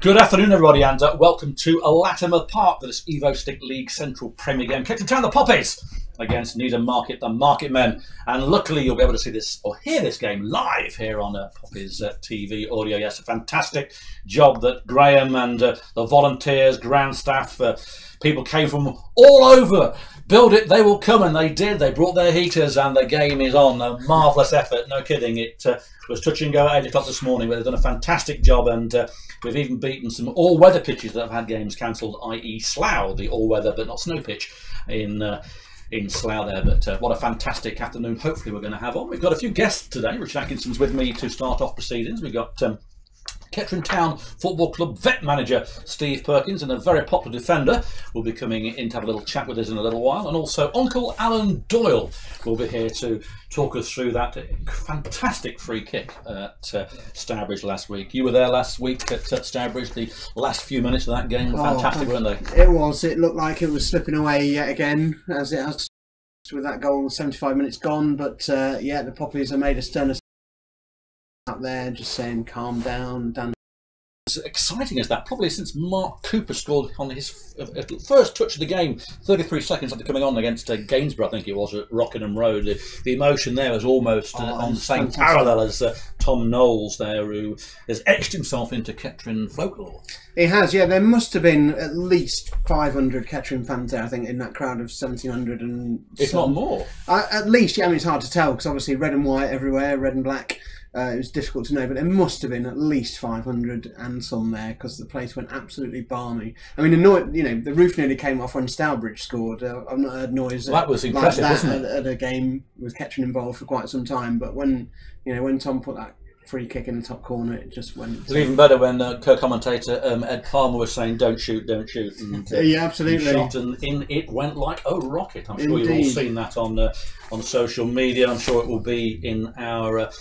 Good afternoon, everybody, and welcome to Latimer Park for this Evo Stick League Central Premier game. Kettering Town, the Poppies, against Needham Market, the Market Men. And luckily, you'll be able to see this or hear this game live here on Poppies TV audio. Yes, a fantastic job that Graham and the volunteers, ground staff, people came from all over. Build it, they will come, and they did. They brought their heaters, and the game is on. A marvellous effort, no kidding. It was touch and go at 8 o'clock this morning, but they've done a fantastic job, and we've even beaten some all-weather pitches that have had games cancelled, i.e. Slough, the all-weather but not snow pitch in Slough there. But what a fantastic afternoon hopefully we're going to have on. We've got a few guests today. Richard Atkinson's with me to start off proceedings. We've got Kettering Town Football Club vet manager Steve Perkins, and a very popular defender will be coming in to have a little chat with us in a little while, and also Uncle Alan Doyle will be here to talk us through that fantastic free kick at Stourbridge last week. You were there last week at Stourbridge. The last few minutes of that game were fantastic, weren't they? It was. It looked like it was slipping away yet again, as it has with that goal 75 minutes gone, but yeah, the Poppies have made a stern out there, just saying calm down, Dan. As exciting as that, probably since Mark Cooper scored on his first touch of the game 33 seconds after coming on against Gainsborough, I think it was, at Rockingham Road. The emotion there was almost on the same parallel as Tom Knowles there, who has etched himself into Kettering folklore. He has, yeah. There must have been at least 500 Kettering fans there, I think, in that crowd of 1,700 and if not more. At least, yeah. I mean, it's hard to tell because obviously red and white everywhere, red and black. It was difficult to know, but there must have been at least 500 and some there because the place went absolutely balmy. I mean, the roof nearly came off when Stourbridge scored. I've not heard noise that was impressive, like that wasn't it? At a game with Kettering involved for quite some time. But when Tom put that free kick in the top corner, it just went. It was even better when co-commentator Ed Palmer was saying, "Don't shoot, don't shoot." And, yeah, absolutely. Shot, and in it went like a rocket. I'm sure you've all seen that on social media. I'm sure it will be in our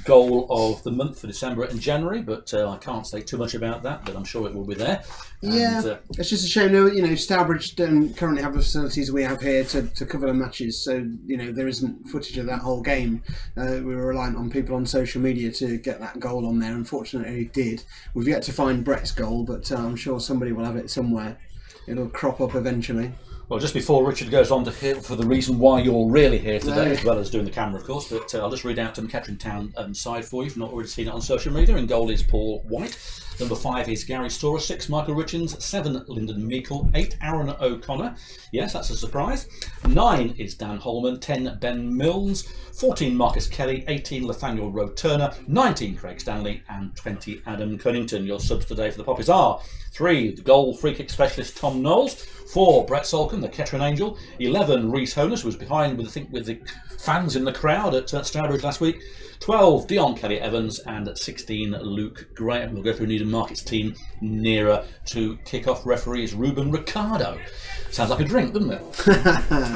goal of the month for December and January, but I can't say too much about that, but I'm sure it will be there. Yeah, and it's just a shame, Stourbridge don't currently have the facilities we have here to cover the matches, so there isn't footage of that whole game. We were reliant on people on social media to get that goal on there. Unfortunately it did. We've yet to find Brett's goal, but I'm sure somebody will have it somewhere. It'll crop up eventually. Well, just before Richard goes on to hear for the reason why you're really here today, as well as doing the camera, of course, but I'll just read out the Kettering Town side for you if you've not already seen it on social media. In goal is Paul White. Number 5 is Gary Storer. 6, Michael Richards. 7, Lyndon Meikle. 8, Aaron O'Connor. Yes, that's a surprise. 9 is Dan Holman. 10, Ben Mills. 14, Marcus Kelly. 18, Nathaniel Rowe-Turner. 19, Craig Stanley. And 20, Adam Cunnington. Your subs today for the Poppies are 3, the goal free kick specialist Tom Knowles. 4, Brett Solkin, the Kettering Angel. 11, Rhys Honus, who was behind with the fans in the crowd at Stourbridge last week. 12, Dion Kelly-Evans, and 16, Luke Graham. We'll go through Needham Market's team nearer to kick-off. Referee is Ruben Ricardo. Sounds like a drink, doesn't it?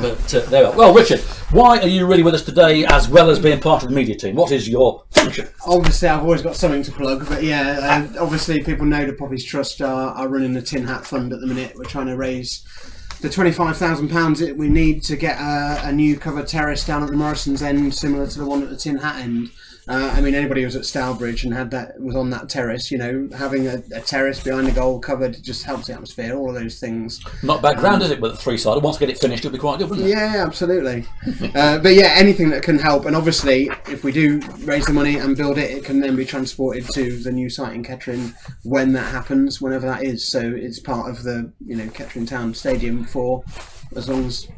But there we are. Well, Richard, why are you really with us today as well as being part of the media team? What is your function? Obviously, I've always got something to plug, but yeah, obviously people know the Poppies Trust are running the Tin Hat Fund at the minute. We're trying to raise the £25,000 that we need to get a new covered terrace down at the Morrison's end, similar to the one at the Tin Hat end. I mean, anybody who was at Stourbridge and was on that terrace, having a terrace behind the goal covered just helps the atmosphere, all of those things. Not bad ground, is it, with the 3-sided? Once we get it finished, it'll be quite good, wouldn't it? Yeah, absolutely. But yeah, anything that can help. And obviously, if we do raise the money and build it, it can then be transported to the new site in Kettering when that happens, whenever that is. So it's part of the, Kettering Town Stadium for as long as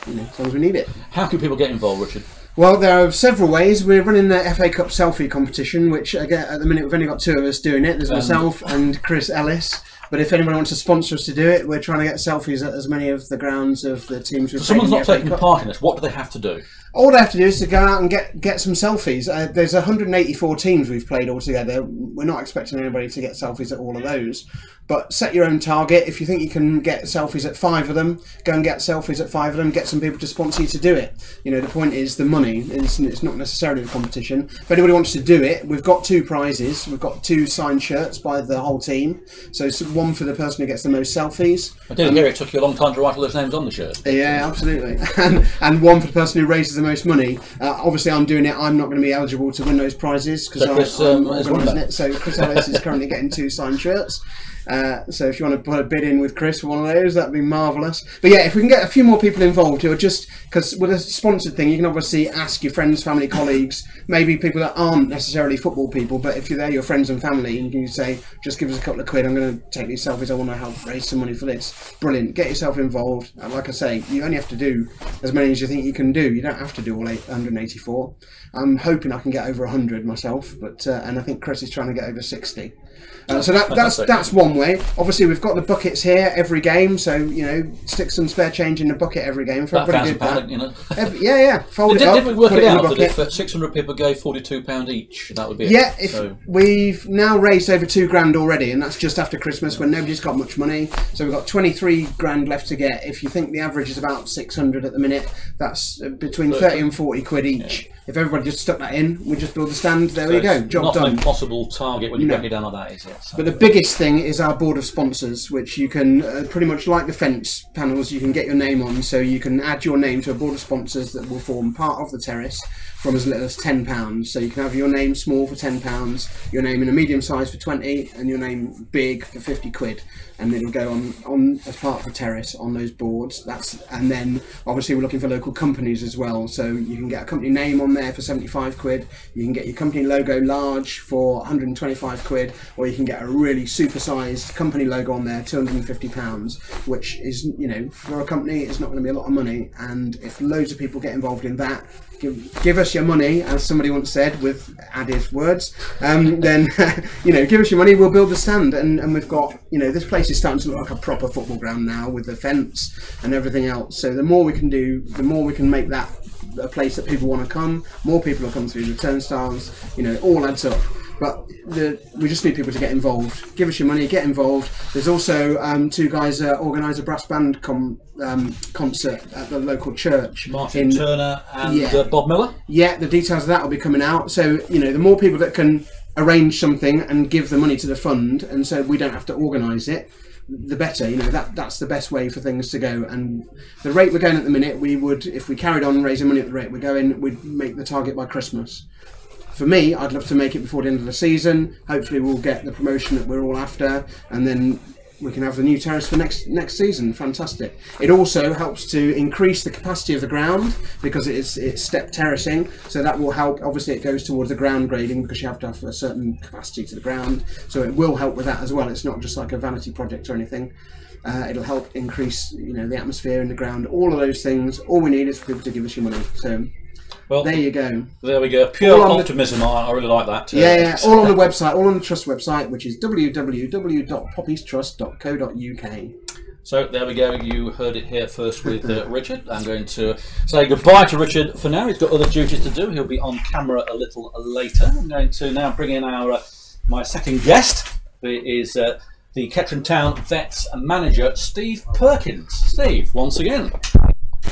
we need it. How can people get involved, Richard? Well, there are several ways. We're running the FA Cup selfie competition, which again, at the minute we've only got 2 of us doing it. There's myself and Chris Ellis. But if anyone wants to sponsor us to do it, we're trying to get selfies at as many of the grounds of the teams we've Someone's not taking part in this. What do they have to do? All they have to do is to go out and get some selfies. There's 184 teams we've played altogether. We're not expecting anybody to get selfies at all of those. But set your own target. If you think you can get selfies at 5 of them, go and get selfies at 5 of them. Get some people to sponsor you to do it. The point is the money. It's not necessarily the competition. If anybody wants to do it, we've got 2 prizes. We've got 2 signed shirts by the whole team. So it's one for the person who gets the most selfies. I didn't hear it took you a long time to write all those names on the shirt. Yeah, absolutely. And one for the person who raises the most money. Obviously, I'm doing it. I'm not going to be eligible to win those prizes because I'm organising it. So Chris Ellis is currently getting 2 signed shirts. So if you want to put a bid in with Chris for one of those, that'd be marvellous. But yeah, if we can get a few more people involved who are just, because with a sponsored thing, you can obviously ask your friends, family, colleagues, maybe people that aren't necessarily football people, but if they're your friends and family, and you can say, just give us a couple of quid, I'm going to take these selfies, I want to help raise some money for this. Brilliant. Get yourself involved. And like I say, you only have to do as many as you think you can do. You don't have to do all 184. I'm hoping I can get over 100 myself, but and I think Chris is trying to get over 60. So that's one way. Obviously, we've got the buckets here every game, so you know, stick some spare change in the bucket every game. For everybody did that. You know. Yeah. Fold it up. Did we work it out that if 600 people gave £42 each, that would be yeah. It. We've now raised over £2 grand already, and that's just after Christmas when nobody's got much money. So we've got 23 grand left to get. If you think the average is about 600 at the minute, that's between 30 and 40 quid each. Yeah. If everybody just stuck that in, we just build the stand. There we go. Job done. Not an impossible target when you break it down like that, is it? So. But the biggest thing is our board of sponsors, which you can pretty much like the fence panels, you can get your name on, so you can add your name to a board of sponsors that will form part of the terrace from as little as £10. So you can have your name small for £10, your name in a medium size for 20, and your name big for 50 quid. And it'll go on as part of the terrace on those boards. And then obviously we're looking for local companies as well. So you can get a company name on there for 75 quid. You can get your company logo large for 125 quid, or you can get a really super-sized company logo on there, £250, which is, you know, for a company, it's not going to be a lot of money. And if loads of people get involved in that, give us your money, as somebody once said with added words, then you know, give us your money, we'll build the stand. And we've got, you know, this place is starting to look like a proper football ground now with the fence and everything else. So the more we can do, the more we can make that a place that people want to come. More people will come through the turnstiles, you know, it all adds up. But we just need people to get involved. Give us your money, get involved. There's also 2 guys that organise a brass band concert at the local church. Martin Turner and Bob Miller? Yeah, the details of that will be coming out. So, you know, the more people that can arrange something and give the money to the fund, and so we don't have to organise it, the better. You know, that's the best way for things to go. And the rate we're going at the minute, we would, if we carried on raising money at the rate we're going, we'd make the target by Christmas. For me, I'd love to make it before the end of the season. Hopefully we'll get the promotion that we're all after, and then we can have the new terrace for next season. Fantastic. It also helps to increase the capacity of the ground because it's step terracing, so that will help. Obviously it goes towards the ground grading because you have to have a certain capacity to the ground, so it will help with that as well. It's not just like a vanity project or anything. It'll help increase, you know, the atmosphere in the ground, all of those things. All we need is for people to give us your money. So well, there you go. There we go. Pure optimism. I really like that. Yeah, all on the website, all on the Trust website, which is www.poppiestrust.co.uk. So there we go. You heard it here first with Richard. I'm going to say goodbye to Richard for now. He's got other duties to do. He'll be on camera a little later. I'm going to now bring in my second guest, who is the Kettering Town Vets manager, Steve Perkins. Steve, once again.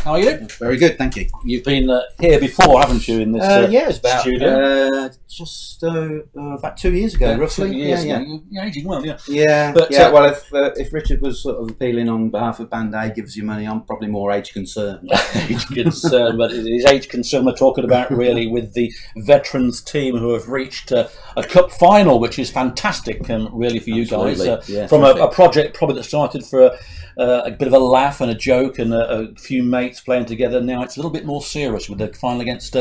How are you? Very good, thank you. You've been here before, haven't you, in this yeah, it's about, studio? Just about 2 years ago, roughly. 2 years ago. You're aging well, yeah. Yeah, but, well, if Richard was sort of appealing on behalf of Band-Aid, gives you money, I'm probably more age concerned. Age concerned, but it is age concern we're talking about, really, with the veterans team who have reached a cup final, which is fantastic, really, for you guys. From a project probably that started for a bit of a laugh and a joke and a few mates playing together. Now it's a little bit more serious with the final against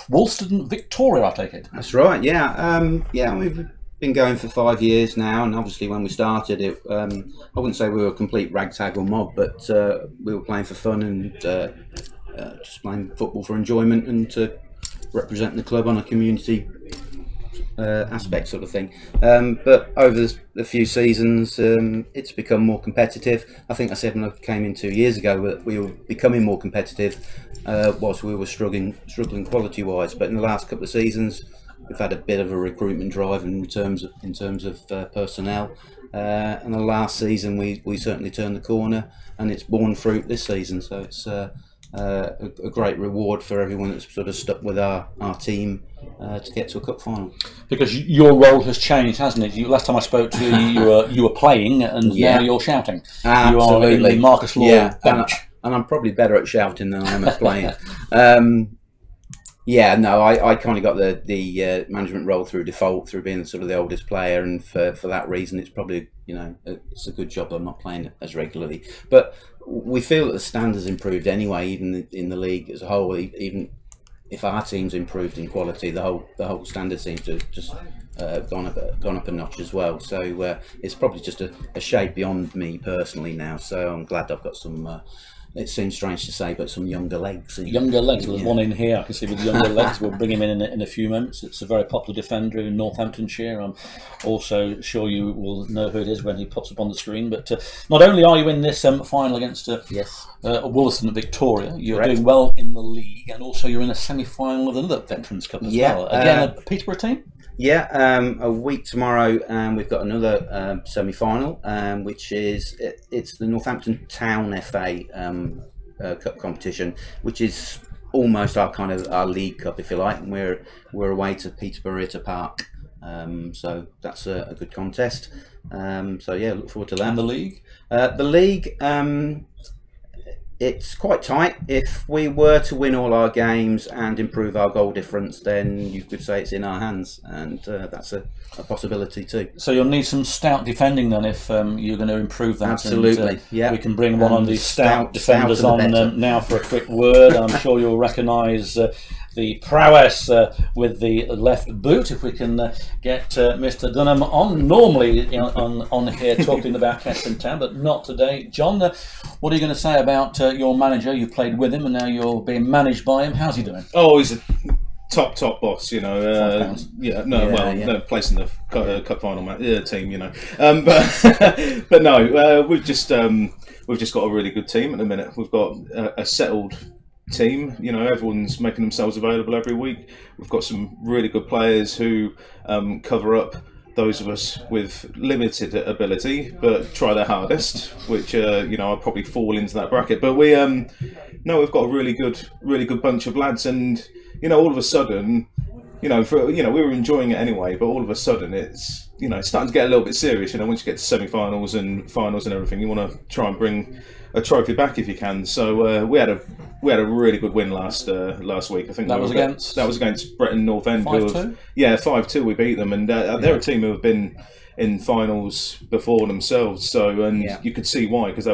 Woolston Victoria, I take it. That's right, yeah. We've been going for 5 years now, and obviously when we started it, I wouldn't say we were a complete ragtag or mob, but we were playing for fun and just playing football for enjoyment and to represent the club on a community aspect sort of thing. But over a few seasons it's become more competitive. I think I said when I came in 2 years ago that we were becoming more competitive whilst we were struggling quality wise, but in the last couple of seasons we've had a bit of a recruitment drive in terms of personnel, and the last season we certainly turned the corner and it's borne fruit this season, so it's a great reward for everyone that's sort of stuck with our team to get to a cup final. Because your role has changed, hasn't it? Last time I spoke to you, you were playing, and now you're shouting. Absolutely. You are in the Marcus Law bench. And I'm probably better at shouting than I am at playing. Yeah, no, I kind of got the management role through default, through being sort of the oldest player, and for that reason, it's probably, you know, it's a good job that I'm not playing as regularly. But we feel that the standards improved anyway, even in the league as a whole. Even if our team's improved in quality, the whole standard seems to have just gone up a notch as well. So it's probably just a shade beyond me personally now. So I'm glad I've got some. It seems strange to say, but some younger legs. Younger legs. There's one in here I can see with younger legs. We'll bring him in a few moments. It's a very popular defender in Northamptonshire. I'm also sure you will know who it is when he pops up on the screen. But not only are you in this final against Wolverhampton at Victoria, you're doing well in the league, and also you're in a semi-final of another Veterans Cup as well. Again, a Peterborough team? Yeah, a week tomorrow, we've got another semi-final, which is it's the Northampton Town FA Cup competition, which is almost our league cup, if you like, and we're away to Peterborough Park, so that's a good contest. So yeah, look forward to that. And the league? The league. It's quite tight. If we were to win all our games and improve our goal difference, then you could say it's in our hands, and that's a possibility too. So you'll need some stout defending then if you're going to improve that. Absolutely, and, yeah. We can bring one of these stout defenders on now for a quick word. I'm sure you'll recognise the prowess with the left boot. If we can get Mr. Dunham on, normally on here talking about Kettering Town, but not today. John, what are you going to say about your manager? You played with him and now you're being managed by him. How's he doing? Oh, he's a top boss, you know. No, placing the cup final team, you know. But no, we've just got a really good team at the minute. We've got a settled team, you know. Everyone's making themselves available every week. We've got some really good players who cover up those of us with limited ability but try their hardest, which you know, I'll probably fall into that bracket. But we've got a really good bunch of lads, and you know, all of a sudden, you know, we were enjoying it anyway, but all of a sudden it's, you know, it's starting to get a little bit serious. You know, once you get to semi-finals and finals and everything, you want to try and bring a trophy back if you can. So we had a really good win last week. I think that was against Bretton North End. 5-2? Yeah, 5-2. We beat them, and they're a team who have been in finals before themselves. So you could see why, because they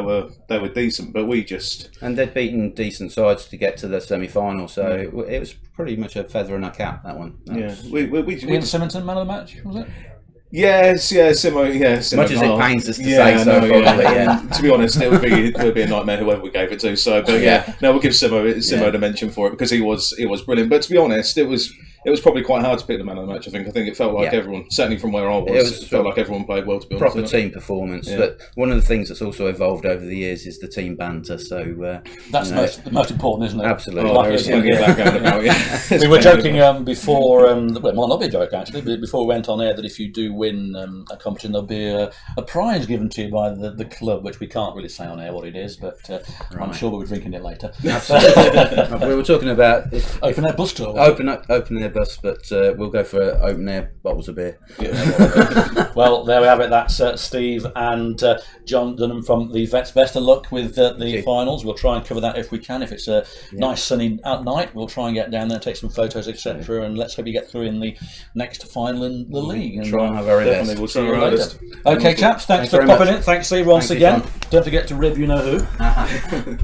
were decent, but they'd beaten decent sides to get to the semi-final. So it was pretty much a feather in our cap, that one. Ian Symington, man of the match, was it? Yes, Simo. Much as it pains us to say so, probably. To be honest, it would be a nightmare whoever we gave it to. So, but we'll give Simo the mention for it, because he was brilliant. But to be honest, it was probably quite hard to pick the man of the match. I think it felt like everyone, certainly from where I was, it felt like everyone played well. To be honest, proper team performance. Yeah. But one of the things that's also evolved over the years is the team banter. So that's the most important, isn't it? Absolutely. We were joking before. Well, it might not be a joke actually, but before we went on air, that if you do win a competition, there'll be a prize given to you by the club, which we can't really say on air what it is, but I'm sure we'll be drinking it later. Absolutely. We were talking about open air bus tour. Open air bus, but we'll go for open air bottles of beer. Well, there we have it. That's Steve and John Dunham from the Vets. Best of luck with the finals. We'll try and cover that if we can. If it's a nice sunny night, we'll try and get down there, take some photos, etc. And let's hope you get through in the next final in the league. And try our very best. We'll see you later. Okay, chaps. Thanks for popping in. Thanks, Steve, once again. Don't forget to rib you know who.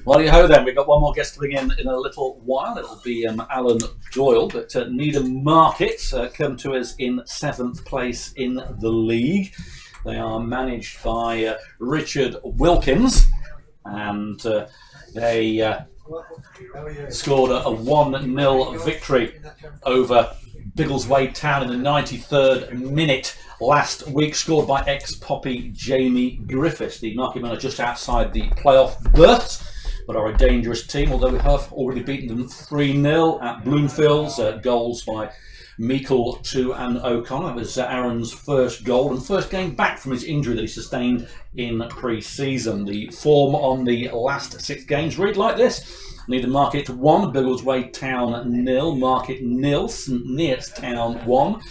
Well, you ho then. We've got one more guest coming in a little while. It'll be Alan Doyle, but Needham Market come to us in 7th place in the league. They are managed by Richard Wilkins, and they scored a 1-0 victory over Biggleswade Town in the 93rd minute last week, scored by ex-Poppy Jamie Griffiths. The market men are just outside the playoff berths, but are a dangerous team, although we have already beaten them 3-0 at Bloomfields. Goals by Meikle, 2 and O'Connor. That was Aaron's first goal and first game back from his injury that he sustained in pre-season. The form on the last 6 games read like this. Needham Market 1, Biggleswade Town 0, Market 0, St Neots Town 1,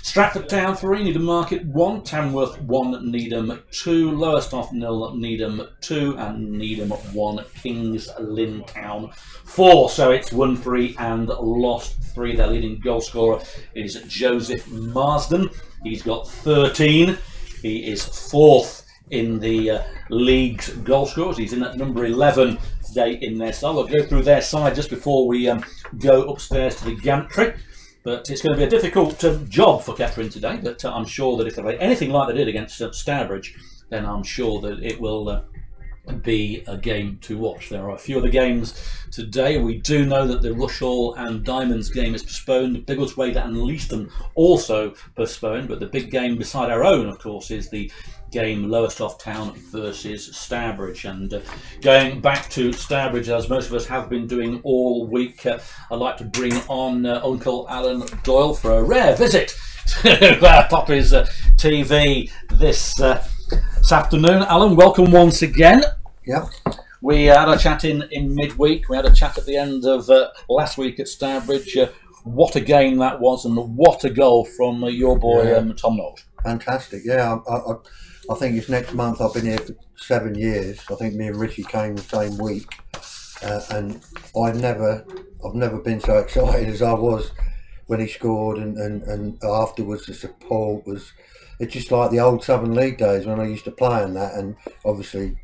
Stratford Town 3, Needham Market 1, Tamworth 1, Needham 2, Lowestoft 0, Needham 2, and Needham 1, Kings Lynn Town 4. So it's won 3 and lost 3. Their leading goal scorer is Joseph Marsden. He's got 13. He is 4th in the league's goal scorers. He's in at number 11 today in their side. We'll go through their side just before we go upstairs to the gantry. But it's going to be a difficult job for Kettering today. But I'm sure that if they play anything like they did against Stourbridge, then I'm sure that it will be a game to watch. There are a few other games today. We do know that the Rushall and Diamonds game is postponed. Biggleswade and Leaston also postponed. But the big game beside our own, of course, is the game Lowestoft Town versus Stourbridge. And going back to Stourbridge, as most of us have been doing all week, I'd like to bring on Uncle Alan Doyle for a rare visit to Poppy's TV this afternoon. Alan, welcome once again. Yeah. We had a chat in midweek. We had a chat at the end of last week at Stourbridge. What a game that was, and what a goal from your boy Tom Knowles. Fantastic. Yeah, I think it's next month. I've been here for 7 years. I think me and Richie came the same week, and I've never been so excited as I was when he scored, and afterwards the support was. It's just like the old Southern League days when I used to play in that, and obviously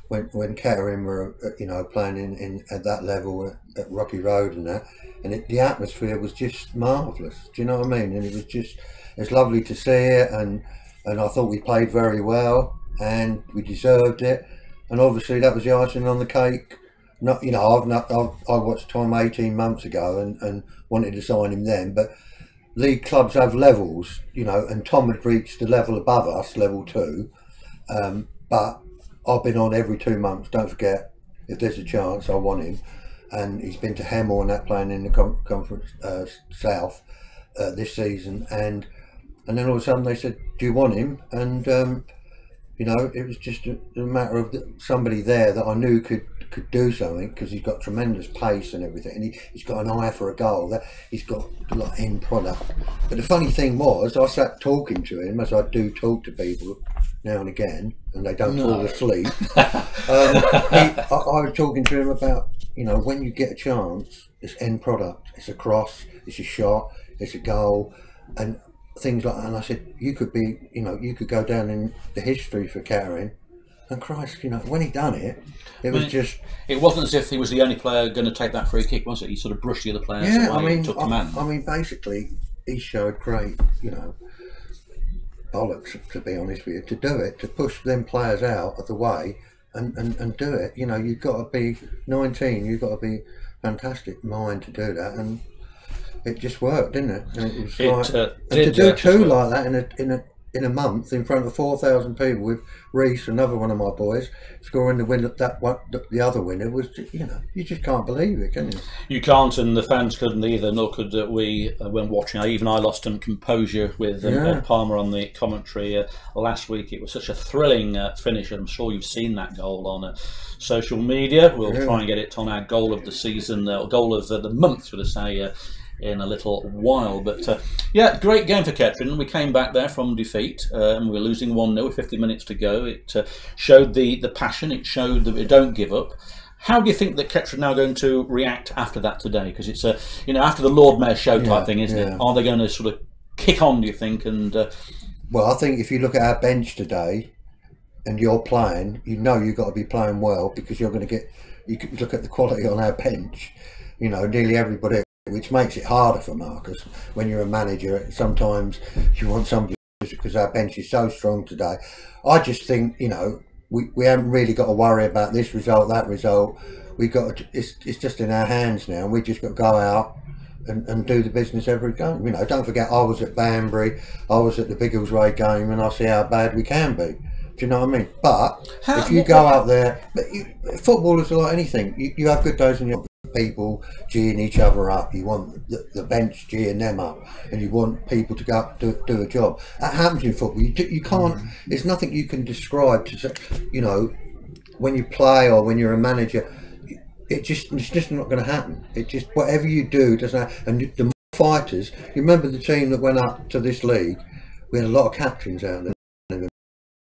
when Kettering were playing in at that level at Rocky Road and that, and the atmosphere was just marvellous. Do you know what I mean? And it's lovely to see it, and I thought we played very well and we deserved it, and obviously that was the icing on the cake. Not I watched Tom 18 months ago and wanted to sign him then, but league clubs have levels, and Tom had reached the level above us, level 2, but I've been on every 2 months. Don't forget, if there's a chance, I want him. And he's been to Hemel and that, playing in the Conference South this season, and then all of a sudden they said, do you want him? And it was just a matter of somebody there that I knew could do something, because he's got tremendous pace and everything, and he's got an eye for a goal. That he's got like end product. But the funny thing was, I sat talking to him, as I do talk to people now and again, and they don't fall asleep. I was talking to him about, when you get a chance, it's end product. It's a cross, it's a shot, it's a goal, and things like that. And I said, you could be, you could go down in the history for Kettering. And Christ, when he done it, was just. It wasn't as if he was the only player going to take that free kick, was it? He sort of brushed the other players away and took command. I mean, basically, he showed great, bollocks, to be honest with you, to do it, to push them players out of the way and do it. You've got to be 19, you've got to be fantastic mind to do that, and it just worked, didn't it? And it was and to do two like that in a month in front of 4,000 people, with Reese, another one of my boys, scoring the winner, the other winner, was you just can't believe it, can you? You can't, and the fans couldn't either, nor could we when watching. Even I lost some composure with Palmer on the commentary last week. It was such a thrilling finish. I'm sure you've seen that goal on social media. We'll try and get it on our goal of the season, or goal of the month, should I say, in a little while. But great game for Kettering. We came back there from defeat, and we were losing 1-0 with 50 minutes to go. It showed the passion. It showed that we don't give up. How do you think that Kettering are now going to react after that today? Because it's after the Lord Mayor show type thing, isn't it? Are they going to sort of kick on, do you think? And well, I think if you look at our bench today and you're playing, you've got to be playing well, because you're going to get. You can look at the quality on our bench. Nearly everybody. Which makes it harder for Marcus when you're a manager. Sometimes you want somebody, because our bench is so strong today. I just think we haven't really got to worry about this result, that result. We got it's just in our hands now. We just got to go out and do the business every game. Don't forget, I was at Banbury, I was at the Biggleswade game, and I see how bad we can be. Do you know what I mean? But if you go out there, footballers are like anything. You have good days and you people geeing each other up. You want the bench geeing them up, and you want people to go up do a job. That happens in football. You can't. There's nothing you can describe to say. When you play or when you're a manager, it's just not going to happen. It just, whatever you do doesn't happen. And the more fighters. You remember the team that went up to this league? We had a lot of captains out there.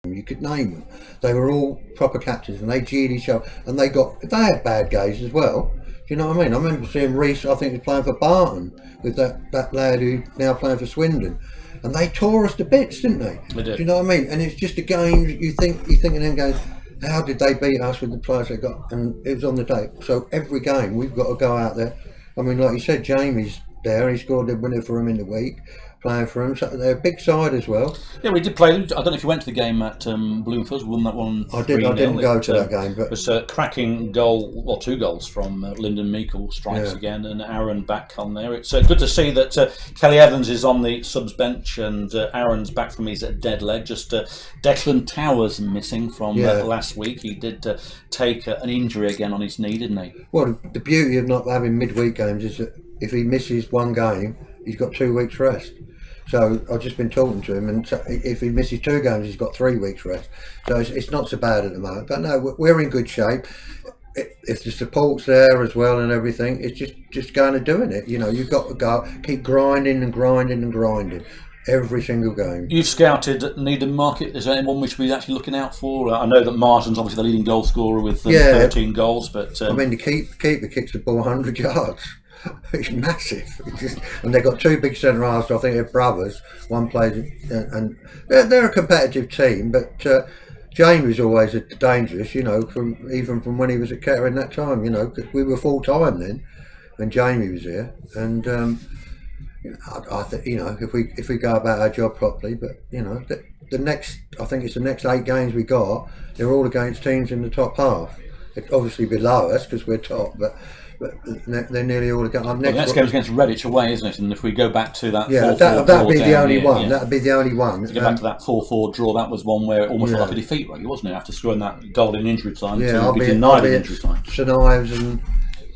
You could name them. They were all proper captains, and they cheered each other. And they had bad games as well. Do you know what I mean? I remember seeing Reece. I think he was playing for Barton with that lad who now playing for Swindon, and they tore us to bits, didn't they? They did. Do you know what I mean? And it's just a game. You think of them going, how did they beat us with the players they got? And it was on the day. So every game we've got to go out there. I mean, like you said, Jamie's there. He scored the winner for him in the week, playing for him. So they're a big side as well. Yeah, we did play. I don't know if you went to the game at Bloomfield. We won that one. I didn't go to that game, but it was a cracking goal, well, 2 goals from Lyndon Meikle strikes again, and Aaron back on there. It's good to see that Kelly Evans is on the subs bench, and Aaron's back from his dead leg. Just Declan Towers missing from last week. He did take an injury again on his knee, didn't he? Well, the beauty of not having midweek games is that if he misses one game, he's got 2 weeks rest. So I've just been talking to him, and if he misses 2 games, he's got 3 weeks rest. So it's not so bad at the moment. But no, we're in good shape. If the support's there as well and everything, it's just going and doing it. You know, you've got to go, keep grinding and grinding and grinding every single game. You've scouted Needham Market. Is there anyone we should be actually looking out for? I know that Martin's obviously the leading goal scorer with 13 goals, but I mean, the keeper kicks the ball 100 yards. It's massive. And they've got 2 big centre halves. I think they're brothers. One plays, and they're a competitive team. But Jamie was always dangerous, you know, even from when he was at Kettering that time. You know, 'cause we were full time then when Jamie was here. And I think, you know, if we go about our job properly, but you know, the next, I think it's the next 8 games we got, they're all against teams in the top half. They're obviously below us because we're top, but they're nearly all against. The next game is against Redditch away, isn't it? And if we go back to that 4-4 that'd be the only here, one. That'd be the only one. To go back to that 4-4 draw, that was one where it almost felt like a defeat, really, wasn't it? After scoring that goal in injury time, to be denied in injury time. St Ives and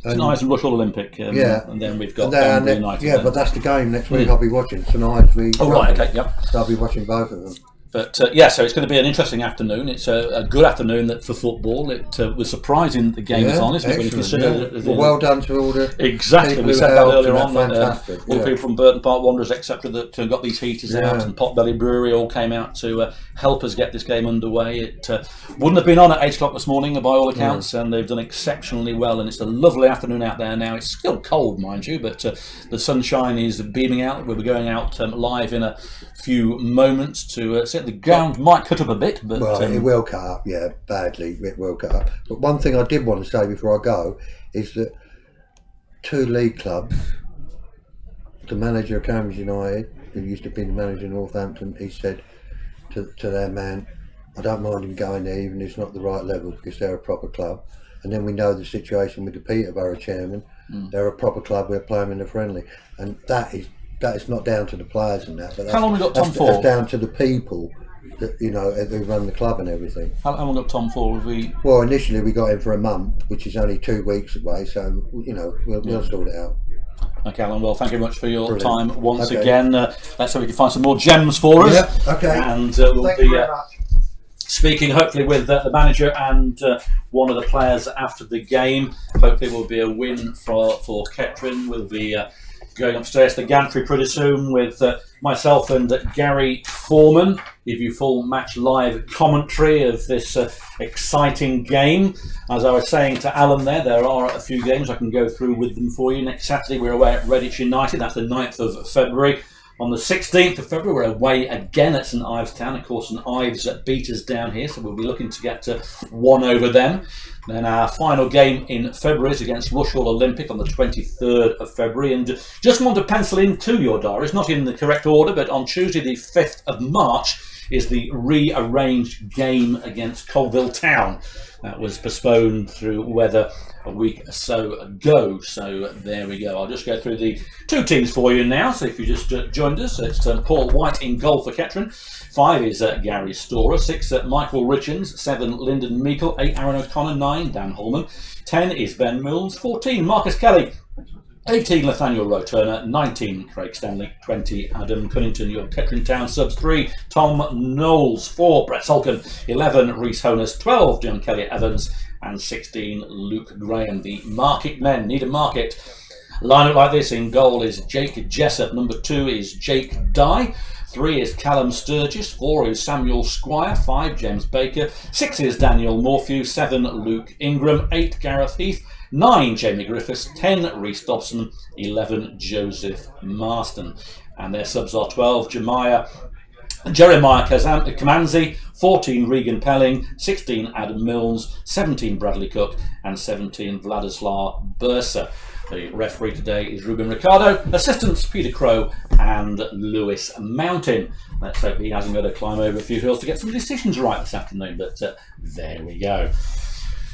Rush All Olympic, and then we've got United. Yeah, but that's the game next week. I'll be watching St Ives. Oh right, okay, yep. So I'll be watching both of them. But so it's going to be an interesting afternoon. It's a good afternoon for football. It was surprising the game was on, isn't it? When you consider well done to all the exactly. We said that earlier on. All the people from Burton Park Wanderers, etc., that got these heaters out, and Potbelly Brewery all came out to help us get this game underway. It wouldn't have been on at 8 o'clock this morning by all accounts, and they've done exceptionally well. And it's a lovely afternoon out there now. It's still cold, mind you, but the sunshine is beaming out. We'll be going out live in a few moments to see. The ground might cut up a bit, but it will cut up, badly. It will cut up. But one thing I did want to say before I go is that 2 league clubs, the manager of Cambridge United, who used to be the manager of Northampton, he said to their man, I don't mind him going there even if it's not the right level because they're a proper club. And then we know the situation with the Peterborough chairman. They're a proper club, we're playing in the friendly. And that is not down to the players and that. But how long we got Tom for? That's down to the people that, you know, who run the club and everything. How long got Tom for? Well, initially we got him for a month, which is only 2 weeks away. So you know we'll sort it out. Okay, Alan. Well, thank you very much for your time once again. Let's hope we can find some more gems for us. Yeah. Okay. And we'll be speaking hopefully with the manager and one of the players after the game. Hopefully, it will be a win for Kettering. We'll be going upstairs to the gantry pretty soon with myself and Gary Foreman. Give you full match live commentary of this exciting game. As I was saying to Alan there are a few games I can go through with them for you. Next Saturday we're away at Redditch United. That's the 9th of February. On the 16th of February, we're away again at St Ives Town. Of course, St Ives beat us down here, so we'll be looking to get 1 over them. Then our final game in February is against Rush All Olympic on the 23rd of February. And just want to pencil in to your diaries, not in the correct order, but on Tuesday the 5th of March is the rearranged game against Colville Town. That was postponed through weather a week or so ago. So there we go. I'll just go through the 2 teams for you now. So if you just joined us, it's Paul White in goal for Kettering. 5 is Gary Storer. 6 Michael Richards. 7 Lyndon Meikle. 8 Aaron O'Connor. 9 Dan Holman. 10 is Ben Mills. 14 Marcus Kelly. 18 Nathaniel Rowe-Turner, 19 Craig Stanley, 20 Adam Cunnington, your Kettering Town subs, 3 Tom Knowles, 4 Brett Salkin, 11 Rhys Honus, 12 John Kelly Evans, and 16 Luke Graham. The Market men, Needham Market Line up like this: in goal is Jake Jessup, number 2 is Jake Dye, 3 is Callum Sturgis, 4 is Samuel Squire, 5 James Baker, 6 is Daniel Morphew, 7 Luke Ingram, 8 Gareth Heath, 9 Jamie Griffiths, 10 Rhys Dobson, 11 Joseph Marston. And their subs are 12 Jeremiah Kamanzi, 14 Regan Pelling, 16 Adam Milnes, 17 Bradley Cook, and 17 Vladislav Bursa. The referee today is Ruben Ricardo, assistants Peter Crow and Lewis Mountain. Let's hope he hasn't got to climb over a few hills to get some decisions right this afternoon, but there we go.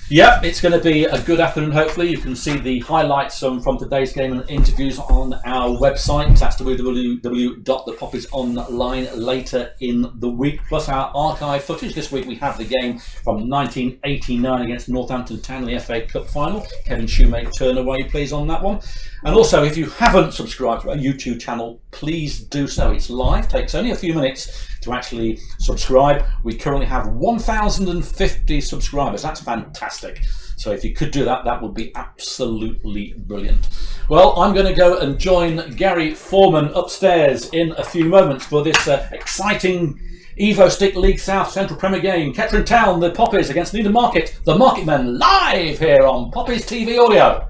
Yep, it's going to be a good afternoon, hopefully. You can see the highlights from today's game and interviews on our website. That's www.thepoppiesonline later in the week, plus our archive footage. This week we have the game from 1989 against Northampton Town in the FA Cup final. Kevin Shoemake turn away, please, on that one. And also, if you haven't subscribed to our YouTube channel, please do so. It's live, takes only a few minutes to actually subscribe. We currently have 1,050 subscribers. That's fantastic. So if you could do that, that would be absolutely brilliant. Well, I'm going to go and join Gary Foreman upstairs in a few moments for this exciting Evo Stick League South Central Premier game. Kettering Town, the Poppies against Needham Market, the Market Men, live here on Poppies TV Audio.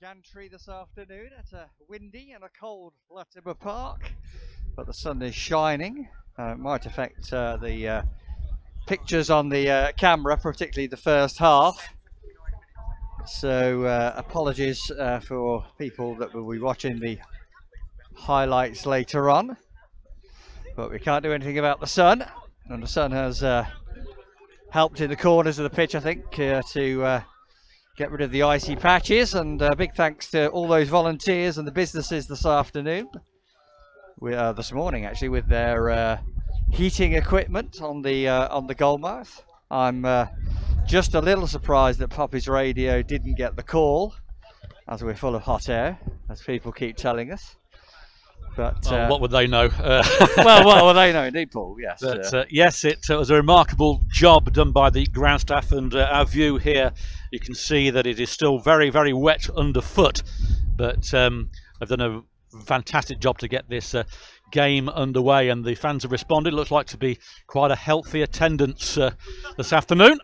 Gantry this afternoon at a windy and a cold Latimer Park, but the sun is shining. It might affect the pictures on the camera, particularly the first half. So apologies for people that will be watching the highlights later on, but we can't do anything about the sun, and the sun has helped in the corners of the pitch, I think, to get rid of the icy patches. And big thanks to all those volunteers and the businesses this afternoon, this morning actually, with their heating equipment on the goalmouth. I'm just a little surprised that Poppies Radio didn't get the call, as we're full of hot air, as people keep telling us. But what would they know? well, what would they know, indeed, Paul? Yes. But, yes, it was a remarkable job done by the ground staff, and our view here, you can see that it is still very, very wet underfoot. But they've done a fantastic job to get this game underway, and the fans have responded. It looks like to be quite a healthy attendance this afternoon.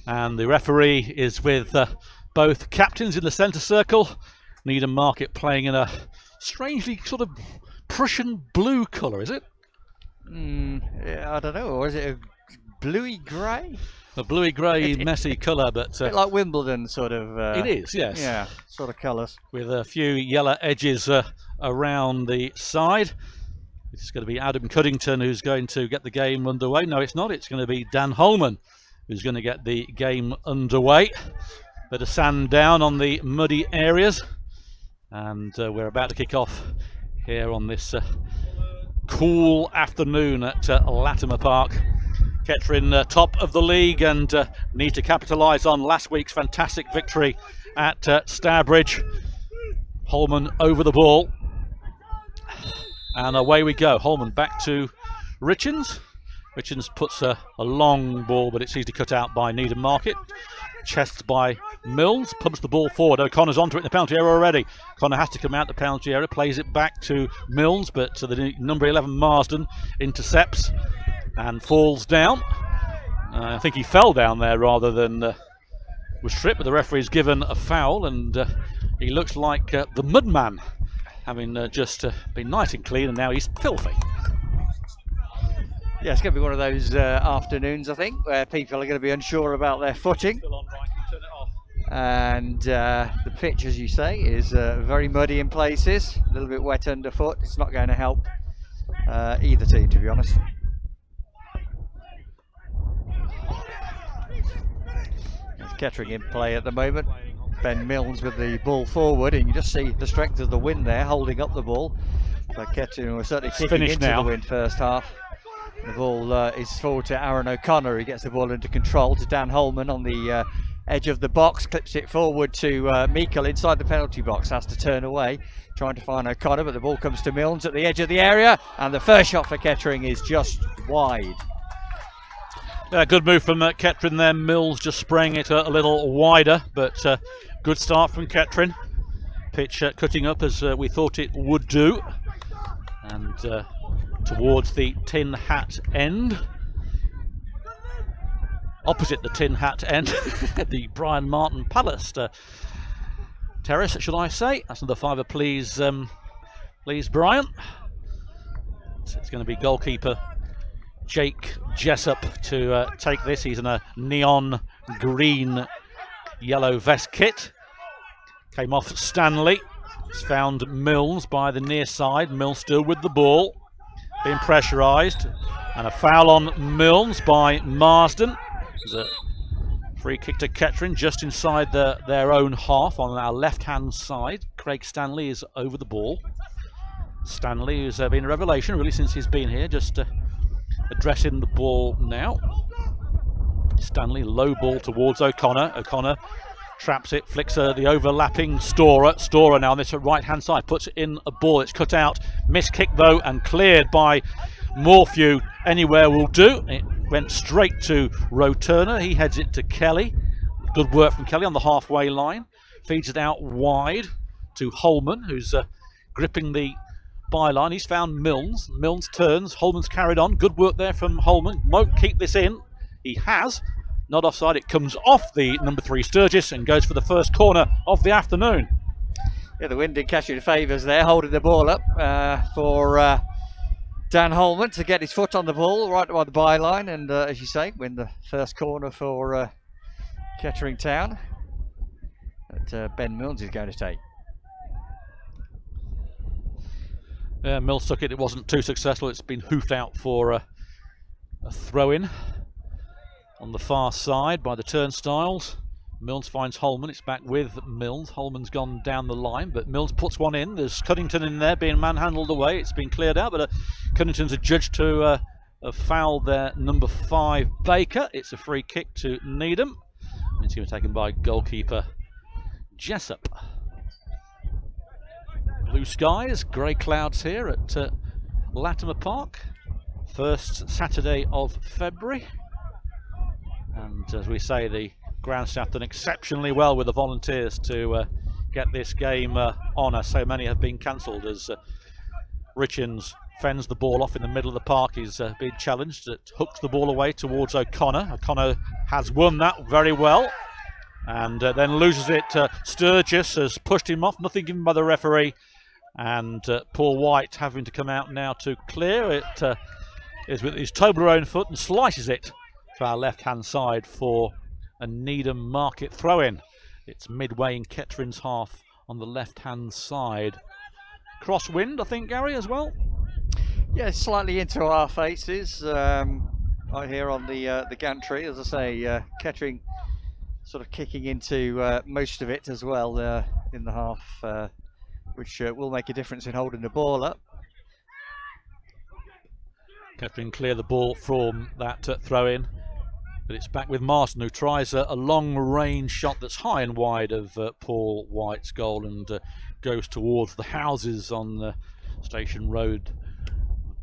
And the referee is with both captains in the centre circle. Needham Market playing in a strangely sort of Prussian blue colour, is it? Yeah, I don't know. Or is it a bluey grey? A bluey grey messy colour, but a bit like Wimbledon sort of. It is, yes. Yeah, sort of colours. With a few yellow edges around the side. It's going to be Adam Cuddington who's going to get the game underway. No, it's not. It's going to be Dan Holman who's going to get the game underway. Bit of sand down on the muddy areas. And we're about to kick off here on this cool afternoon at Latimer Park. Kettering top of the league and need to capitalise on last week's fantastic victory at Stourbridge. Holman over the ball. And away we go. Holman back to Richens. Richens puts a long ball, but it's easily cut out by Needham Market. Chests by Mills, pumps the ball forward. O'Connor's onto it in the penalty area already. Connor has to come out the penalty area, plays it back to Mills, but to the number 11 Marsden intercepts and falls down. I think he fell down there rather than was tripped, but the referee's given a foul, and he looks like the Mudman, having just been nice and clean, and now he's filthy. Yeah, it's going to be one of those afternoons, I think, where people are going to be unsure about their footing. And the pitch, as you say, is very muddy in places, a little bit wet underfoot. It's not going to help either team, to be honest. There's Kettering in play at the moment. Ben Milnes with the ball forward, and you just see the strength of the wind there, holding up the ball. So Kettering was certainly kicking into the wind first half. The ball is forward to Aaron O'Connor, who gets the ball under control to Dan Holman on the edge of the box, clips it forward to Meikle inside the penalty box, has to turn away, trying to find O'Connor, but the ball comes to Milnes at the edge of the area, and the first shot for Kettering is just wide. Good move from Kettering there. Mills just spraying it a little wider, but good start from Kettering. Pitch cutting up as we thought it would do, and towards the tin hat end. Opposite the tin hat end, the Brian Martin Palace terrace, should I say. That's another fiver, please, please, Brian. So it's going to be goalkeeper Jake Jessup to take this. He's in a neon green yellow vest kit. Came off Stanley. He's found Milnes by the near side. Milnes still with the ball, being pressurised, and a foul on Milnes by Marsden. There's a free kick to Kettering just inside their own half on our left-hand side. Craig Stanley is over the ball. Stanley, who's been a revelation really since he's been here, just addressing the ball now. Stanley, low ball towards O'Connor. O'Connor traps it, flicks the overlapping Storer. Storer now on this right-hand side, puts it in a ball. It's cut out, missed kick though, and cleared by Morphew. Anywhere will do. It went straight to Roe Turner. He heads it to Kelly. Good work from Kelly on the halfway line. Feeds it out wide to Holman, who's gripping the byline. He's found Milnes. Milnes turns. Holman's carried on. Good work there from Holman. Won't keep this in. He has. Not offside. It comes off the number 3 Sturgis and goes for the first corner of the afternoon. Yeah, the wind did Kettering favours there, holding the ball up for Dan Holman to get his foot on the ball right by the byline, and as you say, win the first corner for Kettering Town that Ben Milnes is going to take. Yeah, Mills took it. It wasn't too successful. It's been hoofed out for a throw-in on the far side by the turnstiles. Milnes finds Holman. It's back with Milnes. Holman's gone down the line, but Milnes puts one in. There's Cuddington in there being manhandled away. It's been cleared out, but Cuddington's adjudged to a foul there. Number 5, Baker. It's a free kick to Needham. It's going to be taken by goalkeeper Jessup. Blue skies, grey clouds here at Latimer Park. First Saturday of February. And as we say, the ground staff done exceptionally well with the volunteers to get this game on, as so many have been cancelled, as Richins fends the ball off in the middle of the park. He's being challenged. It hooks the ball away towards O'Connor. O'Connor has won that very well, and then loses it. Sturgis has pushed him off, nothing given by the referee, and Paul White having to come out now to clear it. Is with his Toblerone foot and slices it to our left-hand side for a Needham Market throw-in. It's midway in Kettering's half on the left-hand side. Crosswind, I think, Gary, as well? Yeah, slightly into our faces. Right here on the gantry, as I say, Kettering sort of kicking into most of it as well in the half, which will make a difference in holding the ball up. Kettering clear the ball from that throw-in. But it's back with Marsden, who tries a long-range shot that's high and wide of Paul White's goal, and goes towards the houses on Station Road,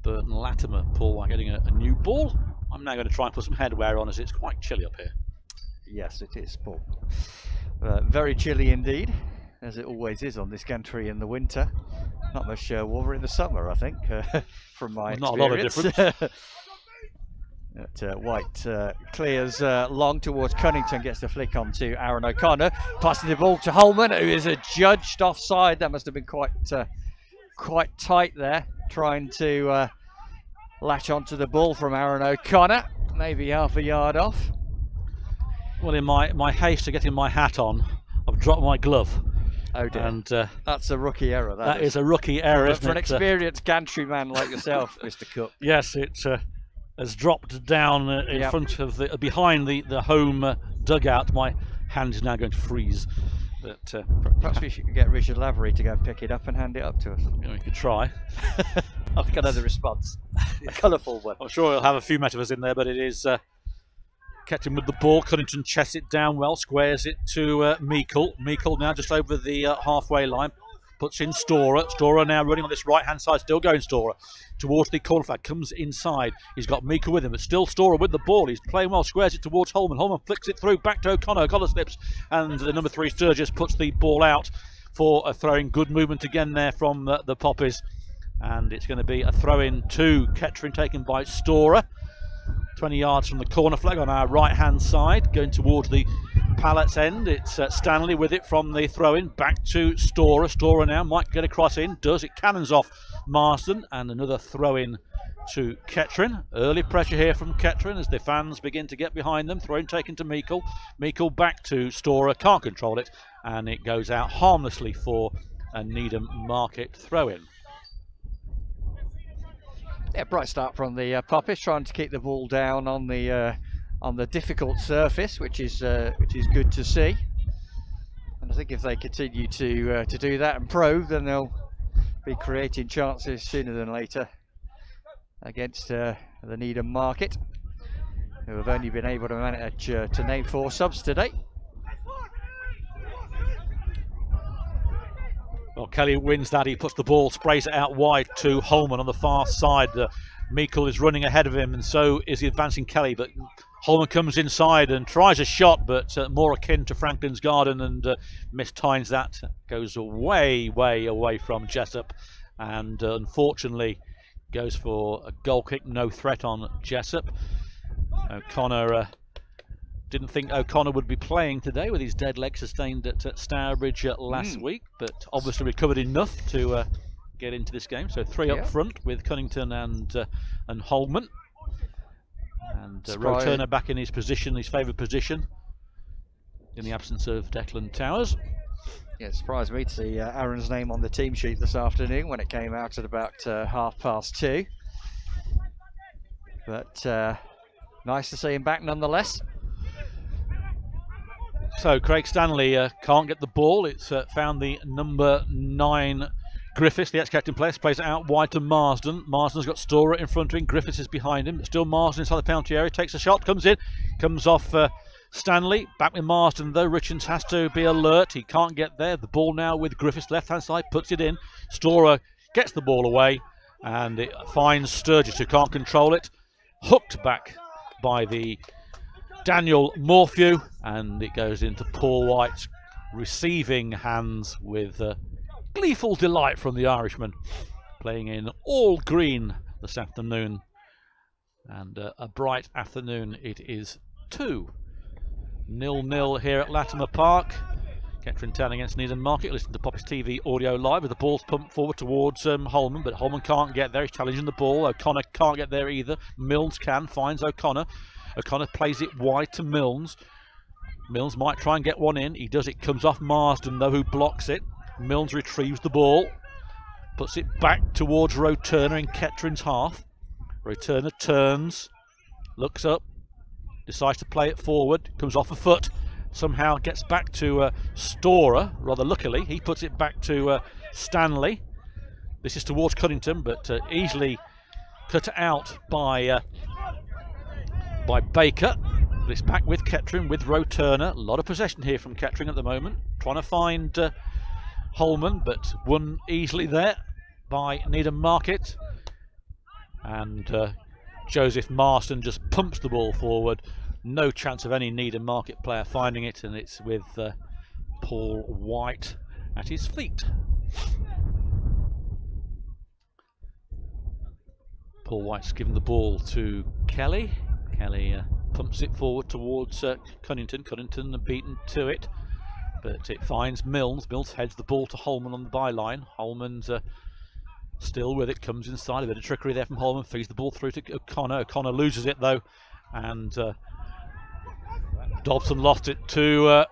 Burton Latimer. Paul White getting a new ball. I'm now going to try and put some headwear on, as it's quite chilly up here. Yes, it is, Paul. Very chilly indeed, as it always is on this gantry in the winter. Not much warmer in the summer, I think, from my experience. Not a lot of difference. White clears long towards Cunnington, gets the flick on to Aaron O'Connor, passing the ball to Holman, who is adjudged offside. That must have been quite tight there, trying to latch onto the ball from Aaron O'Connor, maybe half a yard off. Well, in my haste to getting my hat on, I've dropped my glove. Oh dear. And that's a rookie error. That is a rookie error, for an experienced gantry man like yourself, Mr. Cook. Yes, it has dropped down in front of behind the home dugout. My hand is now going to freeze. But perhaps we should get Richard Lavery to go and pick it up and hand it up to us. We could try. I think I know the response. A colourful one. I'm sure he'll have a few metaphors in there, but it is Kettering with the ball. Cunnington chests it down well, squares it to Meikle. Meikle now just over the halfway line. Puts in Storer. Storer now running on this right-hand side. Still going Storer towards the corner flag. Comes inside. He's got Meikle with him, but still Storer with the ball. He's playing well. Squares it towards Holman. Holman flicks it through back to O'Connor. O'Connor slips, and the number 3 Sturgis puts the ball out for a throw-in. Good movement again there from the Poppies. And it's going to be a throw-in to Kettering, taken by Storer. 20 yards from the corner flag on our right-hand side, going towards the Pallet's end. It's Stanley with it from the throw-in, back to Storer. Storer now might get a cross in, does. It cannons off Marsden, and another throw-in to Kettering. Early pressure here from Kettering as the fans begin to get behind them. Throw-in taken to Meikle. Meikle back to Storer, can't control it, and it goes out harmlessly for a Needham Market throw-in. Yeah, bright start from the Poppies, trying to keep the ball down on the difficult surface, which is good to see. And I think if they continue to do that and probe, then they'll be creating chances sooner than later against the Needham Market, who have only been able to manage to name 4 subs today. Well, Kelly wins that. He puts the ball, sprays it out wide to Holman on the far side. Meikle is running ahead of him, and so is the advancing Kelly. But Holman comes inside and tries a shot, but more akin to Franklin's Garden, and mistimes that. Goes way, way away from Jessup, and unfortunately goes for a goal kick. No threat on Jessup. O'Connor didn't think O'Connor would be playing today with his dead leg sustained at Stourbridge last week, but obviously recovered enough to get into this game. So 3 up front with Cunnington and Holman, and Roturner back in his position, his favoured position, in the absence of Declan Towers. Yeah, it surprised me to see Aaron's name on the team sheet this afternoon when it came out at about 2:30. But nice to see him back nonetheless. So Craig Stanley can't get the ball. It's found the number 9 Griffiths, the ex-captain player, plays it out wide to Marsden. Marsden's got Storer in front of him. Griffiths is behind him. Still Marsden inside the penalty area. Takes a shot, comes in, comes off Stanley. Back with Marsden though. Richards has to be alert. He can't get there. The ball now with Griffiths, left-hand side, puts it in. Storer gets the ball away, and it finds Sturgis, who can't control it. Hooked back by the Daniel Morphew, and it goes into Paul White's receiving hands with gleeful delight from the Irishman, playing in all green this afternoon, and a bright afternoon it is too. 0-0 here at Latimer Park. Kettering Town against Needham Market. Listen to Poppies TV audio live with the ball's pumped forward towards Holman, but Holman can't get there. He's challenging the ball. O'Connor can't get there either. Milnes finds O'Connor. O'Connor plays it wide to Milnes. Milnes might try and get one in. He does. It comes off Marsden though, who blocks it. Milnes retrieves the ball, puts it back towards Roturner in Kettering's half. Roturner turns, looks up, decides to play it forward, comes off a foot, somehow gets back to Storer. Rather luckily, he puts it back to Stanley. This is towards Cunnington, but easily cut out by Baker. But it's back with Kettering, with Roturner. A lot of possession here from Kettering at the moment. Trying to find Holman, but won easily there by Needham Market. And Joseph Marston just pumps the ball forward. No chance of any Needham Market player finding it, and it's with Paul White at his feet. Paul White's given the ball to Kelly. Kelly pumps it forward towards Cunnington. Cunnington beaten to it, but it finds Milnes. Milnes heads the ball to Holman on the byline. Holman's still with it, comes inside. A bit of trickery there from Holman, feeds the ball through to O'Connor. O'Connor loses it though, and Dobson lost it to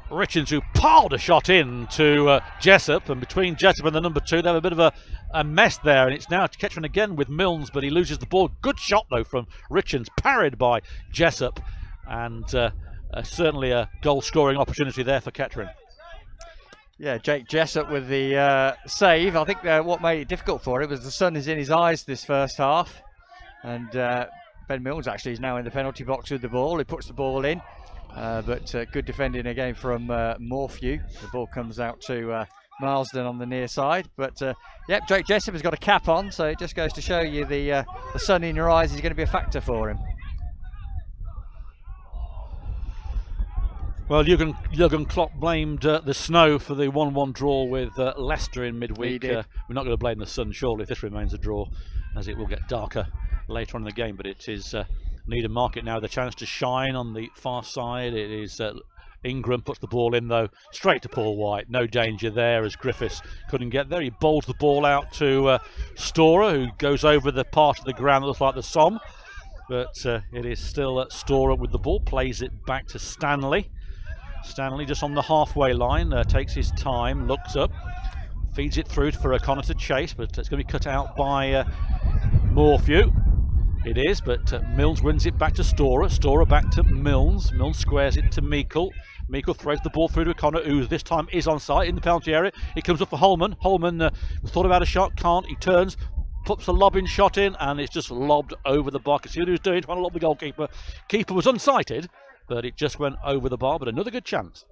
Richards, who piled a shot in to Jessup, and between Jessup and the number 2 they have a bit of a mess there, and it's now Kettering again with Milnes, but he loses the ball. Good shot though from Richards, parried by Jessup, and certainly a goal scoring opportunity there for Kettering. Yeah, Jake Jessup with the save. I think what made it difficult for him was the sun is in his eyes this first half, and Ben Milnes actually is now in the penalty box with the ball. He puts the ball in, but good defending again from Morphew. The ball comes out to Marsden on the near side, but yep, Jake Jessup has got a cap on, so it just goes to show you the sun in your eyes is going to be a factor for him. Well, Jurgen Klopp blamed the snow for the 1-1 draw with Leicester in midweek. We're not going to blame the sun, surely, if this remains a draw, as it will get darker later on in the game. But it is Needham Market now, the chance to shine on the far side. It is Ingram puts the ball in, though, straight to Paul White. No danger there as Griffiths couldn't get there. He bowls the ball out to Storer, who goes over the part of the ground that looks like the Somme. But it is still Storer with the ball, plays it back to Stanley. Stanley just on the halfway line, takes his time, looks up, feeds it through for O'Connor to chase, but it's going to be cut out by Morphew. It is, but Milnes wins it back to Storer. Storer back to Milnes. Milnes squares it to Meikle. Meikle throws the ball through to O'Connor, who this time is on site in the penalty area. It comes up for Holman. Holman thought about a shot, can't. He turns, puts a lobbing shot in, and it's just lobbed over the bar. See what he was doing, trying to lob the goalkeeper. Keeper was unsighted, but it just went over the bar, but another good chance.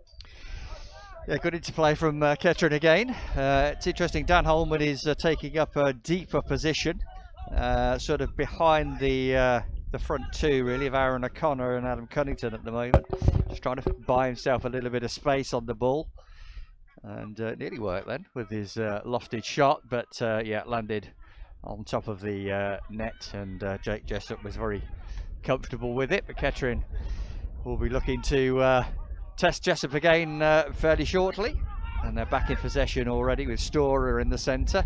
Yeah, good interplay from Kettering again. It's interesting, Dan Holman is taking up a deeper position, sort of behind the front 2 really of Aaron O'Connor and Adam Cunnington at the moment. Just trying to buy himself a little bit of space on the ball. And nearly worked then with his lofted shot, but yeah, landed on top of the net, and Jake Jessup was very comfortable with it, but Kettering will be looking to test Jessup again fairly shortly, and they're back in possession already with Storer in the centre,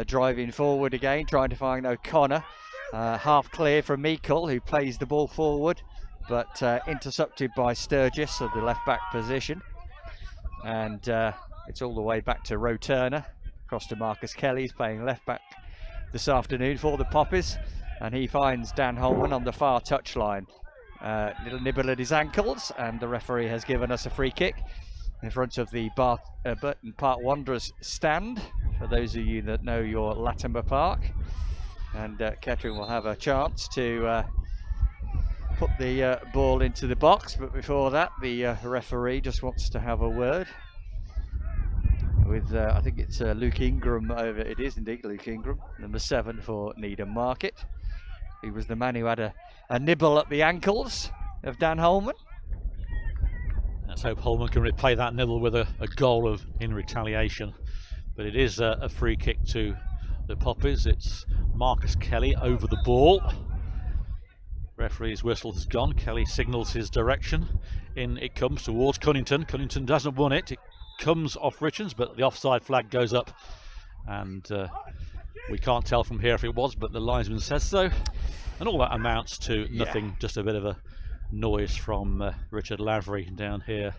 driving forward again, trying to find O'Connor. Half clear from Meikle, who plays the ball forward, but intercepted by Sturgis of the left back position, and it's all the way back to Roe Turner, across to Marcus Kelly. He's playing left back this afternoon for the Poppies, and he finds Dan Holman on the far touchline. Little nibble at his ankles, and the referee has given us a free kick in front of the Burton Park Wanderers stand, for those of you that know your Latimer Park. And Kettering will have a chance to put the ball into the box, but before that the referee just wants to have a word with I think it's Luke Ingram over. It is indeed Luke Ingram, number 7 for Needham Market. He was the man who had a nibble at the ankles of Dan Holman. Let's hope Holman can replay that nibble with a goal in retaliation. But it is a free kick to the Poppies. It's Marcus Kelly over the ball. Referee's whistle has gone. Kelly signals his direction. In it comes towards Cunnington. Cunnington doesn't won it. It comes off Richards, but the offside flag goes up. And we can't tell from here if it was, but the linesman says so. And all that amounts to nothing, yeah. Just a bit of a noise from Richard Lavery down here,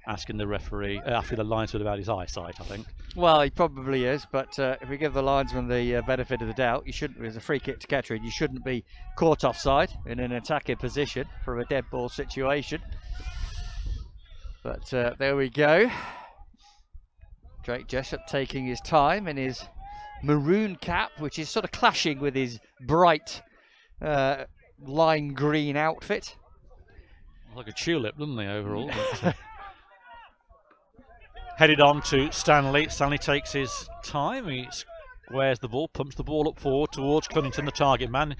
asking the referee, asking the linesman about his eyesight, I think. Well, he probably is, but if we give the linesman the benefit of the doubt, you shouldn't. There's a free kick to Kettering. You shouldn't be caught offside in an attacking position from a dead ball situation. But there we go. Jake Jessup taking his time in his maroon cap, which is sort of clashing with his bright lime green outfit. Like a tulip, doesn't he, overall? But, headed on to Stanley. Stanley takes his time. He squares the ball, pumps the ball up forward towards Cunnington, the target man.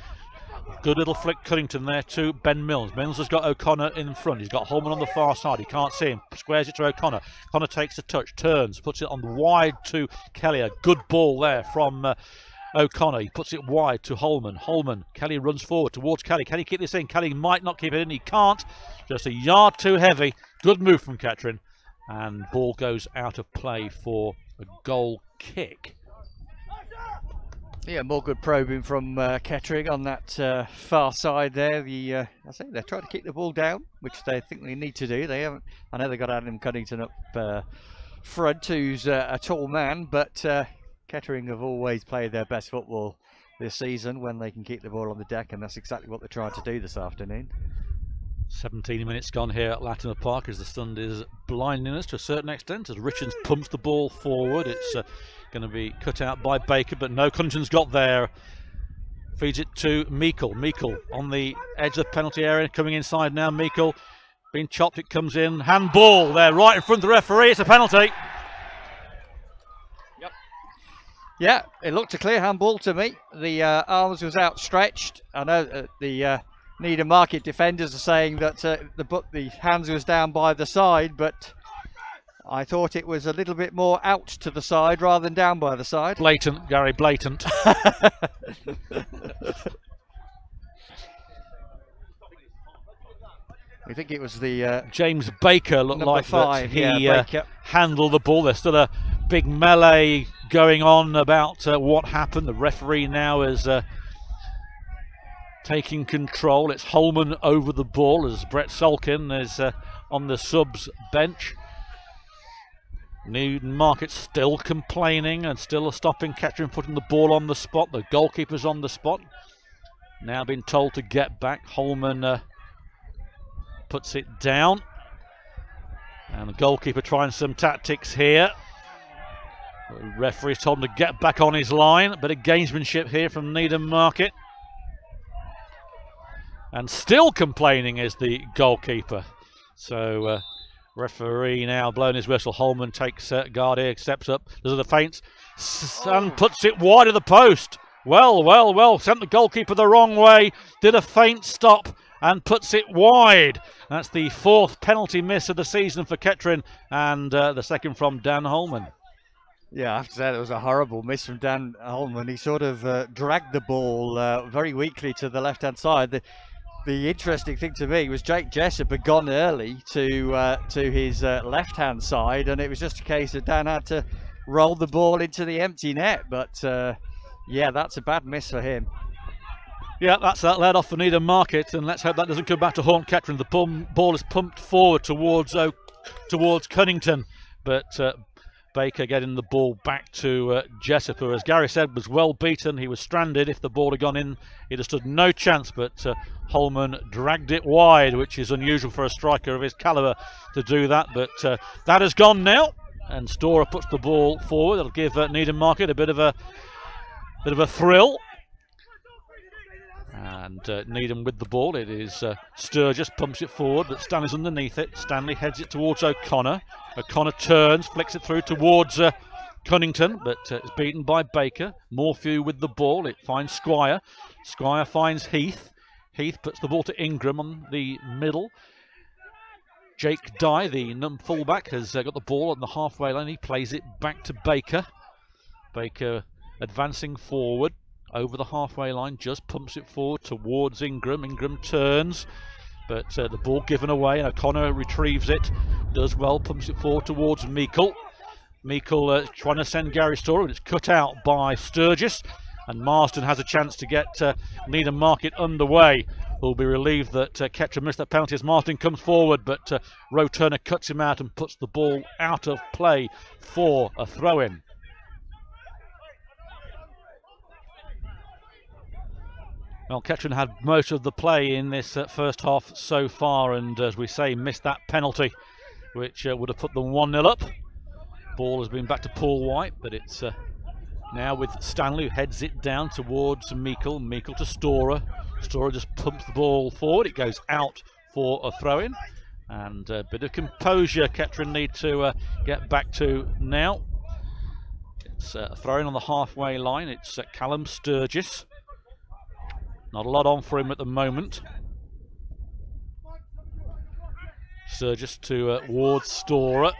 Good little flick Cunnington there to Ben Milnes. Milnes has got O'Connor in front. He's got Holman on the far side. He can't see him. Squares it to O'Connor. O'Connor takes a touch, turns, puts it on wide to Kelly. A good ball there from O'Connor. He puts it wide to Holman. Holman. Kelly runs forward towards Kelly. Can he keep this in? Kelly might not keep it in. He can't. Just a yard too heavy. Good move from Kettering. And ball goes out of play for a goal kick. Yeah, more good probing from Kettering on that far side there. I say they're trying to keep the ball down, which they think they need to do. They haven't. I know they got Adam Cunnington up front, who's a tall man, but Kettering have always played their best football this season when they can keep the ball on the deck, and that's exactly what they're trying to do this afternoon. 17 minutes gone here at Latimer Park as the sun is blinding us to a certain extent as Richards pumps the ball forward. It's going to be cut out by Baker, but no, Cunnington's got there. Feeds it to Meikle. Meikle on the edge of the penalty area, coming inside now. Meikle being chopped, it comes in. Handball there right in front of the referee. It's a penalty. Yep. Yeah, it looked a clear handball to me. The arms was outstretched. I know the Needham Market defenders are saying that the hands was down by the side, but I thought it was a little bit more out to the side rather than down by the side. Blatant, Gary, blatant. I think it was the James Baker looked like 5, that he Baker handled the ball. There's still a big melee going on about what happened. The referee now is taking control. It's Holman over the ball as Brett Solkin is on the subs bench. Needham Market still complaining and still stopping Kettering putting the ball on the spot. The goalkeeper's on the spot. Now been told to get back. Holman puts it down. And the goalkeeper trying some tactics here. The referee's told him to get back on his line. A bit of gamesmanship here from Needham Market. And still complaining is the goalkeeper. So referee now blowing his whistle. Holman takes guard here, steps up, does the feints, and puts it wide of the post. Well, sent the goalkeeper the wrong way, did a feint stop and puts it wide. That's the 4th penalty miss of the season for Kettering, and the second from Dan Holman. Yeah, I have to say that was a horrible miss from Dan Holman. He sort of dragged the ball very weakly to the left-hand side. The interesting thing to me was Jake Jessup had gone early to his left-hand side, and it was just a case that Dan had to roll the ball into the empty net. But yeah, that's a bad miss for him. Yeah, that's that led off for Needham Market, and let's hope that doesn't come back to haunt Kettering. The ball is pumped forward towards Cunnington, but Baker getting the ball back to Jessup, who, as Gary said, was well beaten. He was stranded. If the ball had gone in, he'd have stood no chance, but Holman dragged it wide, which is unusual for a striker of his calibre to do that. But that has gone now, and Storer puts the ball forward. It'll give Needham Market a bit of a thrill. And Needham with the ball. It is Sturgis pumps it forward, but Stanley's underneath it. Stanley heads it towards O'Connor. O'Connor turns, flicks it through towards Cunnington, but it's beaten by Baker. Morphew with the ball. It finds Squire. Squire finds Heath. Heath puts the ball to Ingram on the middle. Jake Dye, the fullback, has got the ball on the halfway line. He plays it back to Baker. Baker advancing forward over the halfway line, just pumps it forward towards Ingram. Ingram turns, but the ball given away, and O'Connor retrieves it, does well, pumps it forward towards Meikle. Meikle trying to send Gary Storer, but it's cut out by Sturgis, and Marsden has a chance to get Needham Market underway. Who'll be relieved that Kettering missed that penalty as Marsden comes forward, but Roe Turner cuts him out and puts the ball out of play for a throw-in. Well, Kettering had most of the play in this first half so far, and as we say, missed that penalty, which would have put them 1-0 up. Ball has been back to Paul White, but it's now with Stanley, who heads it down towards Meikle. Meikle to Storer. Storer just pumps the ball forward. It goes out for a throw-in, and a bit of composure Kettering need to get back to now. It's a throw-in on the halfway line. It's Callum Sturgis. Not a lot on for him at the moment. Sturgis towards Storer.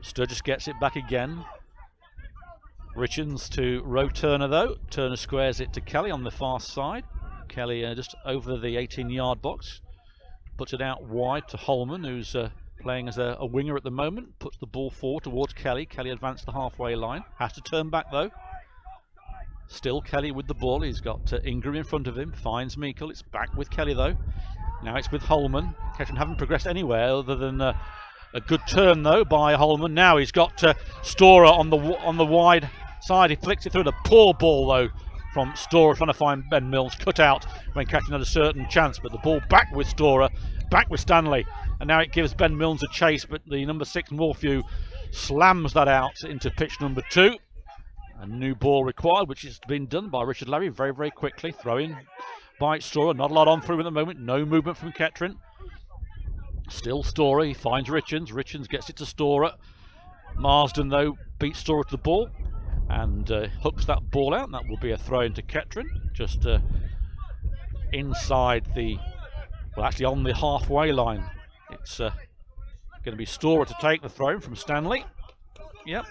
Sturgis gets it back again. Richards to Rowe Turner though. Turner squares it to Kelly on the far side. Kelly just over the 18-yard box. Puts it out wide to Holman, who's playing as a winger at the moment. Puts the ball forward towards Kelly. Kelly advanced the halfway line. Has to turn back though. Still Kelly with the ball. He's got Ingram in front of him. Finds Meikle. It's back with Kelly though. Now it's with Holman. Kettering haven't progressed anywhere other than a good turn though by Holman. Now he's got Storer on the wide side. He flicks it through. The poor ball though from Storer, trying to find Ben Mills, cut out when Kettering had a certain chance, but the ball back with Storer, back with Stanley, and now it gives Ben Mills a chase, but the number 6 Morphew slams that out into pitch number 2. A new ball required, which has been done by Richard Larry very, very quickly. Throwing by Storer, not a lot on through at the moment, no movement from Kettering. Still Storer, he finds Richards, Richards gets it to Storer. Marsden though beats Storer to the ball and hooks that ball out, and that will be a throw into Kettering, just inside the, well actually on the halfway line. It's going to be Storer to take the throw from Stanley. Yep,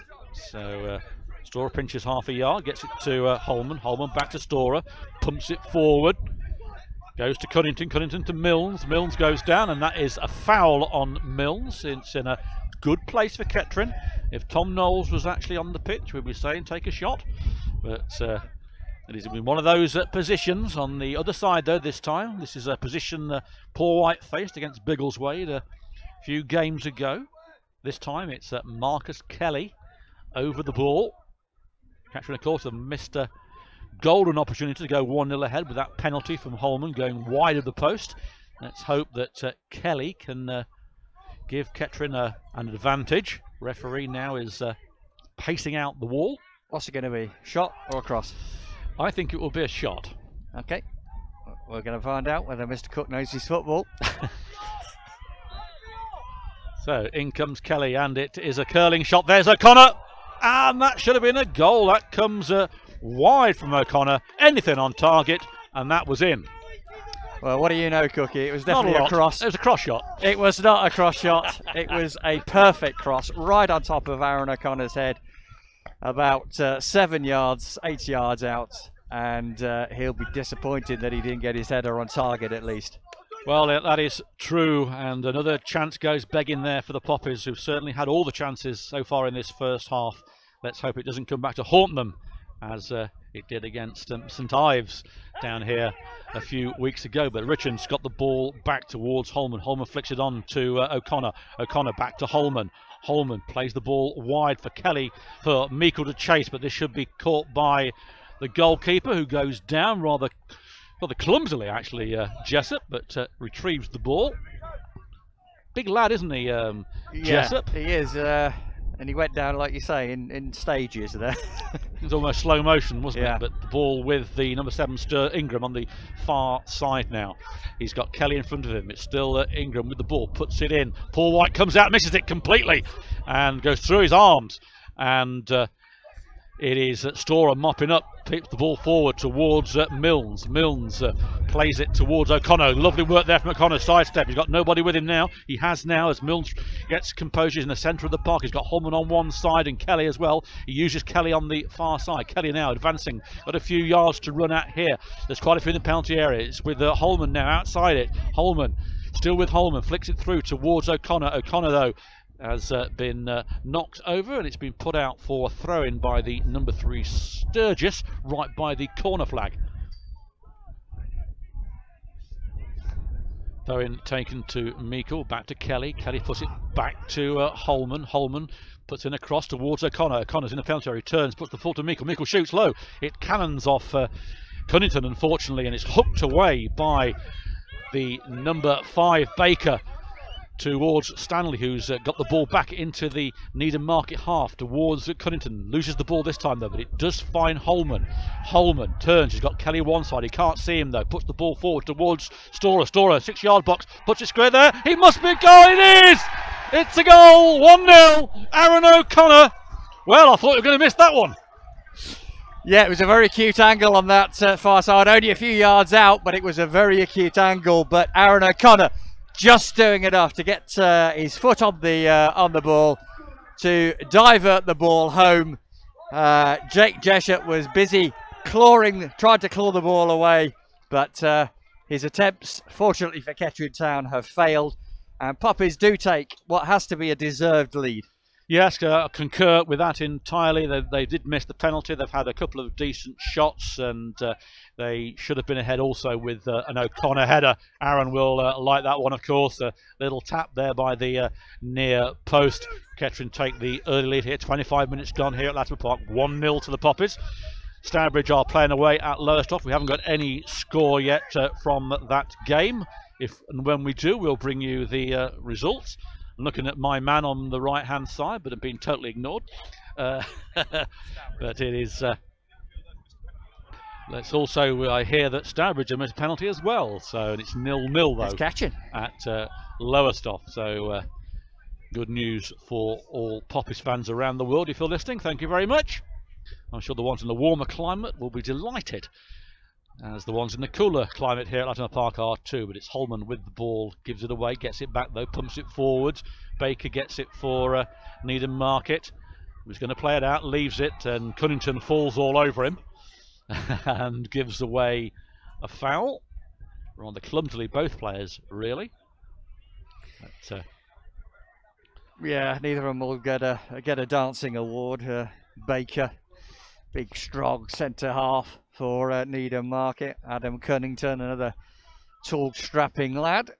so Storer pinches half a yard, gets it to Holman, Holman back to Storer, pumps it forward, goes to Cunnington, Cunnington to Milnes, Milnes goes down, and that is a foul on Milnes. It's in a good place for Kettering. If Tom Knowles was actually on the pitch, we'd be saying take a shot, but it is in one of those positions on the other side though this time. This is a position Paul White faced against Biggleswade a few games ago. This time it's Marcus Kelly over the ball. Kettering of course have missed a golden opportunity to go 1-0 ahead with that penalty from Holman going wide of the post. Let's hope that Kelly can give Kettering an advantage. Referee now is pacing out the wall. What's it going to be? Shot or a cross? I think it will be a shot. Okay. We're going to find out whether Mr. Cook knows his football. So in comes Kelly, and it is a curling shot. There's O'Connor, and that should have been a goal. That comes wide from O'Connor. Anything on target, and that was in. Well, what do you know, Cookie? It was definitely a cross. It was a cross shot. It was not a cross shot. It was a perfect cross right on top of Aaron O'Connor's head, about 7 yards, 8 yards out, and he'll be disappointed that he didn't get his header on target at least. Well, that is true, and another chance goes begging there for the Poppies, who've certainly had all the chances so far in this first half. Let's hope it doesn't come back to haunt them, as it did against St Ives down here a few weeks ago. But Richards got the ball back towards Holman. Holman flicks it on to O'Connor. O'Connor back to Holman. Holman plays the ball wide for Kelly, for Meikle to chase, but this should be caught by the goalkeeper, who goes down rather clumsily actually, Jessup, but retrieves the ball. Big lad, isn't he, Jessup? Yeah, he is. And he went down, like you say, in stages there. It was almost slow motion, wasn't Yeah. it? But the ball with the number 7 Ingram on the far side now. He's got Kelly in front of him. It's still Ingram with the ball, puts it in. Paul White comes out, misses it completely, and goes through his arms. And it is Storer mopping up, pips the ball forward towards Milnes. Milnes plays it towards O'Connor. Lovely work there from O'Connor, sidestep. He's got nobody with him now. He has now, as Milnes gets composure in the centre of the park. He's got Holman on one side and Kelly as well. He uses Kelly on the far side. Kelly now advancing, got a few yards to run at here. There's quite a few in the penalty area. It's with Holman now outside it. Holman, still with Holman, flicks it through towards O'Connor. O'Connor though has been knocked over, and it's been put out for a throw-in by the number 3 Sturgis, right by the corner flag. Throw-in taken to Meikle, back to Kelly. Kelly puts it back to Holman. Holman puts in a cross towards O'Connor. O'Connor's in the penalty area, turns, puts the ball to Meikle. Meikle shoots low. It cannons off Cunnington, unfortunately, and it's hooked away by the number 5 Baker towards Stanley, who's got the ball back into the Needham Market half towards Cunnington. Loses the ball this time though, but it does find Holman. Holman turns, he's got Kelly one side, he can't see him though, puts the ball forward towards Storer. Storer, 6-yard box, puts it square there, he must be going, it is! It's a goal, 1-0, Aaron O'Connor. Well, I thought you were going to miss that one. Yeah, it was a very acute angle on that far side, only a few yards out, but it was a very acute angle. But Aaron O'Connor just doing enough to get his foot on the ball to divert the ball home, Jake Jessup was busy tried to claw the ball away, but his attempts, fortunately for Kettering Town, have failed, and Poppies do take what has to be a deserved lead. Yes, I concur with that entirely. They did miss the penalty. They've had a couple of decent shots, and they should have been ahead also with an O'Connor header. Aaron will like that one, of course. A little tap there by the near post. Kettering take the early lead here. 25 minutes gone here at Latimer Park. 1-0 to the Poppies. Stourbridge are playing away at Lowestoft. We haven't got any score yet from that game. If and when we do, we'll bring you the results. I'm looking at my man on the right-hand side, but have been totally ignored. But it is... let's also... I hear that Stourbridge have missed a penalty as well. So it's 0-0, though. It's catching. At Lowestoft. So good news for all Poppies fans around the world. If you're listening, thank you very much. I'm sure the ones in the warmer climate will be delighted, as the ones in the cooler climate here at Latimer Park are too. But it's Holman with the ball, gives it away, gets it back though, pumps it forwards. Baker gets it for Needham Market, who's going to play it out, leaves it, and Cunnington falls all over him and gives away a foul. Rather clumsily, both players, really. But, yeah, neither of them will get a dancing award. Baker, big strong centre half for Needham Market. Adam Cunnington, another tall, strapping lad.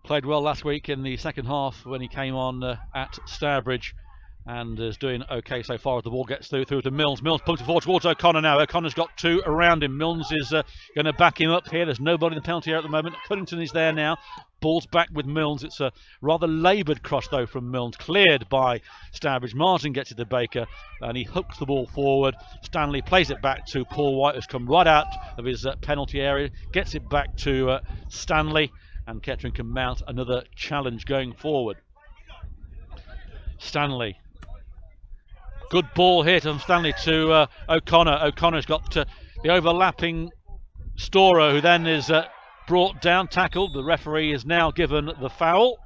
Played well last week in the second half when he came on at Stourbridge, and is doing okay so far as the ball gets through to Milnes. Milnes pumps it forward towards O'Connor now. O'Connor's got two around him. Milnes is going to back him up here. There's nobody in the penalty area at the moment. Cunnington is there now. Ball's back with Milnes. It's a rather laboured cross though from Milnes, cleared by Stourbridge. Martin gets it to Baker and he hooks the ball forward. Stanley plays it back to Paul White, who's come right out of his penalty area, gets it back to Stanley, and Kettering can mount another challenge going forward. Stanley. Good ball here from Stanley to O'Connor. O'Connor's got the overlapping Storer, who then is brought down, tackled. The referee is now given the foul.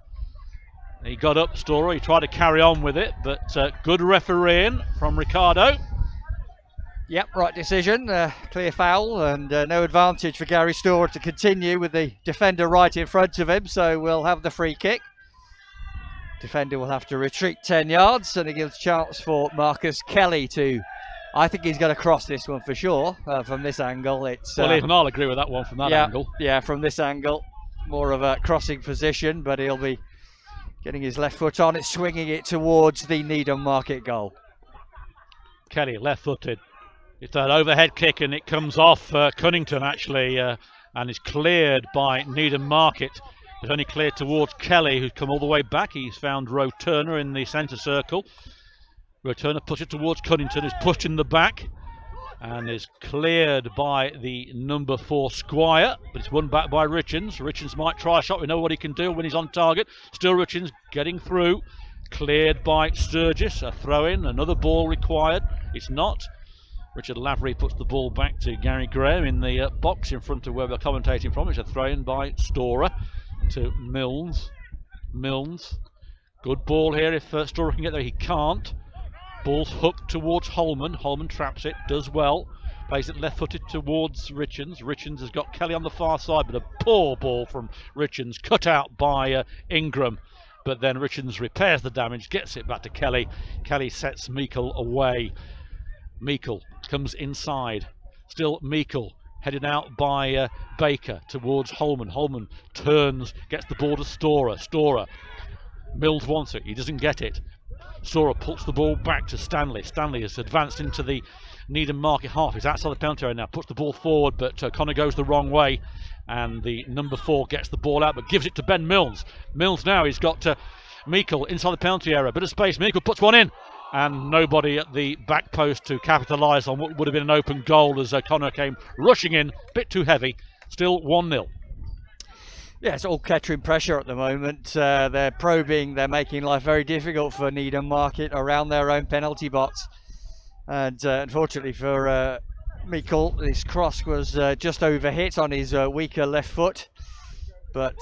He got up, Storer. He tried to carry on with it, but good refereeing from Ricardo. Yep, right decision. Clear foul, and no advantage for Gary Storer to continue with the defender right in front of him, so we'll have the free kick. Defender will have to retreat 10 yards, and it gives chance for Marcus Kelly to... I think he's going to cross this one for sure from this angle. It's well, even I'll agree with that one from that angle. Yeah, from this angle, more of a crossing position, but he'll be getting his left foot on it, swinging it towards the Needham Market goal. Kelly, left-footed. It's an overhead kick, and it comes off Cunnington actually, and is cleared by Needham Market. It's only cleared towards Kelly, who's come all the way back. He's found Roe Turner in the centre circle. Roe Turner puts it towards Cunnington, who's pushed in the back and is cleared by the number 4 Squire, but it's won back by Richards. Richards might try a shot. We know what he can do when he's on target. Still Richards getting through. Cleared by Sturgis. A throw-in, another ball required. It's not. Richard Lavery puts the ball back to Gary Graham in the box in front of where we're commentating from. It's a throw-in by Storer to Milnes. Milnes. Good ball here if Storer can get there. He can't. Ball's hooked towards Holman. Holman traps it, does well. Plays it left-footed towards Richards. Richards has got Kelly on the far side, but a poor ball from Richards, cut out by Ingram. But then Richards repairs the damage, gets it back to Kelly. Kelly sets Meikle away. Meikle comes inside. Still Meikle, headed out by Baker towards Holman. Holman turns, gets the ball to Storer. Storer. Mills wants it, he doesn't get it. Storer puts the ball back to Stanley. Stanley has advanced into the Needham Market half. He's outside the penalty area now, puts the ball forward, but Connor goes the wrong way, and the number 4 gets the ball out, but gives it to Ben Milnes. Milnes now, he's got Meikle inside the penalty area, bit of space. Meikle puts one in, and nobody at the back post to capitalise on what would have been an open goal as Connor came rushing in, bit too heavy. Still 1-0. Yeah, it's all Kettering pressure at the moment. They're probing, they're making life very difficult for Needham Market around their own penalty box. And unfortunately for Meikle, this cross was just over hit on his weaker left foot. But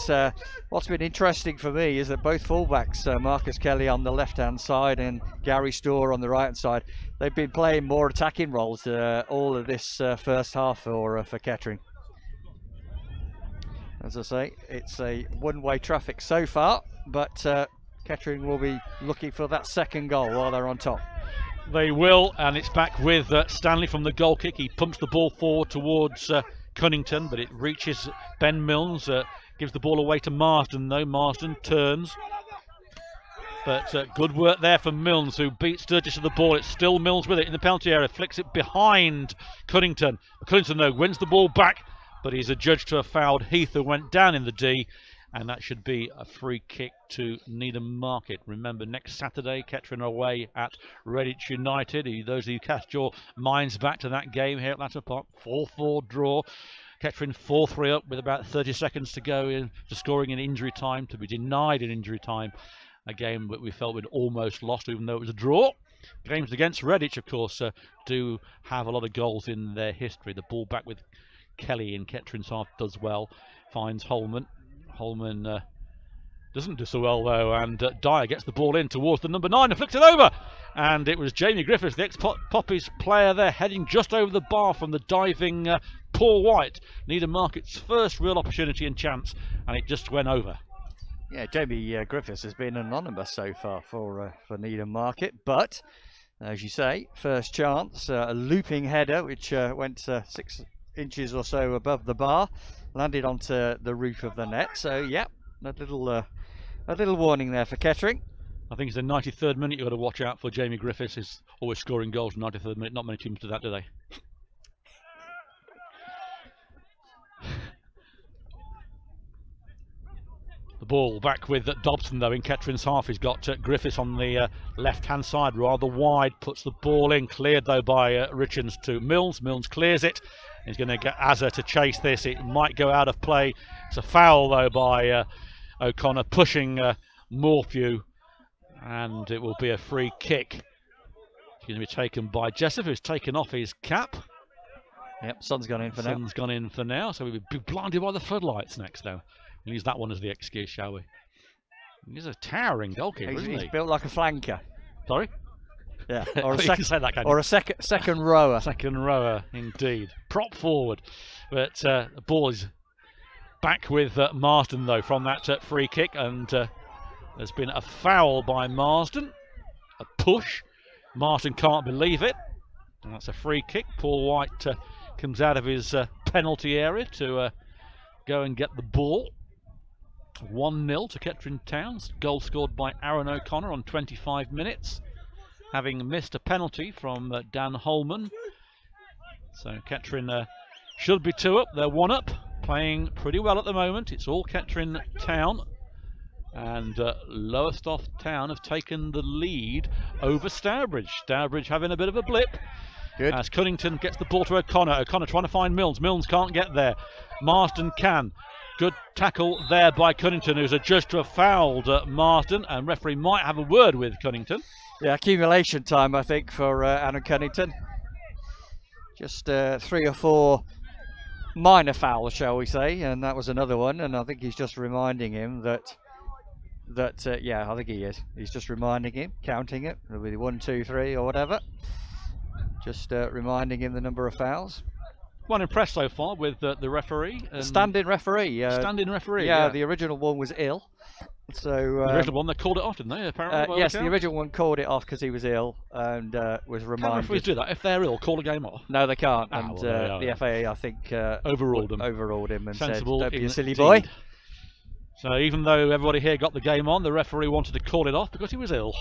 what's been interesting for me is that both fullbacks, Marcus Kelly on the left-hand side and Gary Storr on the right-hand side, they've been playing more attacking roles all of this first half for Kettering. As I say, it's a one-way traffic so far, but Kettering will be looking for that second goal while they're on top. They will, and it's back with Stanley from the goal kick. He pumps the ball forward towards Cunnington, but it reaches Ben Milnes, gives the ball away to Marsden though. Marsden turns, but good work there from Milnes, who beats Sturgis to the ball. It's still Milnes with it in the penalty area, flicks it behind Cunnington. Cunnington though wins the ball back, but he's adjudged to have fouled Heath, who went down in the D, and that should be a free kick to Needham Market. Remember, next Saturday, Kettering away at Redditch United. Those of you cast your minds back to that game here at Latimer Park, 4-4 draw. Kettering 4-3 up with about 30 seconds to go to scoring in injury time, to be denied in injury time. A game that we felt we'd almost lost, even though it was a draw. Games against Redditch, of course, do have a lot of goals in their history. The ball back with Kelly in Kettering's half does well, finds Holman. Holman doesn't do so well though, and Dyer gets the ball in towards the number 9 and flicks it over. And it was Jamie Griffiths, the ex-Poppies player there, heading just over the bar from the diving Paul White. Needham Market's first real opportunity and chance, and it just went over. Yeah, Jamie Griffiths has been anonymous so far for Needham Market, but as you say, first chance, a looping header which went 6 inches or so above the bar, landed onto the roof of the net. So yeah, a little warning there for Kettering. I think it's the 93rd minute you've got to watch out for. Jamie Griffiths is always scoring goals in the 93rd minute. Not many teams do that, do they? The ball back with Dobson though in Kettering's half. He's got Griffiths on the left-hand side, rather wide, puts the ball in, cleared though by Richards to Milnes. Milnes clears it. He's going to get Azza to chase this. It might go out of play. It's a foul though by O'Connor, pushing Morphew, and it will be a free kick. It's going to be taken by Jessup, who's taken off his cap. Yep, sun's gone in for now. Sun's gone in for now, so we'll be blinded by the floodlights next though. We'll use that one as the excuse, shall we? He's a towering goalkeeper, isn't he? He's built like a flanker. Sorry? Yeah, or a second rower. Second rower, indeed. Prop forward. But the ball is back with Marsden, though, from that free kick. And there's been a foul by Marsden. A push. Marsden can't believe it. And that's a free kick. Paul White comes out of his penalty area to go and get the ball. 1-0 to Kettering Town's. Goal scored by Aaron O'Connor on 25 minutes. Having missed a penalty from Dan Holman. So Kettering should be 2 up. They're 1 up, playing pretty well at the moment. It's all Kettering Town, and Lowestoft Town have taken the lead over Stourbridge. Stourbridge having a bit of a blip. Good. As Cunnington gets the ball to O'Connor. O'Connor trying to find Milnes. Milnes can't get there. Marsden can. Good tackle there by Cunnington, who's adjudged to have fouled Marsden, and referee might have a word with Cunnington. Yeah, accumulation time, I think, for Aaron Cunnington. Just 3 or 4 minor fouls, shall we say, and that was another one. And I think he's just reminding him that yeah, I think he is. He's just reminding him, counting it, it'll be 1, 2, 3 or whatever. Just reminding him the number of fouls. One impressed so far with the referee. Stand-in referee. Stand-in referee. Yeah, the original one was ill. So the original one, they called it off, didn't they? Apparently, yes, the original one called it off because he was ill and was reminded. Can referees do that? If they're ill, call a game off? No, they can't. Ah, and well, the FAA, I think, overruled him. Overruled him and Sensible, said, "Don't be a silly indeed. boy." So even though everybody here got the game on, the referee wanted to call it off because he was ill.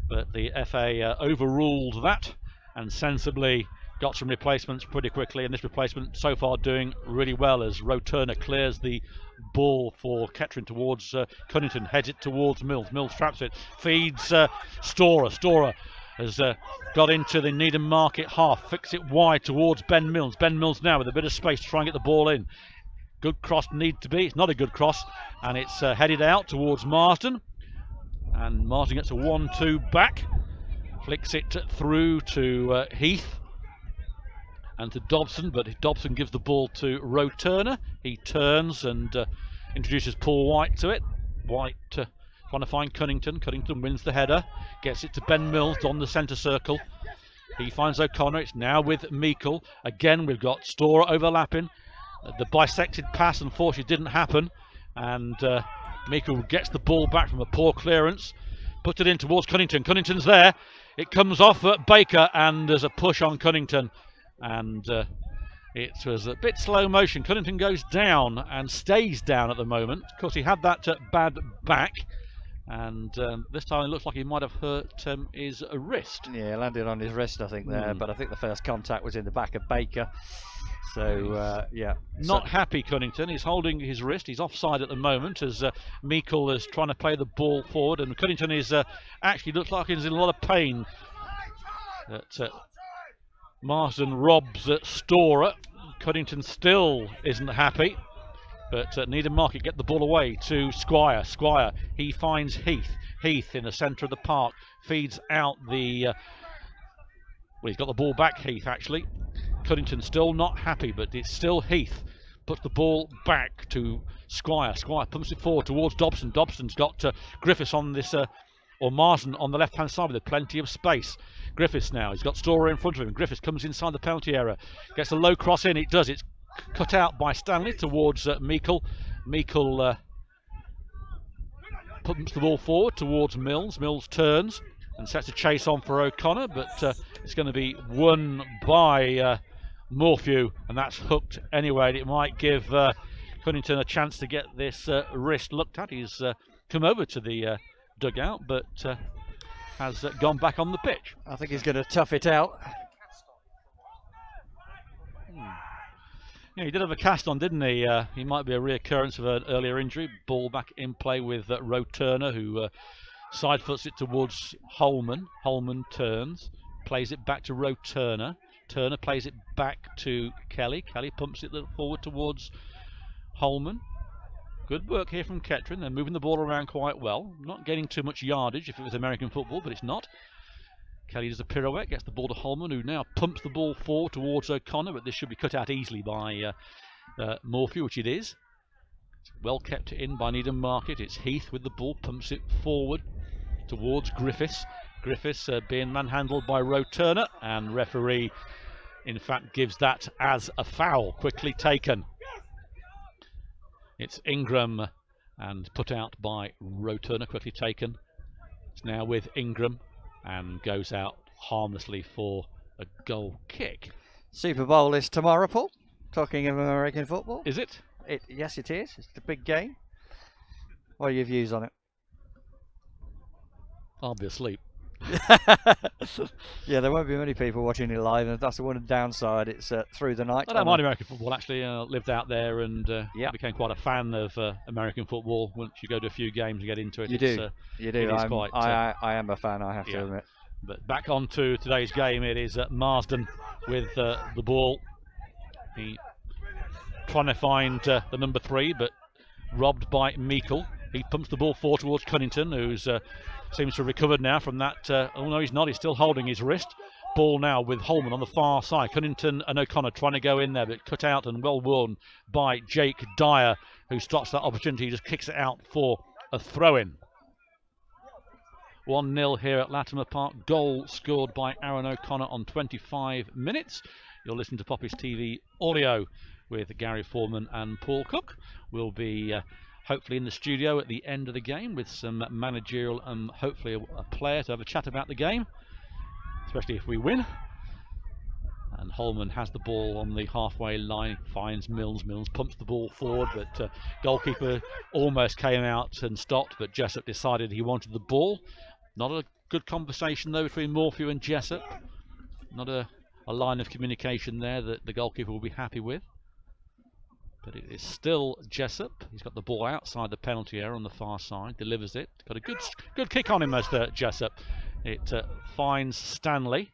But the FA overruled that and sensibly got some replacements pretty quickly, and this replacement so far doing really well as Roe Turner clears the ball for Kettering towards Cunnington, heads it towards Milnes. Milnes traps it, feeds Storer. Storer has got into the Needham Market half, flicks it wide towards Ben Milnes. Ben Milnes now with a bit of space to try and get the ball in. Good cross need to be. It's not a good cross, and it's headed out towards Marsden, and Marsden gets a 1-2 back, flicks it through to Heath and to Dobson, but Dobson gives the ball to Roe Turner. He turns and introduces Paul White to it. White trying to find Cunnington. Cunnington wins the header, gets it to Ben Mills on the centre circle. He finds O'Connor. It's now with Meikle. Again, we've got Storer overlapping. The bisected pass unfortunately didn't happen, and Meikle gets the ball back from a poor clearance, puts it in towards Cunnington. Cunnington's there. It comes off at Baker, and there's a push on Cunnington, and it was a bit slow motion. Cunnington goes down and stays down at the moment. Of course, he had that bad back, and this time it looks like he might have hurt his wrist. Yeah, landed on his wrist, I think, there, but I think the first contact was in the back of Baker. So, yeah. Not happy, Cunnington. He's holding his wrist. He's offside at the moment as Meikle is trying to play the ball forward, and Cunnington is actually looks like he's in a lot of pain. That Marsden robs Storer. Cunnington still isn't happy, but Needham Market get the ball away to Squire. Squire, he finds Heath. Heath in the centre of the park feeds out the... well, he's got the ball back, Heath, actually. Cunnington still not happy, but it's still Heath. Puts the ball back to Squire. Squire pumps it forward towards Dobson. Dobson's got Griffiths on this, or Marsden on the left-hand side with plenty of space. Griffiths now, he's got Storer in front of him. Griffiths comes inside the penalty area. Gets a low cross in, it does. It's cut out by Stanley towards Meikle. Meikle pumps the ball forward towards Mills. Mills turns and sets a chase on for O'Connor, but it's going to be won by Morphew, and that's hooked anyway. It might give Cunnington a chance to get this wrist looked at. He's come over to the dugout, but has gone back on the pitch. I think he's going to tough it out. Yeah, he did have a cast on, didn't he? He might be a reoccurrence of an earlier injury. Ball back in play with Roe Turner, who side foots it towards Holman. Holman turns, plays it back to Roe Turner. Turner plays it back to Kelly. Kelly pumps it forward towards Holman. Good work here from Kettering. They're moving the ball around quite well. Not getting too much yardage if it was American football, but it's not. Kelly does a pirouette, gets the ball to Holman, who now pumps the ball forward towards O'Connor, but this should be cut out easily by Morphew, which it is. It's well kept in by Needham Market. It's Heath with the ball, pumps it forward towards Griffiths. Griffiths being manhandled by Roe Turner, and referee in fact gives that as a foul, quickly taken. It's Ingram and put out by Roe Turner, quickly taken. It's now with Ingram and goes out harmlessly for a goal kick. Super Bowl is tomorrow, Paul. Talking of American football. Is it? Yes, it is. It's the big game. What are your views on it? I'll be asleep. Yeah, there won't be many people watching it live, and that's the one downside. It's through the night. I don't mind American football, actually. Lived out there and yeah, became quite a fan of American football. Once you go to a few games and get into it, you do. I am a fan, I have to admit. But back on to today's game, it is Marsden with the ball. He trying to find the number 3, but robbed by Meikle. He pumps the ball forward towards Cunnington, who's seems to have recovered now from that. Oh no, he's not. He's still holding his wrist. Ball now with Holman on the far side. Cunnington and O'Connor trying to go in there, but cut out and well won by Jake Dyer, who stops that opportunity. He just kicks it out for a throw-in. 1-0 here at Latimer Park. Goal scored by Aaron O'Connor on 25 minutes. You'll listen to Poppy's TV audio with Gary Foreman and Paul Cook. We'll be hopefully in the studio at the end of the game with some managerial and hopefully a player to have a chat about the game, especially if we win. And Holman has the ball on the halfway line, finds Mills. Mills pumps the ball forward, but goalkeeper almost came out and stopped, but Jessup decided he wanted the ball. Not a good conversation though between Morphew and Jessup. Not a line of communication there that the goalkeeper will be happy with. But it is still Jessup. He's got the ball outside the penalty area on the far side, delivers it. Got a good kick on him as Jessup. It finds Stanley,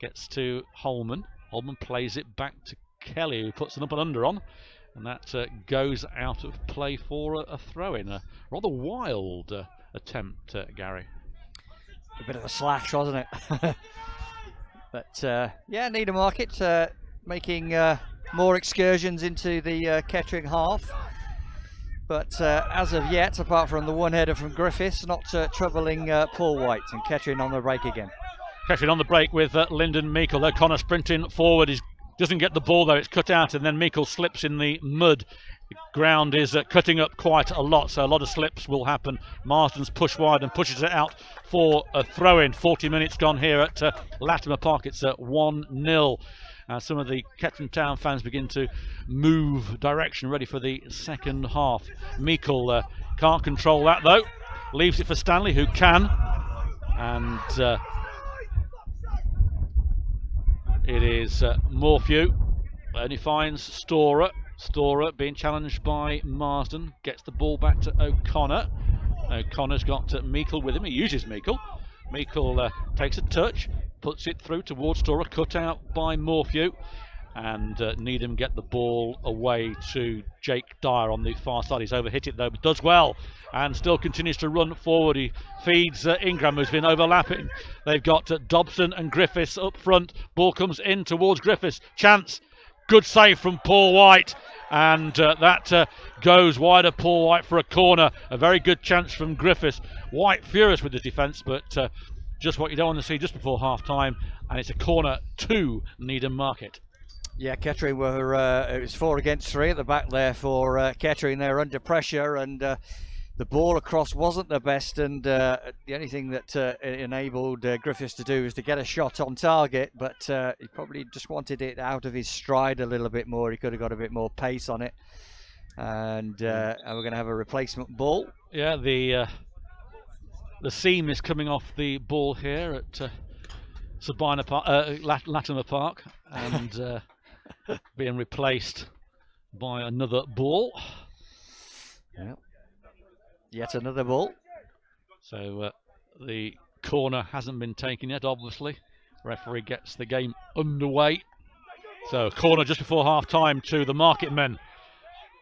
gets to Holman. Holman plays it back to Kelly, who puts an up and under on, and that goes out of play for a throw-in. A rather wild attempt, Gary. A bit of a slash, wasn't it? But yeah, Needham Market making more excursions into the Kettering half. But as of yet, apart from the one header from Griffiths, not troubling Paul White, and Kettering on the break again. Kettering on the break with Lyndon Meikle. O'Connor sprinting forward. He doesn't get the ball though, it's cut out, and then Meikle slips in the mud. The ground is cutting up quite a lot, so a lot of slips will happen. Marsden's push wide and pushes it out for a throw-in. 40 minutes gone here at Latimer Park. It's 1-0. Some of the Kettering Town fans begin to move direction, ready for the second half. Meikle can't control that though. Leaves it for Stanley, who can. And it is Morphew. Only finds Storer. Storer being challenged by Marsden. Gets the ball back to O'Connor. O'Connor's got Meikle with him. He uses Meikle. Meikle takes a touch. Puts it through towards Storer, cut out by Morphew, and Needham get the ball away to Jake Dyer on the far side. He's overhit it though, but does well, and still continues to run forward. He feeds Ingram, who's been overlapping. They've got Dobson and Griffiths up front. Ball comes in towards Griffiths. Chance, good save from Paul White, and that goes wide of Paul White for a corner. A very good chance from Griffiths. White furious with his defence, but just what you don't want to see just before half-time, and it's a corner to Needham Market. Yeah, Kettering were, it was 4 against 3 at the back there for Kettering. They're under pressure, and the ball across wasn't the best, and the only thing that enabled Griffiths to do was to get a shot on target, but he probably just wanted it out of his stride a little bit more. He could have got a bit more pace on it, and we're going to have a replacement ball. Yeah, the seam is coming off the ball here at Latimer Park, and being replaced by another ball. Yeah. Yet another ball. So the corner hasn't been taken yet, obviously. Referee gets the game underway. So corner just before half time to the Market men.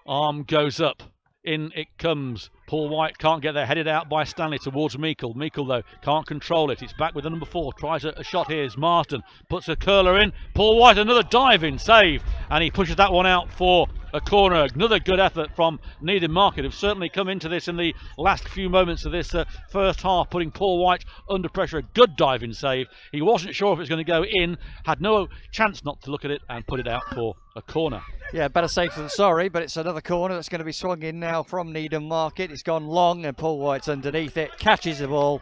Arm goes up. In it comes. Paul White can't get there. Headed out by Stanley towards Meikle. Meikle, though, can't control it. It's back with the number 4. Tries a shot here. Is Marsden. Puts a curler in. Paul White, another diving save. And he pushes that one out for a corner. Another good effort from Needham Market, who've certainly come into this in the last few moments of this first half, putting Paul White under pressure. A good diving save. He wasn't sure if it was going to go in. Had no chance not to look at it and put it out for a corner. Yeah, better safe than sorry, but it's another corner that's going to be swung in now from Needham Market. It's gone long, and Paul White's underneath it, catches the ball,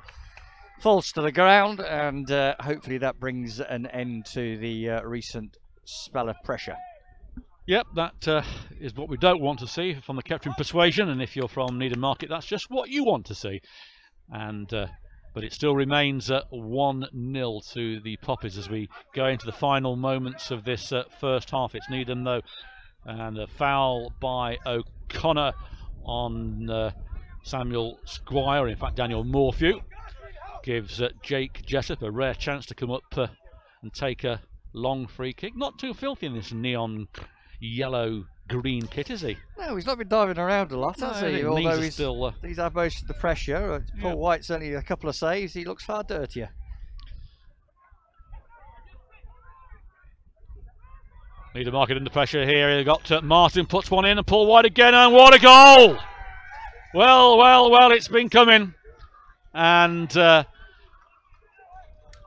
falls to the ground, and hopefully that brings an end to the recent spell of pressure. Yep, that is what we don't want to see from the Kettering persuasion, and if you're from Needham Market, that's just what you want to see. And but it still remains 1-0 to the Poppies as we go into the final moments of this first half. It's Needham, though, and a foul by O'Connor on Samuel Squire, in fact Daniel Morphew, gives Jake Jessup a rare chance to come up and take a long free kick. Not too filthy in this neon yellow green kit, is he? No, he's not been diving around a lot, has he? Although he's had most of the pressure. Paul White certainly a couple of saves. He looks far dirtier. Needham Market under pressure here. They've got Martin puts one in, and Paul White again, and what a goal! Well, it's been coming. And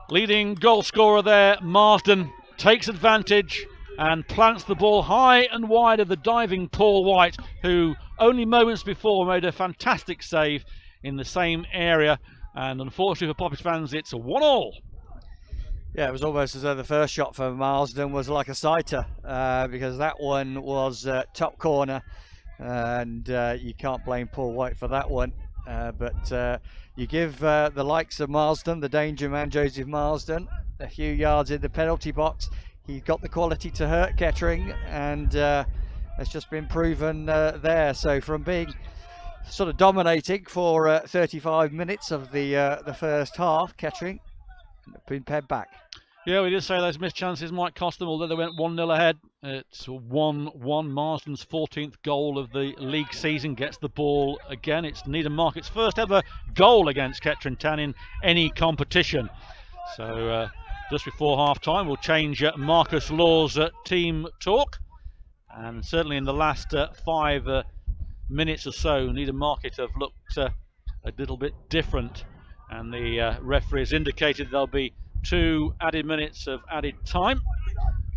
leading goal scorer there, Marsden, takes advantage and plants the ball high and wide of the diving Paul White, who only moments before made a fantastic save in the same area. And unfortunately for Poppies fans, it's a 1-1. Yeah, it was almost as though the first shot for Marsden was like a sighter, because that one was top corner, and you can't blame Paul White for that one. But you give the likes of Marsden, the danger man Joseph Marsden, a few yards in the penalty box. He's got the quality to hurt Kettering, and it's just been proven there. So from being sort of dominating for 35 minutes of the first half, Kettering been pared back. Yeah, we did say those missed chances might cost them, although they went 1-0 ahead. It's 1-1. Marsden's 14th goal of the league season gets the ball again. It's Needham Market's first ever goal against Kettering Town in any competition. So just before half-time, we'll change Marcus Law's team talk. And certainly in the last 5 minutes or so, Needham Market have looked a little bit different, and the referee has indicated there'll be 2 added minutes of added time.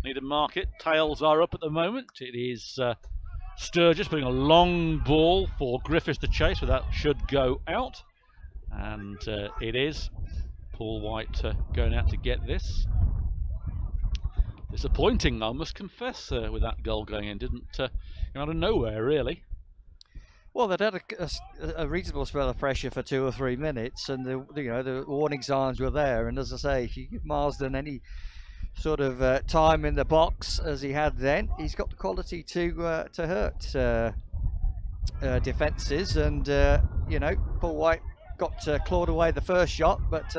Needham Market tails are up at the moment. It is Sturgis putting a long ball for Griffiths to chase, but that should go out, and it is Paul White going out to get this. Disappointing, I must confess, with that goal going in. Didn't come out of nowhere, really. Well, they'd had a reasonable spell of pressure for 2 or 3 minutes, and the warning signs were there. And as I say, if you give Marsden any sort of time in the box as he had then, he's got the quality to hurt defences. And Paul White got clawed away the first shot, but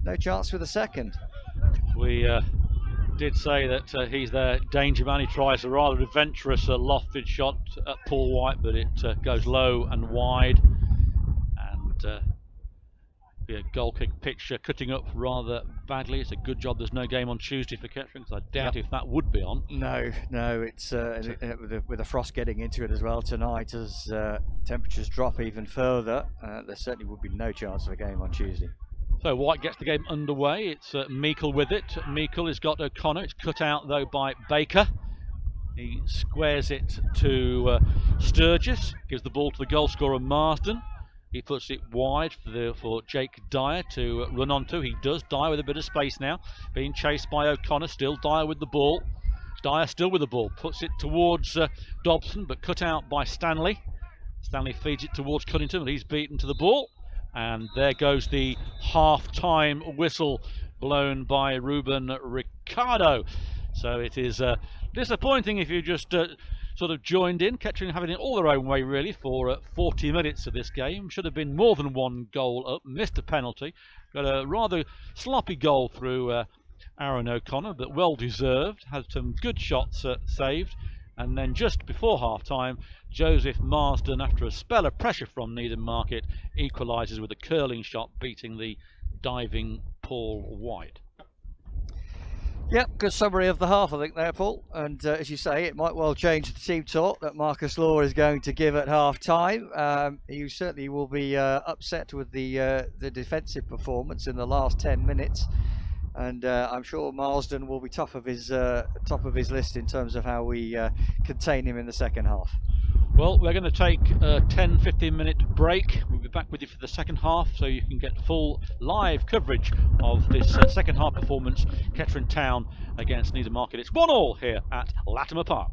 no chance for the second. We did say that he's their danger man. He tries a rather adventurous lofted shot at Paul White, but it goes low and wide, and be a goal kick pitch cutting up rather badly. It's a good job there's no game on Tuesday for Kettering, because I doubt if that would be on. No, it's with the frost getting into it as well tonight, as temperatures drop even further, there certainly would be no chance of a game on Tuesday. So White gets the game underway. It's Meikle with it. Meikle has got O'Connor. It's cut out though by Baker. He squares it to Sturgis. Gives the ball to the goal scorer Marsden. He puts it wide for Jake Dyer to run onto. He does. Dyer with a bit of space now. Being chased by O'Connor. Still Dyer with the ball. Dyer still with the ball. Puts it towards Dobson, but cut out by Stanley. Stanley feeds it towards Cunnington, but he's beaten to the ball. And there goes the half-time whistle blown by Ruben Ricardo. So it is disappointing if you just sort of joined in. Kettering having it all their own way really for 40 minutes of this game. Should have been more than 1 goal up. Missed a penalty. Got a rather sloppy goal through Aaron O'Connor, but well deserved. Had some good shots saved. And then just before half-time, Joseph Marsden, after a spell of pressure from Needham Market, equalises with a curling shot, beating the diving Paul White. Yep, good summary of the half, I think, there, Paul. And as you say, it might well change the team talk that Marcus Law is going to give at half-time. He certainly will be upset with the defensive performance in the last 10 minutes. And I'm sure Marsden will be top of his list in terms of how we contain him in the second half. Well, we're going to take a 10-15 minute break. We'll be back with you for the second half, so you can get full live coverage of this second half performance, Kettering Town against Needham Market. It's 1-1 here at Latimer Park.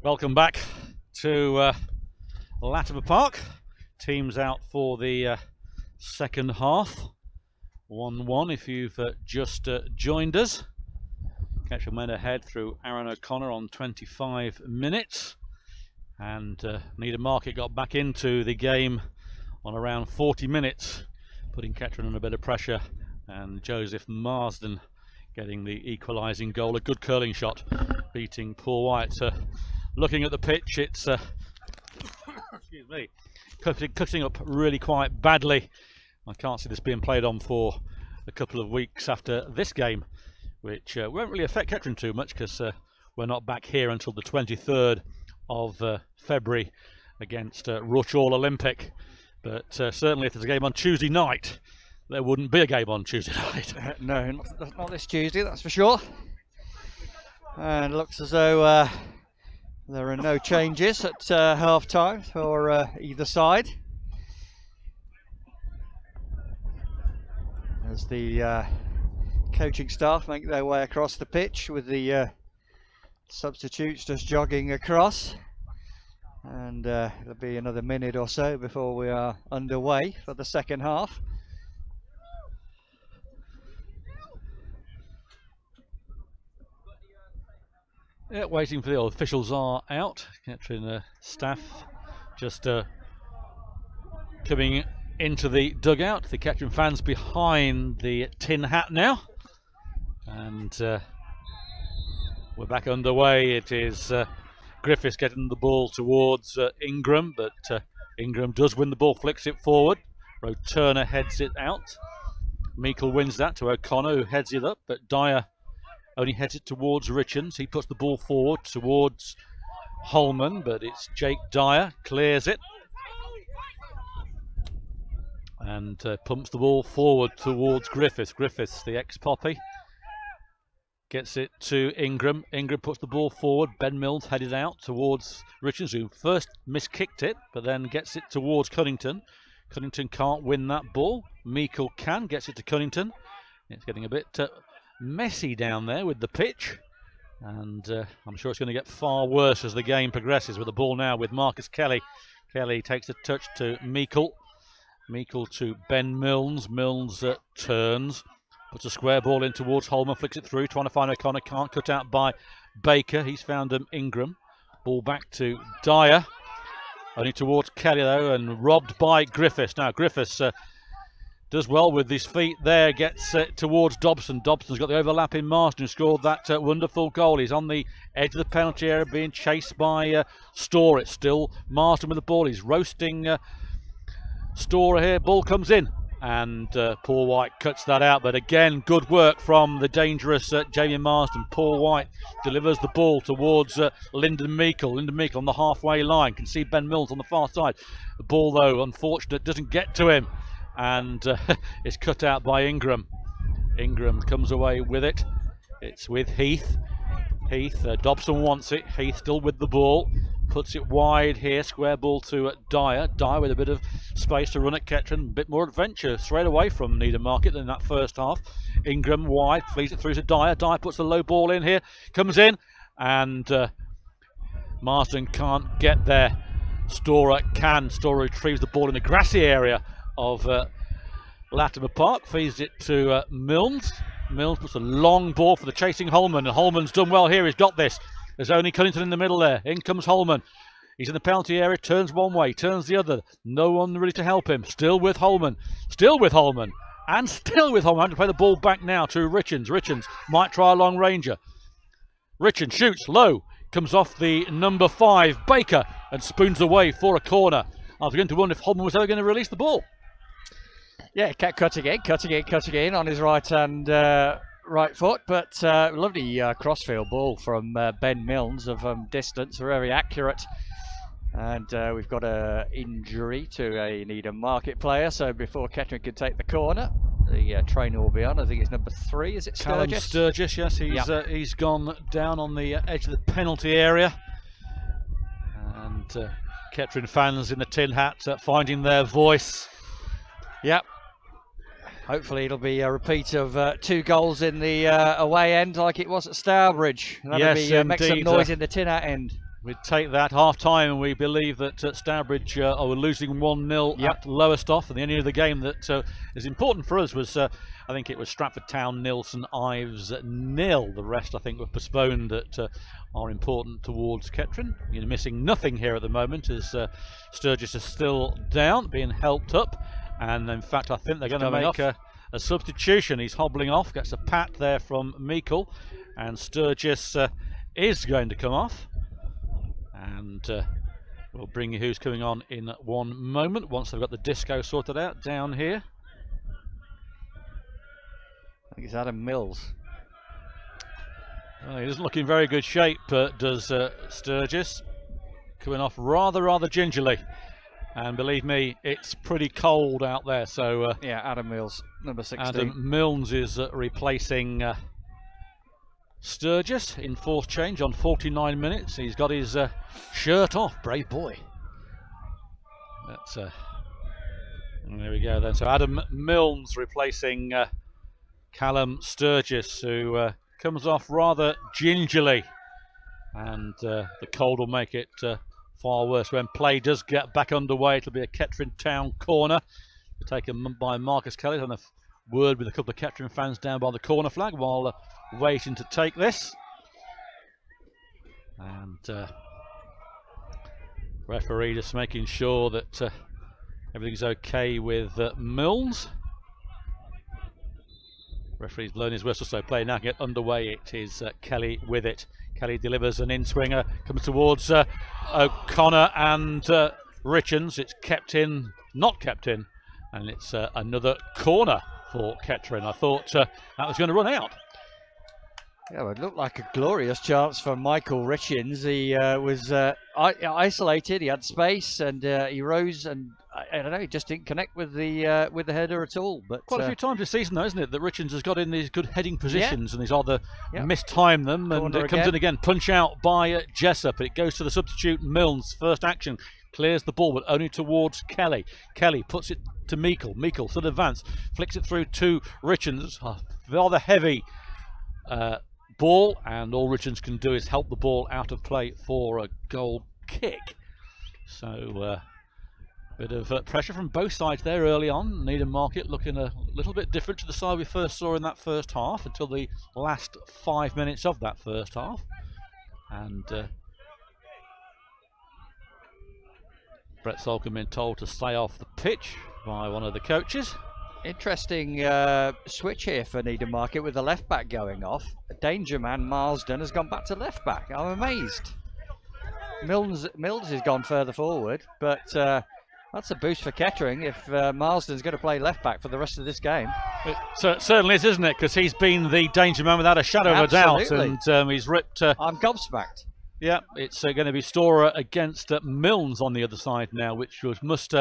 Welcome back to Latimer Park. Teams out for the second half. 1-1 if you've just joined us. Kettering men ahead through Aaron O'Connor on 25 minutes. And Needham Market got back into the game on around 40 minutes, putting Kettering under a bit of pressure. And Joseph Marsden getting the equalising goal. A good curling shot, beating Paul White. Looking at the pitch, it's excuse me, cutting up really quite badly. I can't see this being played on for a couple of weeks after this game, which won't really affect Kettering too much because we're not back here until the 23rd of February against Rush All Olympic. But certainly if there's a game on Tuesday night, there wouldn't be a game on Tuesday night. No, not this Tuesday, that's for sure. And it looks as though there are no changes at half time for either side. As the coaching staff make their way across the pitch with the substitutes just jogging across. And it'll be another minute or so before we are underway for the second half. Yeah, waiting for the officials are out. Kettering staff just coming into the dugout. The Kettering fans behind the tin hat now. And we're back underway. It is Griffiths getting the ball towards Ingram, but Ingram does win the ball, flicks it forward. Turner heads it out. Meikle wins that to O'Connor, who heads it up, but Dyer only heads it towards Richards. He puts the ball forward towards Holman, but it's Jake Dyer, clears it. And pumps the ball forward towards Griffiths. Griffiths, the ex-Poppy, gets it to Ingram. Ingram puts the ball forward. Ben Mills headed out towards Richards, who first miskicked it, but then gets it towards Cunnington. Cunnington can't win that ball. Meikle can, gets it to Cunnington. It's getting a bit messy down there with the pitch, and I'm sure it's going to get far worse as the game progresses. With the ball now with Marcus Kelly. Kelly takes a touch to Meikle. Meikle to Ben Mills. Mills turns, puts a square ball in towards Holman, flicks it through, trying to find O'Connor, can't, cut out by Baker. He's found Ingram. Ball back to Dyer, only towards Kelly though, and robbed by Griffiths. Now Griffiths does well with his feet there, gets towards Dobson. Dobson's got the overlap in Marsden, who scored that wonderful goal. He's on the edge of the penalty area being chased by Storr. It's still Marsden with the ball. He's roasting Storr here. Ball comes in and Paul White cuts that out. But again, good work from the dangerous Jamie Marsden. Paul White delivers the ball towards Lyndon Meikle. Lyndon Meikle on the halfway line. Can see Ben Mills on the far side. The ball, though, unfortunate, doesn't get to him. And it's cut out by Ingram. Ingram comes away with it. It's with Heath. Heath, Dobson wants it. Heath still with the ball. Puts it wide here. Square ball to Dyer. Dyer with a bit of space to run at Kettering. A bit more adventure straight away from Needham Market than that first half. Ingram wide. Flees it through to Dyer. Dyer puts the low ball in here. Comes in. And Marsden can't get there. Storr can. Storr retrieves the ball in the grassy area of Latimer Park, feeds it to Mills. Mills puts a long ball for the chasing Holman, and Holman's done well here. He's got this. There's only Cunnington in the middle there. In comes Holman. He's in the penalty area, turns one way, turns the other. No one really to help him. Still with Holman. Still with Holman. And still with Holman. Having to play the ball back now to Richards. Richards might try a long ranger. Richards shoots low. Comes off the number 5, Baker, and spoons away for a corner. I was beginning to wonder if Holman was ever going to release the ball. Yeah, kept cutting in on his right foot, but lovely crossfield ball from Ben Mills of distance, very accurate. And we've got an injury to a Needham Market player, so before Kettering can take the corner, the trainer will be on. I think it's number 3, is it Callum Sturgis? Sturgis, yes, he's gone down on the edge of the penalty area. And Kettering fans in the tin hat finding their voice. Yep. Hopefully it'll be a repeat of 2 goals in the away end like it was at Stourbridge. That'll yes, make some noise in the tin hat end. we'd take that half time, and we believe that Stourbridge are losing 1-0 at Lowestoft. And the only other game that is important for us was, I think it was Stratford Town 0, St Ives 0. The rest, I think, were postponed that are important towards Kettering. You're missing nothing here at the moment, as Sturgis is still down, being helped up. And in fact, I think they're going to make a substitution. He's hobbling off, gets a pat there from Meikle, and Sturgis is going to come off. And we'll bring you who's coming on in one moment once they've got the disco sorted out down here. I think it's Adam Mills. Well, he doesn't look in very good shape, does Sturgis. Coming off rather gingerly. And believe me, it's pretty cold out there. So yeah, Adam Mills, number 16. Adam Mills is replacing Sturgis in fourth change on 49 minutes. He's got his shirt off, brave boy. That's there we go then. So Adam Milnes replacing Callum Sturgis, who comes off rather gingerly, and the cold will make it far worse. When play does get back underway, it'll be a Kettering Town corner taken by Marcus Kelly. On a word with a couple of Kettering fans down by the corner flag while waiting to take this. And referee just making sure that everything's okay with Milnes. Referee's blown his whistle, so play now get underway. It is Kelly with it. Kelly delivers an in-swinger, comes towards O'Connor and Richens. It's kept in, not kept in, and it's another corner for Kettering. I thought that was going to run out. Yeah, well, it looked like a glorious chance for Michael Richens. He was isolated, he had space, and he rose, and I don't know, he just didn't connect with the header at all. But quite a few times this season, though, isn't it, that Richens has got in these good heading positions, and he's either mistimed them, and it comes in again. Punch out by Jessup. It goes to the substitute Milnes. First action, clears the ball, but only towards Kelly. Kelly puts it to Meikle. Meikle sort of advance, flicks it through to Richens. Rather heavy ball, and all Richens can do is help the ball out of play for a goal kick. So bit of pressure from both sides there early on. Needham Market looking a little bit different to the side we first saw in that first half until the last 5 minutes of that first half. And Brett Solcombe been told to stay off the pitch by one of the coaches. Interesting switch here for Needham Market with the left back going off. Danger man Marsden has gone back to left back. I'm amazed. Mills has gone further forward, but that's a boost for Kettering if Marsden's going to play left back for the rest of this game. It certainly is, isn't it? Because he's been the danger man without a shadow of a doubt, and he's ripped. I'm gobsmacked. Yeah, it's going to be Storer against Milnes on the other side now, which must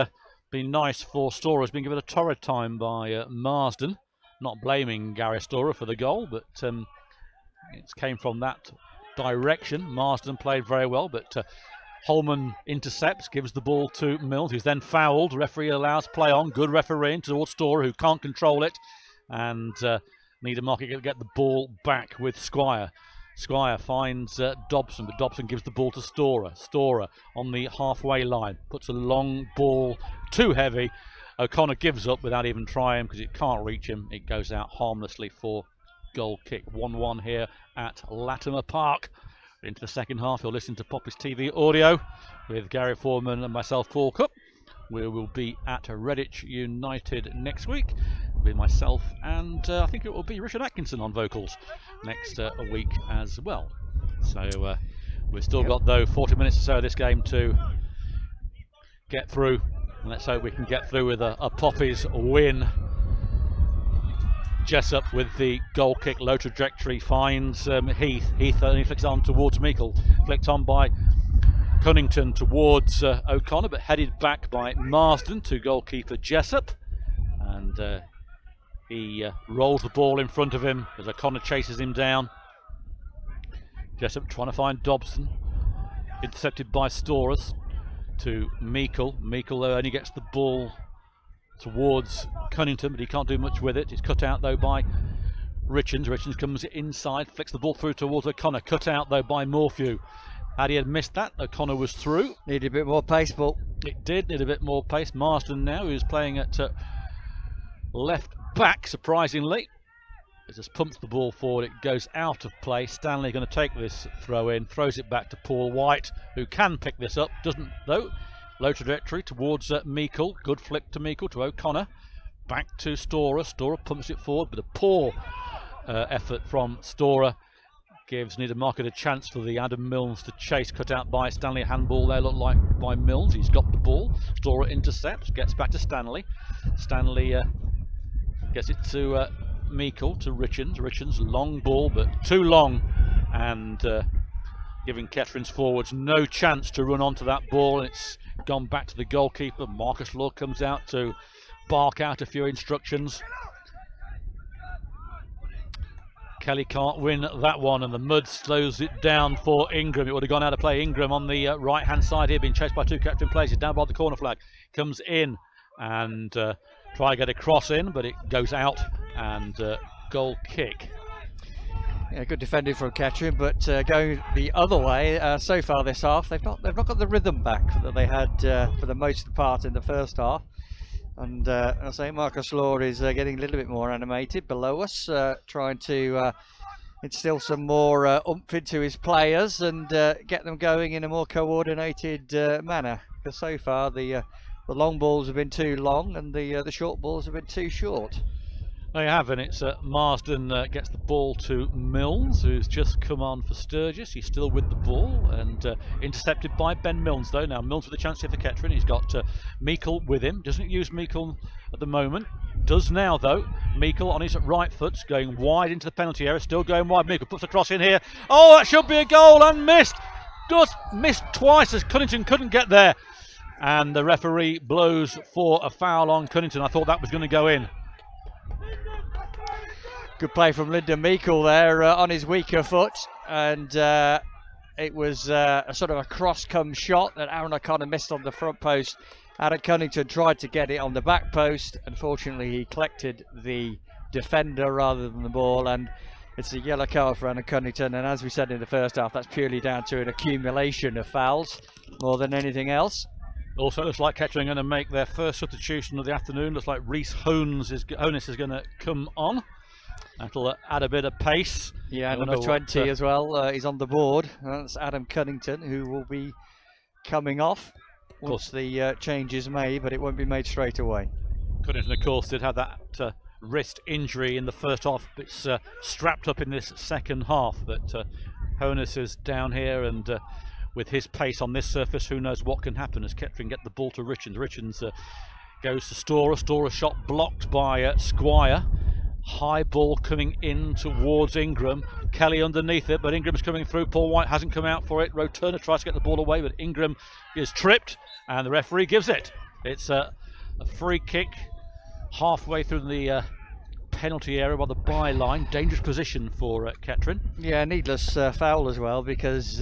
be nice for Storer. Has been given a torrid time by Marsden. Not blaming Gary Storer for the goal, but it came from that direction. Marsden played very well, but Holman intercepts, gives the ball to Milnes, who's then fouled. Referee allows play on. Good refereeing towards Storer, who can't control it. And Needham Market get the ball back with Squire. Squire finds Dobson, but Dobson gives the ball to Storer. Storer on the halfway line, puts a long ball, too heavy. O'Connor gives up without even trying because it can't reach him. It goes out harmlessly for goal kick. 1-1 here at Latimer Park. Into the second half, you'll listen to Poppy's TV audio with Gary Foreman and myself, Paul Cook. We will be at Redditch United next week with myself, and I think it will be Richard Atkinson on vocals next week as well. So we've still got, though, 40 minutes or so of this game to get through, and let's hope we can get through with a Poppies win. Jessup with the goal kick, low trajectory, finds Heath. Heath only flicks on towards Meikle, flicked on by Cunnington towards O'Connor, but headed back by Marsden to goalkeeper Jessup. And he rolls the ball in front of him as O'Connor chases him down. Jessup trying to find Dobson, intercepted by Storers to Meikle. Meikle only gets the ball towards Cunnington, but he can't do much with it. It's cut out though by Richens. Richens comes inside, flicks the ball through towards O'Connor. Cut out though by Morphew. Had he had missed that, O'Connor was through. Needed a bit more pace, Paul. It did need a bit more pace. Marsden now, who's playing at left back, surprisingly. It just pumps the ball forward, it goes out of play. Stanley going to take this throw in, throws it back to Paul White, who can pick this up, doesn't though. Low trajectory towards Meikle, good flick to Meikle, to O'Connor. Back to Storer, Storer pumps it forward, but a poor effort from Storer gives Needham Market a chance for the Adam Milnes to chase, cut out by Stanley. Handball there, looked like by Milnes. He's got the ball. Storer intercepts, gets back to Stanley. Stanley gets it to Meikle, to Richards. Richards, long ball, but too long, and giving Kettering's forwards no chance to run onto that ball. And it's gone back to the goalkeeper. Marcus Law comes out to bark out a few instructions. Kelly can't win that one, and the mud slows it down for Ingram. It would have gone out of play. Ingram on the right hand side here, being chased by two Kettering players. He's down by the corner flag, comes in and try to get a cross in, but it goes out, and goal kick. Yeah, good defending from Kettering, but going the other way so far this half, they've not got the rhythm back that they had for the most part in the first half. And I say Marcus Law is getting a little bit more animated below us, trying to instill some more oomph into his players and get them going in a more coordinated manner. Because so far the long balls have been too long and the short balls have been too short. They have, and it's Marsden gets the ball to Milnes, who's just come on for Sturgis. He's still with the ball, and intercepted by Ben Milnes, though. Now Milnes with a chance here for Kettering. He's got Meikle with him. Doesn't use Meikle at the moment. Does now, though. Meikle on his right foot, going wide into the penalty area. Still going wide. Meikle puts the cross in here. Oh, that should be a goal, and missed. Just missed twice as Cunnington couldn't get there. And the referee blows for a foul on Cunnington. I thought that was going to go in. Good play from Lyndon Meikle there on his weaker foot, and it was a sort of a cross-come shot that Aaron O'Connor missed on the front post. Adam Cunnington tried to get it on the back post. Unfortunately, he collected the defender rather than the ball, and it's a yellow card for Aaron Cunnington. And as we said in the first half, that's purely down to an accumulation of fouls more than anything else. Also, looks like Kettering are going to make their first substitution of the afternoon. Looks like Reese Honus is going to come on. That'll add a bit of pace. Yeah, number 20 as well. He's on the board. That's Adam Cunnington, who will be coming off once the change is made, but it won't be made straight away. Cunnington, of course, did have that wrist injury in the first half. It's strapped up in this second half, but Honus is down here, and with his pace on this surface, who knows what can happen as Kettering get the ball to Richards. Richards goes to Storer. Storer shot blocked by Squire. High ball coming in towards Ingram. Kelly underneath it, but Ingram's coming through. Paul White hasn't come out for it. Roturner tries to get the ball away, but Ingram is tripped, and the referee gives it. It's a free kick halfway through the penalty area by the byline. Dangerous position for Kettering. Yeah, needless foul as well, because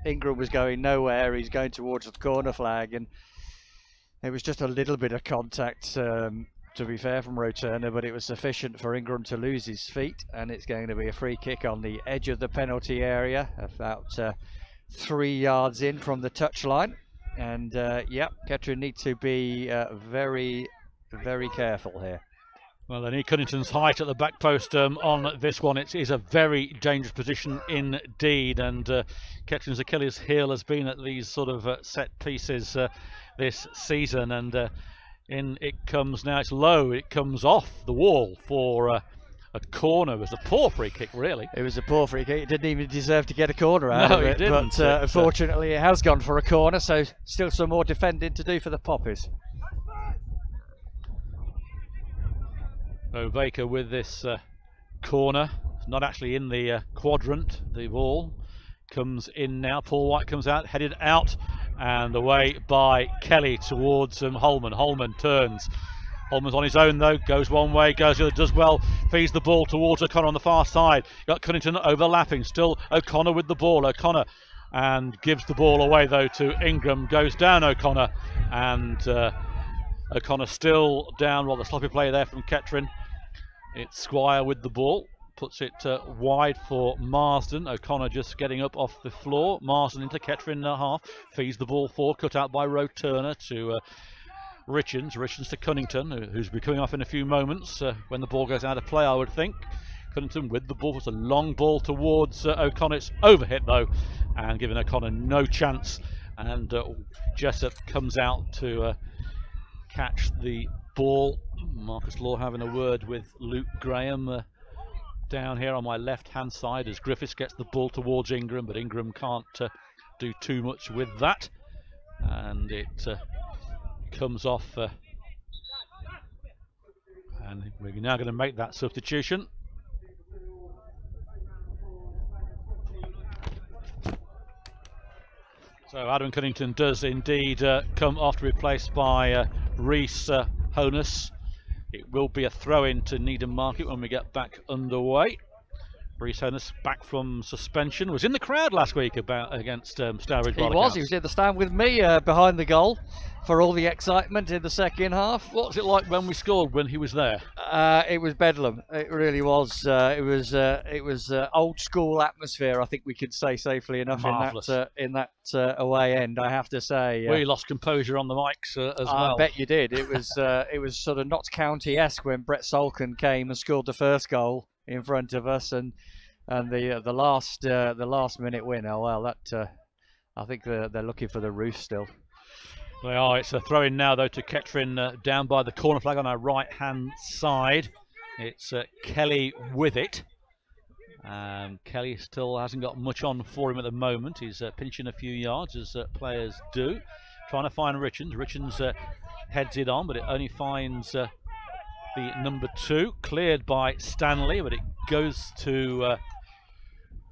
Ingram was going nowhere. He's going towards the corner flag, and it was just a little bit of contact, to be fair, from Roturner, but it was sufficient for Ingram to lose his feet, and it's going to be a free kick on the edge of the penalty area, about 3 yards in from the touchline. And yeah, Kettering need to be very, very careful here. Well, they need Cunnington's height at the back post on this one. It is a very dangerous position indeed, and Kettering's Achilles heel has been at these sort of set pieces this season, and in it comes now. It's low. It comes off the wall for a corner. It was a poor free kick, really. It was a poor free kick. It didn't even deserve to get a corner out of it. Didn't, but unfortunately, it has gone for a corner. So still some more defending to do for the Poppies. So Baker with this corner. Not actually in the quadrant. The ball comes in now. Paul White comes out, headed out, and away by Kelly towards Holman. Holman turns. Holman's on his own though, goes one way, goes the other, does well, feeds the ball towards O'Connor on the far side. Got Cunnington overlapping, still O'Connor with the ball. O'Connor, and gives the ball away though to Ingram, goes down O'Connor, and O'Connor still down. Well, the sloppy play there from Kettering. It's Squire with the ball. puts it wide for Marsden. O'Connor just getting up off the floor. Marsden into Kettering in the half. Feeds the ball forward, cut out by Roe Turner to Richards. Richards to Cunnington, who's be coming off in a few moments when the ball goes out of play, I would think. Cunnington with the ball. It's a long ball towards O'Connor. It's overhit though, and giving O'Connor no chance. And Jessup comes out to catch the ball. Marcus Law having a word with Luke Graham down here on my left hand side as Griffiths gets the ball towards Ingram, but Ingram can't do too much with that, and it comes off, and we're now going to make that substitution. So Adam Cunnington does indeed come off to be replaced by Rhys Honus. It will be a throw-in to Needham Market when we get back underway. Rhys Honus back from suspension. Was in the crowd last week against Stourbridge. He was in the stand with me behind the goal for all the excitement in the second half. What was it like when we scored when he was there? It was bedlam. It really was. It was old school atmosphere, I think we could say safely enough. Marvellous. in that away end, I have to say. We lost composure on the mics as well. I bet you did. It was sort of Notts County-esque when Brett Solkin came and scored the first goal in front of us, and the last minute winner. Well, that I think they're looking for the roof still. They are. It's a throw in now though to Kettering down by the corner flag on our right hand side. It's Kelly with it. Kelly still hasn't got much on for him at the moment. He's pinching a few yards as players do. Trying to find Richards. Richards heads it on, but it only finds the number 2, cleared by Stanley, but it goes to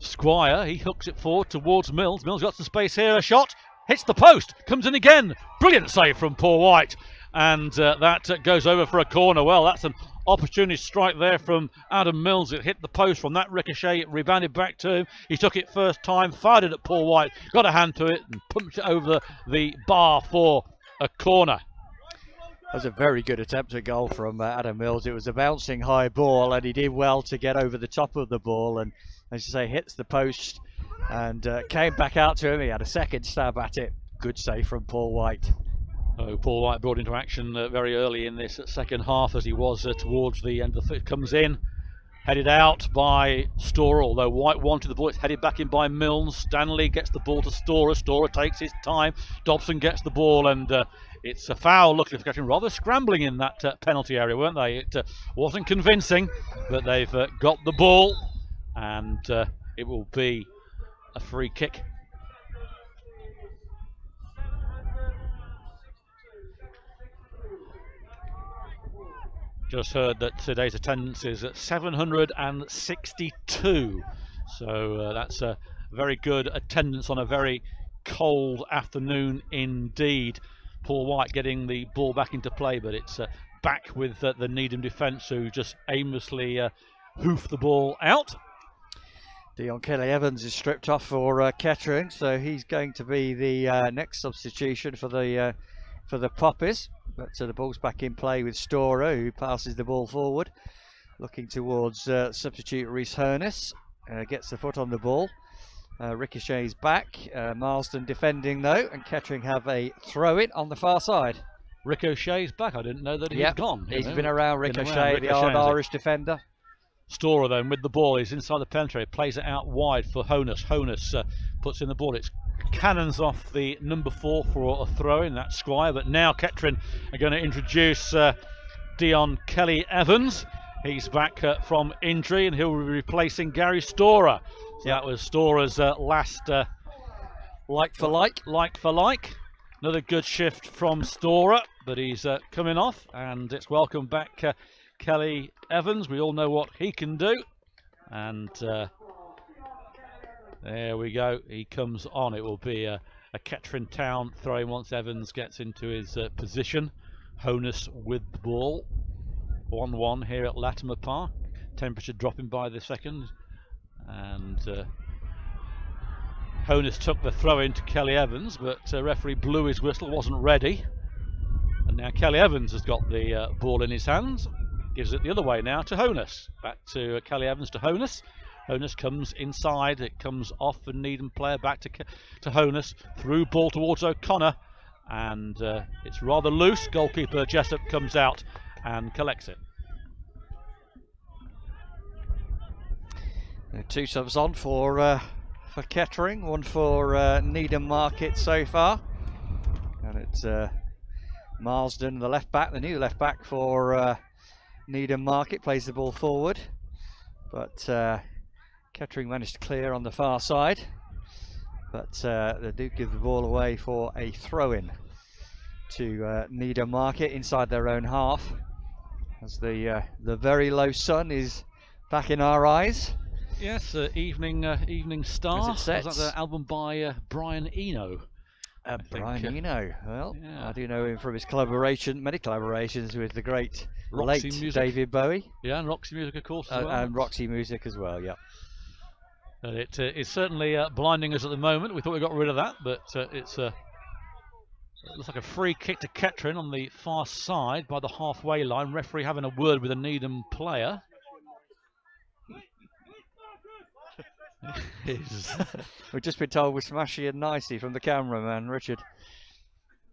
Squire. He hooks it forward towards Mills. Mills got some space here, a shot, hits the post, comes in again. Brilliant save from Paul White, and that goes over for a corner. Well, that's an opportunity strike there from Adam Mills. It hit the post from that ricochet, it rebounded back to him. He took it first time, fired it at Paul White, got a hand to it and punched it over the bar for a corner. That was a very good attempt at goal from Adam Mills. It was a bouncing high ball, and he did well to get over the top of the ball, and as you say, hits the post and came back out to him. He had a second stab at it. Good save from Paul White. Oh, Paul White brought into action very early in this second half, as he was towards the end of the comes in, headed out by Storer, although White wanted the ball. It's headed back in by Mills. Stanley gets the ball to Storer. Storer takes his time. Dobson gets the ball, and it's a foul. Looking for Kettering, rather scrambling in that penalty area, weren't they? It wasn't convincing, but they've got the ball, and it will be a free kick. Just heard that today's attendance is at 762, so that's a very good attendance on a very cold afternoon indeed. Paul White getting the ball back into play, but it's back with the Needham defence, who just aimlessly hoof the ball out. Dion Kelly-Evans is stripped off for Kettering, so he's going to be the next substitution for the Poppies. But the ball's back in play with Storer, who passes the ball forward, looking towards substitute Rhys Honus. Gets the foot on the ball. Ricochet's back. Marsden defending though, and Kettering have a throw-in on the far side. Ricochet's back. I didn't know that he'd gone. He's been around Ricochet, the old Irish defender. Storer then with the ball. He's inside the penalty. Plays it out wide for Honus. Honus puts in the ball. It's cannons off the number 4 for a throw-in. That's Squire. But now Kettering are going to introduce Dion Kelly-Evans. He's back from injury, and he'll be replacing Gary Storer. So that was Storer's last like for like. Another good shift from Storer, but he's coming off, and it's welcome back Kelly-Evans. We all know what he can do, and there we go. He comes on. It will be a Kettering Town throw-in once Evans gets into his position. Honus with the ball. 1-1 here at Latimer Park. Temperature dropping by the second, and Honus took the throw-in to Kelly-Evans, but referee blew his whistle, wasn't ready, and now Kelly-Evans has got the ball in his hands. Gives it the other way now to Honus. Back to Kelly Evans to Honus. Honus comes inside. It comes off a Needham player back to Honus. Through ball towards O'Connor. And it's rather loose. Goalkeeper Jessup comes out and collects it. 2 subs on for Kettering, 1 for Needham Market so far. And it's Marsden, the left back, the new left back for Needham Market, plays the ball forward. But Kettering managed to clear on the far side. But they do give the ball away for a throw-in to Needham Market inside their own half. As the very low sun is back in our eyes. Yes, Evening Star. As it sets. Was that the album by Brian Eno? Brian Eno. Well, yeah. I do know him from his many collaborations with the great Roxy late Music. David Bowie. Yeah, and Roxy Music, of course, as well. And Roxy Music as well, yeah. And it is certainly blinding us at the moment. We thought we got rid of that, but it looks like a free kick to Kettering on the far side by the halfway line. Referee having a word with a Needham player. We've just been told we're smashing it nicely from the cameraman, Richard.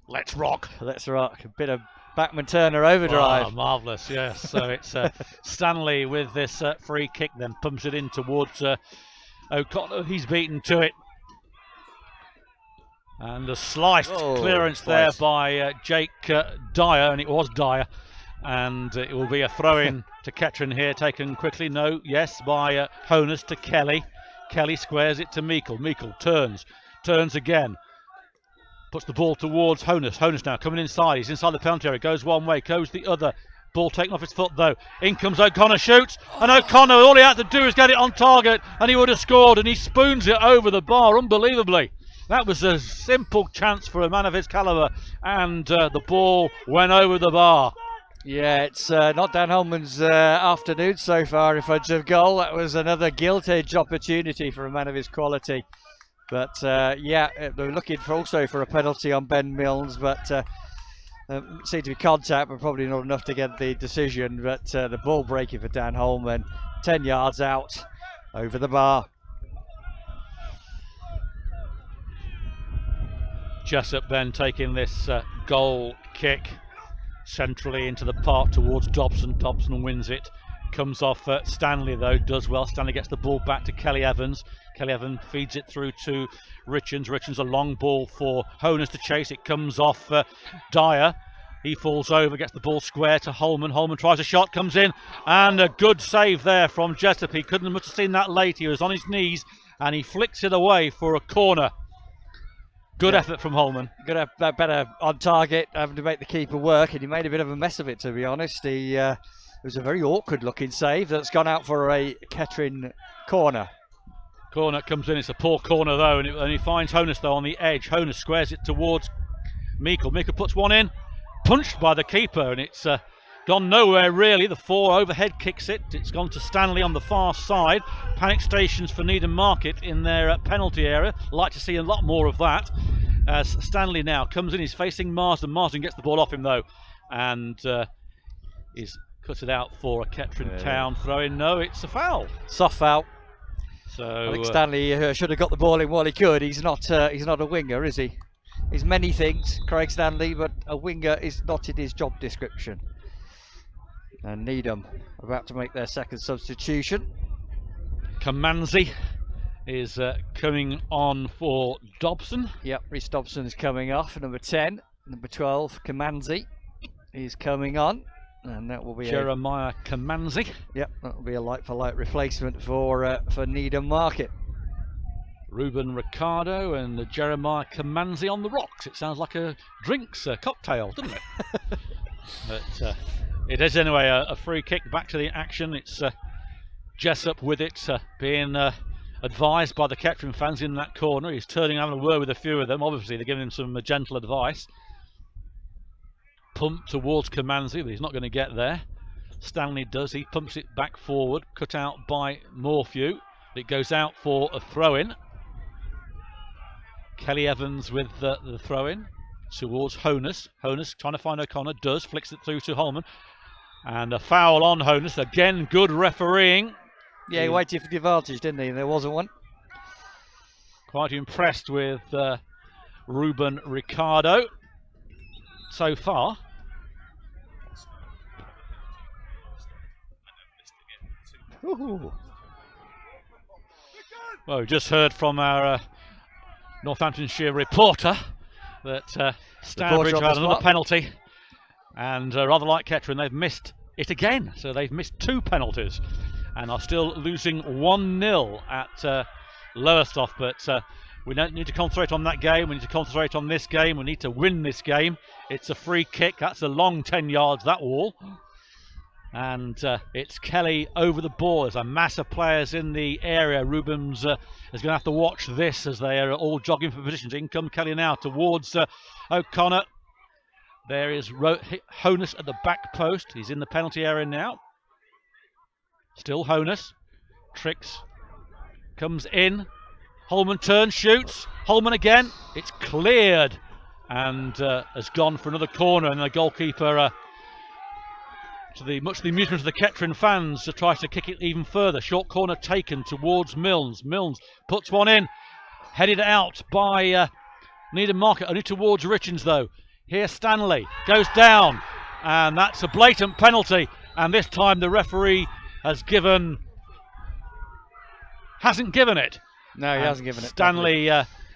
Let's rock. Let's rock. A bit of Backman Turner overdrive. Oh, marvellous, yes. So it's Stanley with this free kick, then pumps it in towards O'Connor. He's beaten to it. And a sliced clearance there by Jake Dyer, and it was Dyer. And it will be a throw-in to Kettering here, taken quickly. No, yes, by Honus to Kelly. Kelly squares it to Meikle. Meikle turns again. Puts the ball towards Honus. Honus now coming inside. He's inside the penalty area. Goes one way, goes the other. Ball taken off his foot though. In comes O'Connor, shoots. And O'Connor, all he had to do is get it on target and he would have scored, and he spoons it over the bar unbelievably. That was a simple chance for a man of his calibre, and the ball went over the bar. Yeah, it's not Dan Holman's afternoon so far in front of goal. That was another gilt-edged opportunity for a man of his quality. But yeah, they're looking also for a penalty on Ben Milnes, but seemed to be contact, but probably not enough to get the decision. But the ball breaking for Dan Holman, 10 yards out, over the bar. Jessup then taking this goal kick centrally into the park towards Dobson. Dobson wins it. Comes off Stanley though, does well. Stanley gets the ball back to Kelly Evans. Kelly Evans feeds it through to Richards. Richards a long ball for Honus to chase. It comes off Dyer. He falls over, gets the ball square to Holman. Holman tries a shot, comes in, and a good save there from Jessup. He couldn't have seen that late. He was on his knees and he flicks it away for a corner. Good effort from Holman. Good, better on target, having to make the keeper work, and he made a bit of a mess of it, to be honest. It was a very awkward looking save that's gone out for a Kettering corner. Corner comes in, it's a poor corner though, and he finds Honus though on the edge. Honus squares it towards Meikle. Meikle puts one in, punched by the keeper, and it's gone nowhere really. The 4 overhead kicks it. It's gone to Stanley on the far side. Panic stations for Needham Market in their penalty area. Like to see a lot more of that. As Stanley now comes in, he's facing Marsden. Marsden gets the ball off him though, and is cut it out for a Kettering Town throw in. No, it's a foul. Soft foul. So I think Stanley should have got the ball in while he could. He's not a winger, is he? He's many things, Craig Stanley, but a winger is not in his job description. And Needham about to make their second substitution. Kamanzi is coming on for Dobson. Yep, Rhys Dobson is coming off. Number 10, number 12, Kamanzi is coming on. And that will be Jeremiah Kamanzi. Yep, that will be a like-for-like replacement for Needham Market. Ruben Ricardo and Jeremiah Kamanzi on the rocks. It sounds like a drinks cocktail, doesn't it? But it is anyway a free kick. Back to the action. It's Jessup with it, being advised by the Kettering fans in that corner. He's turning, having a word with a few of them. Obviously they're giving him some gentle advice. Pump towards Kamanzi, but he's not going to get there. Stanley does. He pumps it back forward, cut out by Morphew. It goes out for a throw-in. Kelly Evans with the throw-in towards Honus. Honus trying to find O'Connor, does, flicks it through to Holman. And a foul on Honus. Again, good refereeing. Yeah, he waited for the advantage, didn't he? There wasn't one. Quite impressed with Ruben Ricardo so far. Ooh. Well, we just heard from our Northamptonshire reporter that Stanbridge had another penalty, and rather like Kettering, they've missed it again. So they've missed 2 penalties and are still losing 1-0 at Lowestoft. But we don't need to concentrate on that game. We need to concentrate on this game. We need to win this game. It's a free kick. That's a long 10 yards, that wall. And it's Kelly over the ball. There's a mass of players in the area. Rubens is going to have to watch this as they are all jogging for positions. In come Kelly now towards O'Connor. There is Honus at the back post. He's in the penalty area now. Still Honus. Tricks. Comes in. Holman turns, shoots. Holman again. It's cleared. And has gone for another corner. And the goalkeeper, much to the amusement of the Kettering fans, tries to kick it even further. Short corner taken towards Milnes. Milnes puts one in. Headed out by Needham Market. Only towards Richards though. Here Stanley goes down, and that's a blatant penalty, and this time the referee hasn't given it. No, he hasn't given it. Stanley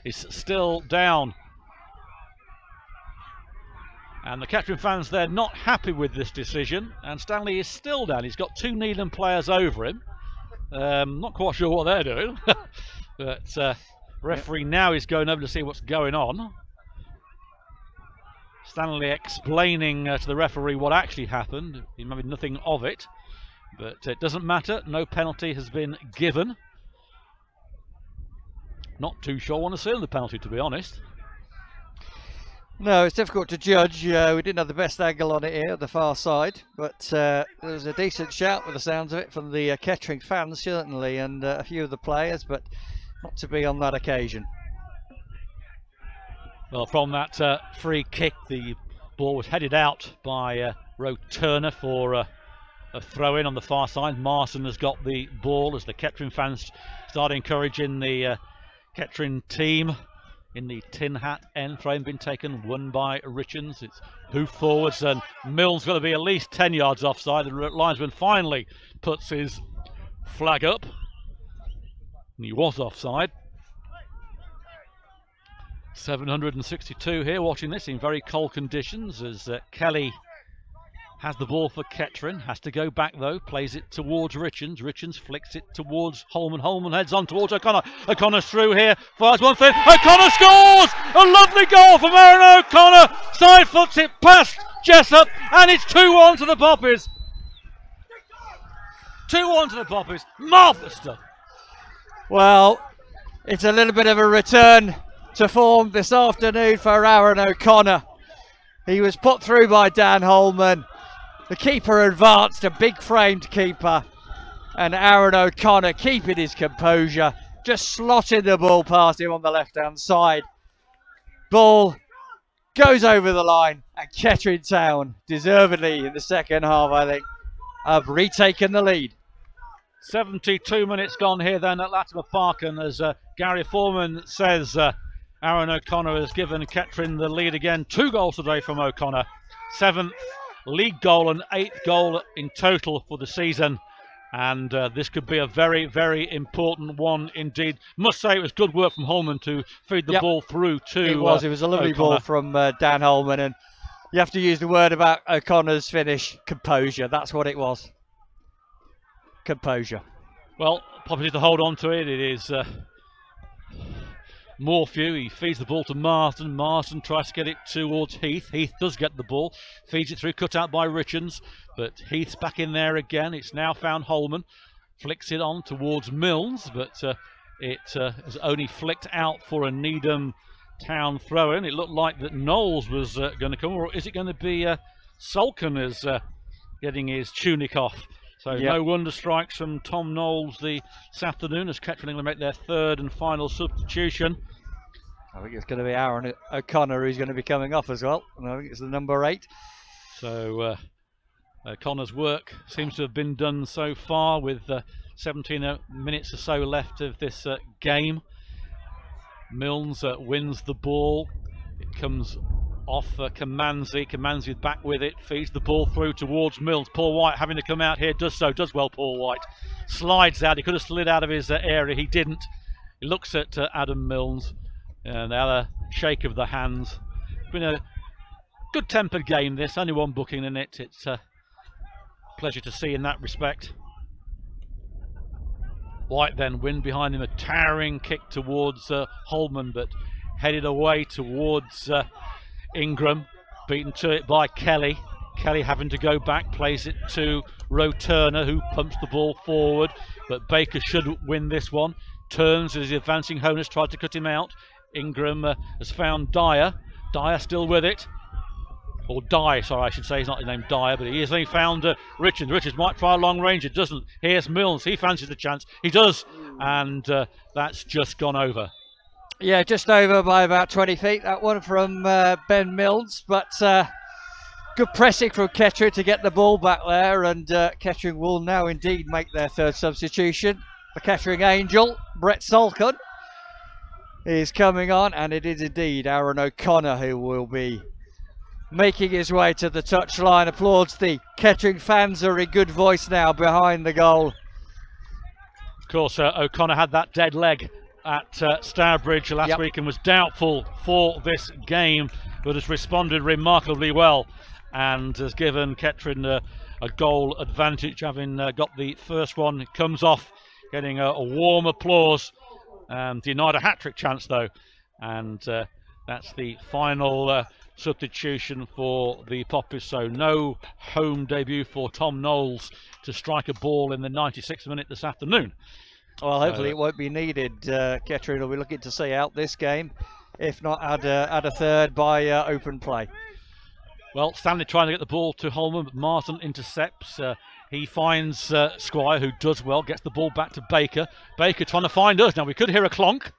is still down, and the Kettering fans, they're not happy with this decision, and Stanley is still down. He's got 2 Needham players over him. Not quite sure what they're doing, but referee now is going over to see what's going on. Stanley explaining to the referee what actually happened. He made nothing of it, but it doesn't matter. No penalty has been given. Not too sure I want to see the penalty, to be honest. No, it's difficult to judge. We didn't have the best angle on it here, the far side, but there was a decent shout with the sounds of it from the Kettering fans, certainly, and a few of the players, but not to be on that occasion. Well, from that free kick, the ball was headed out by Roe Turner for a throw-in on the far side. Marston has got the ball as the Kettering fans start encouraging the Kettering team in the tin hat end. Throw-in been taken, won by Richards. It's hoofed forwards, and Mills got to be at least 10 yards offside. The linesman finally puts his flag up, and he was offside. 762 here watching this in very cold conditions as Kelly has the ball for Kettering. Has to go back though, plays it towards Richards. Richards flicks it towards Holman. Holman heads on towards O'Connor. O'Connor's through here, fires one thing. O'Connor scores! A lovely goal from Aaron O'Connor. Side foots it past Jessup, and it's 2-1 to the Poppies. 2-1 to the Poppies. Marvellous stuff. Well, it's a little bit of a return to form this afternoon for Aaron O'Connor. He was put through by Dan Holman. The keeper advanced, a big framed keeper, and Aaron O'Connor keeping his composure, just slotting the ball past him on the left hand side. Ball goes over the line, and Kettering Town, deservedly in the second half, I think, have retaken the lead. 72 minutes gone here then at Latimer Park, and as Gary Foreman says, Aaron O'Connor has given Kettering the lead again. 2 goals today from O'Connor. 7th league goal and 8th goal in total for the season. And this could be a very, very important one indeed. Must say it was good work from Holman to feed the ball through to It was a lovely O'Connor. ball from Dan Holman. And you have to use the word about O'Connor's finish, composure. That's what it was. Composure. Well, Poppy needs to hold on to it. It is Morphew. He feeds the ball to Marston. Marston tries to get it towards Heath. Heath does get the ball. Feeds it through, cut out by Richards. But Heath's back in there again. It's now found Holman. Flicks it on towards Milnes. But it has only flicked out for a Needham Town throw-in. It looked like that Knowles was going to come. Or is it going to be Sulkin is getting his tunic off? So no wonder strikes from Tom Knowles this afternoon as Kettering will make their 3rd and final substitution. I think it's going to be Aaron O'Connor who's going to be coming off as well. And I think it's the number 8. So Connor's work seems to have been done so far with 17 minutes or so left of this game. Milnes wins the ball. It comes off Kamanzi. Kamanzi back with it, feeds the ball through towards Milnes. Paul White having to come out here, does well. Paul White slides out. He could have slid out of his area, he didn't. He looks at Adam Milnes, and the other shake of the hands. It's been a good tempered game this, only one booking in it. It's a pleasure to see in that respect. White then win behind him, a towering kick towards Holman, but headed away towards Ingram, beaten to it by Kelly. Kelly having to go back, plays it to Roe Turner, who pumps the ball forward, but Baker should win this one. Turns as the advancing Honus tried to cut him out. Ingram has found Dyer. Dyer still with it. Or Dye, sorry, I should say. He's not named Dyer, but he has only found Richards. Richards might try a long range. It doesn't. Here's Milnes. He fancies the chance. He does. And that's just gone over. Yeah, just over by about 20 feet. That one from Ben Milnes. But good pressing from Kettering to get the ball back there. And Kettering will now indeed make their third substitution. The Kettering Angel, Brett Salkin, is coming on. And it is indeed Aaron O'Connor who will be making his way to the touchline. Applauds. The Kettering fans are in good voice now behind the goal. Of course, O'Connor had that dead leg at Stourbridge last week and was doubtful for this game, but has responded remarkably well and has given Kettering a goal advantage, having got the first one. It comes off getting a warm applause, denied a hat-trick chance though, and that's the final substitution for the Poppers. So no home debut for Tom Knowles to strike a ball in the 96th minute this afternoon. Well, hopefully it won't be needed. Kettering will be looking to see out this game, if not add a third by open play. Well, Stanley trying to get the ball to Holman, but Martin intercepts. He finds Squire, who does well, gets the ball back to Baker. Baker trying to find us. Now, we could hear a clonk.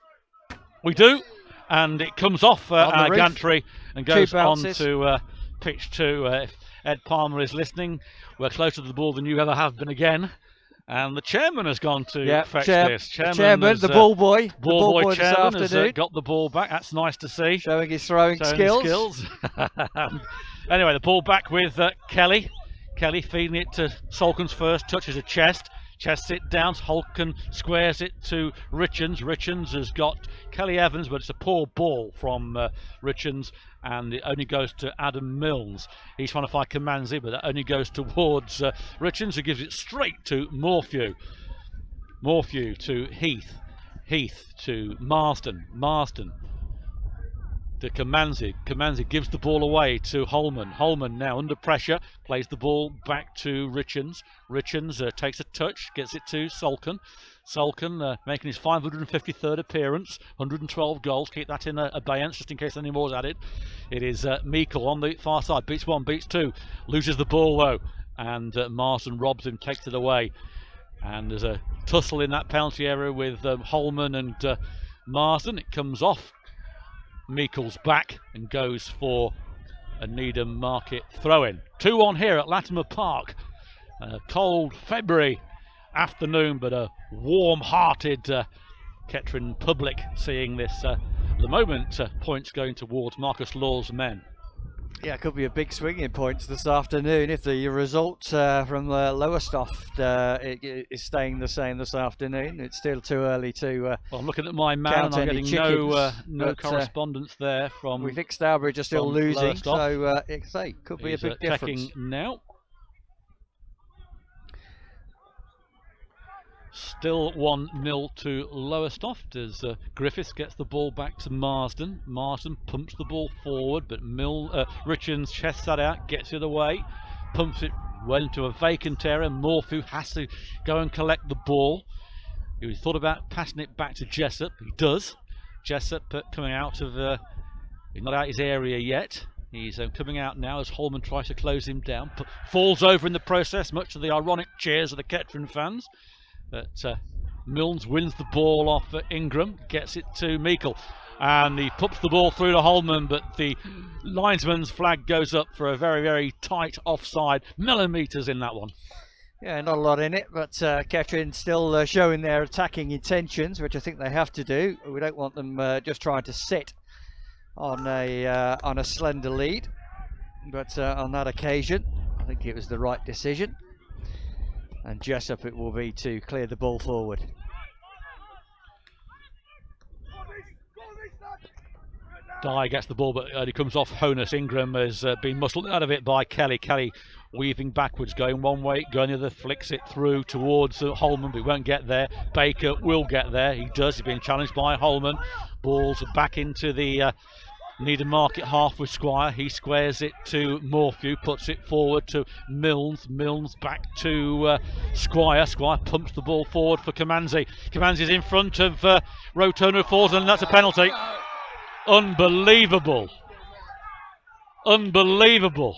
We do. And it comes off our gantry and goes on to pitch 2. If Ed Palmer is listening, we're closer to the ball than you ever have been again. And the chairman has gone to fetch this. Chairman, the ball boy. The ball boy chairman has got the ball back. That's nice to see. Showing his throwing skills. Anyway, the ball back with Kelly. Kelly feeding it to Salkin's first, touches a chest. Chests it down, Holkin squares it to Richards. Richards has got Kelly Evans, but it's a poor ball from Richards, and it only goes to Adam Milnes. He's trying to find Kamanzi, but that only goes towards Richards, who gives it straight to Morphew. Morphew to Heath. Heath to Marston. Marston to Kamanzi. Kamanzi gives the ball away to Holman. Holman now under pressure, plays the ball back to Richards. Richards takes a touch, gets it to Salkin. Salkin making his 553rd appearance, 112 goals. Keep that in abeyance just in case any more is added. It is Meikle on the far side, beats 1, beats 2, loses the ball though, and Marston robs him, takes it away. And there's a tussle in that penalty area with Holman and Marston. It comes off Meikle's back and goes for a Needham market throw-in. 2-1 here at Latimer Park. A cold February afternoon, but a warm-hearted Kettering public seeing this. At the moment, points going towards Marcus Law's men. Yeah, it could be a big swing in points this afternoon if the result from Lowestoft is staying the same this afternoon. It's still too early to well, I'm looking at my man and I'm getting no correspondence there from... We think Stourbridge are still losing, so it could be a big difference. Checking now. Still 1-0 to Lowestoft as Griffiths gets the ball back to Marsden. Marsden pumps the ball forward, but Richards chests that out, gets it away, pumps it well into a vacant area. Morphew has to go and collect the ball. He thought about passing it back to Jessup. He does. Jessup coming out of... he's not out his area yet. He's coming out now as Holman tries to close him down. Falls over in the process, much to the ironic cheers of the Kettering fans. But Milnes wins the ball off Ingram, gets it to Meikle. and he puts the ball through to Holman, but the linesman's flag goes up for a very, very tight offside, millimetres in that one. Yeah, not a lot in it, but Kettering still showing their attacking intentions, which I think they have to do. We don't want them just trying to sit on a slender lead, but on that occasion, I think it was the right decision. And Jessup it will be to clear the ball forward. Dye gets the ball, but he comes off Honus. Ingram has been muscled out of it by Kelly. Kelly weaving backwards, going one way, going the other, flicks it through towards Holman, but he won't get there. Baker will get there. He does. He's being challenged by Holman. Ball's back into the Needham Market half with Squire. He squares it to Morphew, puts it forward to Milnes. Milnes back to Squire. Squire pumps the ball forward for Kamanzi. Kamanzi's in front of Rotono, falls, and that's a penalty. Unbelievable. Unbelievable.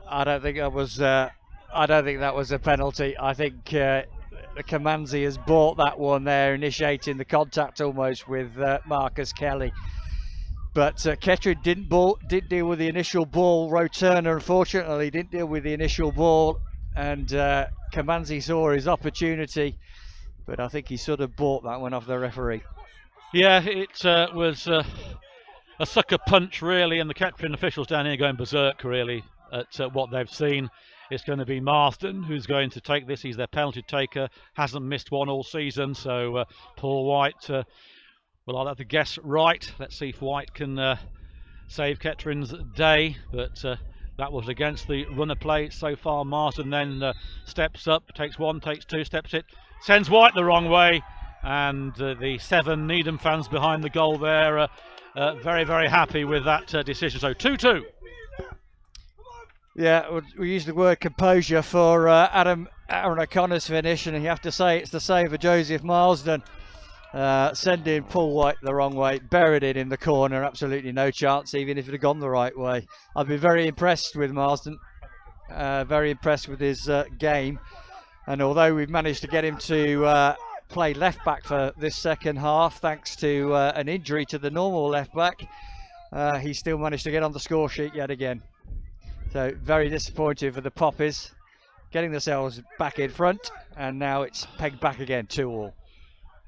I don't think that was a penalty. I think Kamanzi has bought that one there, initiating the contact almost with Marcus Kelly. But Kettering didn't deal with the initial ball. Roturner, unfortunately, didn't deal with the initial ball, and Kamanzi saw his opportunity. But I think he sort of bought that one off the referee. Yeah, it was a sucker punch, really, and the Kettering officials down here going berserk, really, at what they've seen. It's going to be Marsden who's going to take this. He's their penalty taker, hasn't missed one all season. So Paul White, well, I'll have to guess right. Let's see if White can save Kettering's day. But that was against the runner play so far. Marsden then steps up, takes one, takes two, steps it, sends White the wrong way. And the 7 Needham fans behind the goal there very, very happy with that decision. So 2-2. Yeah, we use the word composure for Aaron O'Connor's finish, and you have to say it's the save of Joseph Marsden. Sending Paul White the wrong way, buried it in the corner, absolutely no chance, even if it had gone the right way. I've been very impressed with Marsden, very impressed with his game, and although we've managed to get him to play left back for this second half, thanks to an injury to the normal left back, he still managed to get on the score sheet yet again. So very disappointing for the Poppies, getting themselves back in front, and now it's pegged back again, 2-2.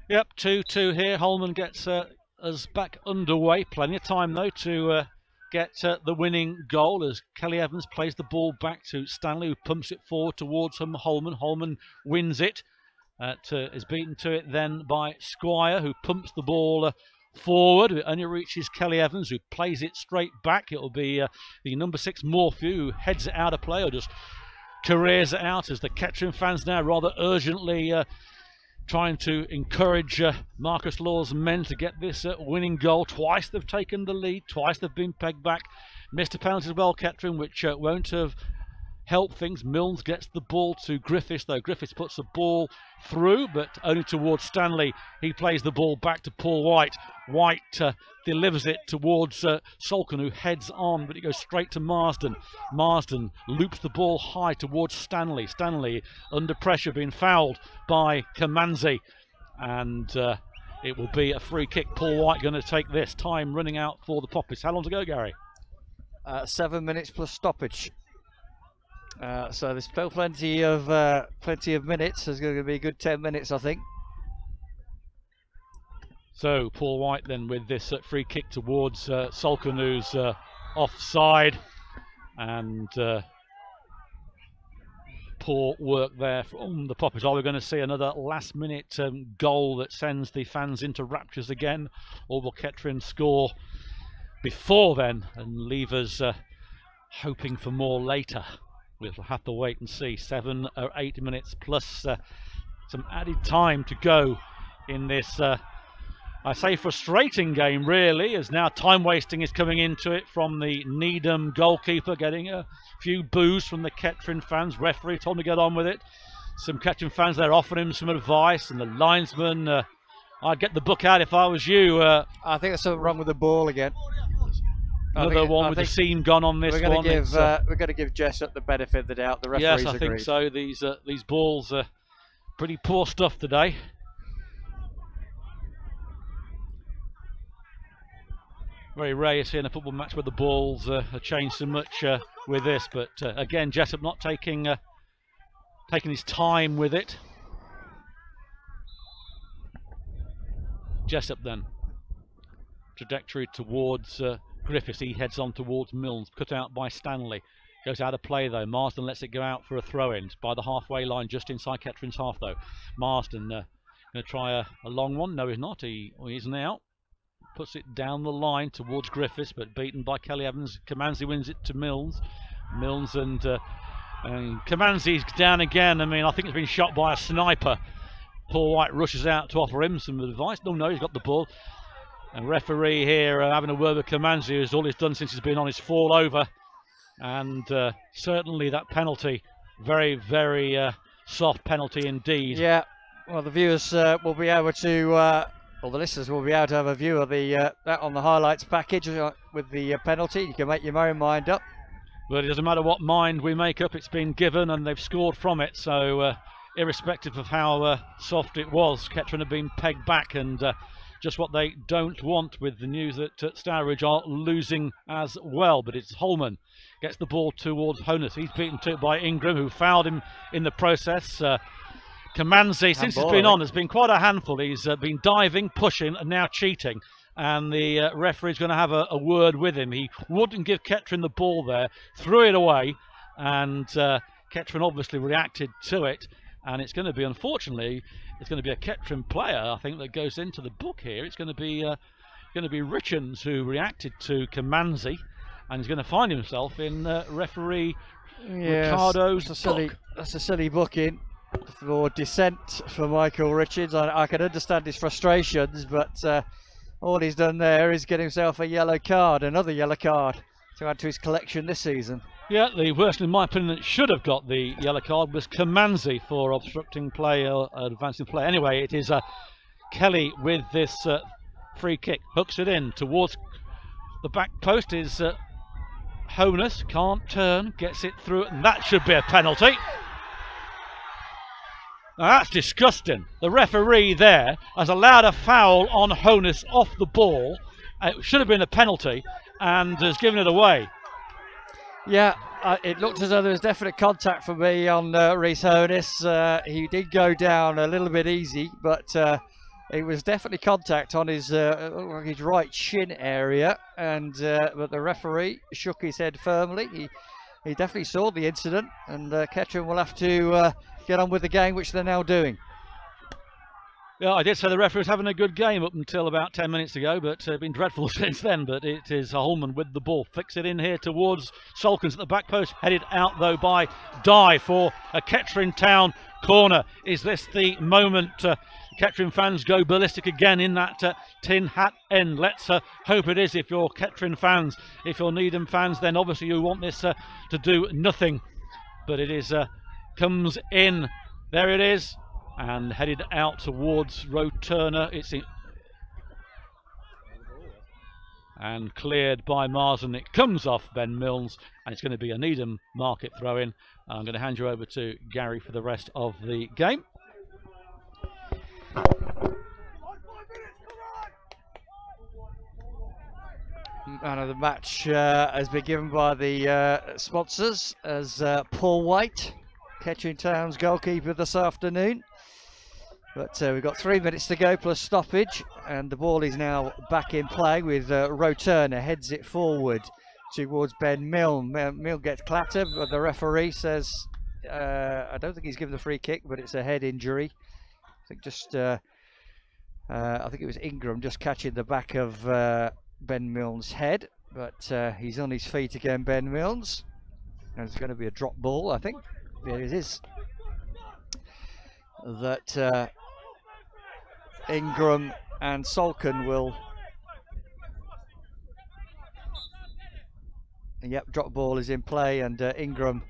Yep, 2-2 here. Holman gets us back underway. Plenty of time though to get the winning goal as Kelly Evans plays the ball back to Stanley, who pumps it forward towards Holman. Holman wins it. Is beaten to it then by Squire, who pumps the ball forward. It only reaches Kelly Evans, who plays it straight back. It'll be the number 6 Morphew who heads it out of play, or just careers it out, as the Kettering fans now rather urgently trying to encourage Marcus Law's men to get this winning goal. Twice they've taken the lead, twice they've been pegged back. Missed a penalty as well, Kettering, which won't have helped things. Milnes gets the ball to Griffiths, though Griffiths puts the ball through, but only towards Stanley. He plays the ball back to Paul White. White delivers it towards Solken, who heads on, but it goes straight to Marsden. Marsden loops the ball high towards Stanley. Stanley under pressure, being fouled by Kamanzi, and it will be a free kick. Paul White going to take this. Time running out for the Poppies. How long to go, Gary? 7 minutes plus stoppage. So there's still plenty of minutes. There's going to be a good 10 minutes, I think. So Paul White then with this free kick towards Solken, who's offside, and poor work there from the Poppies. Are we going to see another last-minute goal that sends the fans into raptures again, or will Kettering score before then and leave us hoping for more later? We'll have to wait and see. 7 or 8 minutes plus some added time to go in this, I say, frustrating game, really, as now time wasting is coming into it from the Needham goalkeeper, getting a few boos from the Kettering fans. Referee told him to get on with it. Some Kettering fans there offering him some advice, and the linesman, I'd get the book out if I was you. I think there's something wrong with the ball again. Another one with the seam gone on this one. We're going to give Jessup the benefit of the doubt. The referees Yes, I think so. These balls are pretty poor stuff today. Very rare you see in a football match where the balls have changed so much with this, but again, Jessup not taking his time with it. Jessup then, trajectory towards Griffiths. He heads on towards Milnes, cut out by Stanley. Goes out of play though. Marsden lets it go out for a throw-in by the halfway line, just inside Kettering's half though. Marsden going to try a long one. No, he's not. He isn't out. Puts it down the line towards Griffiths, but beaten by Kelly Evans. Kamanzi wins it to Milnes. Milnes and Kamanzi's down again. I mean, I think he's been shot by a sniper. Paul White rushes out to offer him some advice. No, he's got the ball. And referee here having a word with Kamanzi, who's all he's done since he's been on his fall over. And certainly that penalty, very, very soft penalty indeed. Yeah, well, the viewers will be able to, or the listeners will be able to have a view of the that on the highlights package with the penalty. You can make your own mind up. But it doesn't matter what mind we make up, it's been given and they've scored from it. So irrespective of how soft it was, Kettering have been pegged back, and just what they don't want with the news that Stourbridge are losing as well. But it's Holman gets the ball towards Honus. He's beaten to it by Ingram, who fouled him in the process. Kamanzi, since he's been on, has been quite a handful. He's been diving, pushing, and now cheating. And the referee's going to have a word with him. He wouldn't give Kettering the ball there, threw it away, and Kettering obviously reacted to it. And it's going to be, unfortunately, it's going to be a Kettering player, I think, that goes into the book here. It's going to be Richens who reacted to Kamanzi, and he's going to find himself in referee Ricardo's book. That's a silly booking for dissent for Michael Richards. I can understand his frustrations, but all he's done there is get himself a yellow card, another yellow card to add to his collection this season. Yeah, the person in my opinion that should have got the yellow card was Kamanzi for obstructing play or advancing play. Anyway, it is Kelly with this free kick, hooks it in towards the back post. Is Honus, can't turn, gets it through, and that should be a penalty. Now that's disgusting. The referee there has allowed a foul on Honus off the ball. It should have been a penalty and has given it away. Yeah, it looked as though there was definite contact for me on Rhys Honus. He did go down a little bit easy, but it was definitely contact on his right shin area, and but the referee shook his head firmly. He definitely saw the incident, and Kettering will have to get on with the game, which they're now doing. Yeah, I did say the referee was having a good game up until about 10 minutes ago, but been dreadful since then. But it is Holman with the ball. Flicks it in here towards Solkins at the back post. Headed out, though, by Dye for a Kettering Town corner. Is this the moment Kettering fans go ballistic again in that tin hat end? Let's hope it is if you're Kettering fans. If you're Needham fans, then obviously you want this to do nothing. But it is comes in. There it is. And headed out towards Roe Turner. It's in and cleared by Marsden. It comes off Ben Milnes, and it's going to be a Needham market throw-in. I'm going to hand you over to Gary for the rest of the game. Man of the match has been given by the sponsors as Paul White, Kettering Town's goalkeeper this afternoon. But we've got 3 minutes to go plus stoppage, and the ball is now back in play with Roe Turner heads it forward towards Ben Milne. Milne gets clattered, but the referee says, I don't think he's given the free kick, but it's a head injury. I think just, I think it was Ingram just catching the back of Ben Milne's head, but he's on his feet again, Ben Milnes. And it's going to be a drop ball, I think. There it is. That Ingram and Solkin will. Yep, drop ball is in play, and Ingram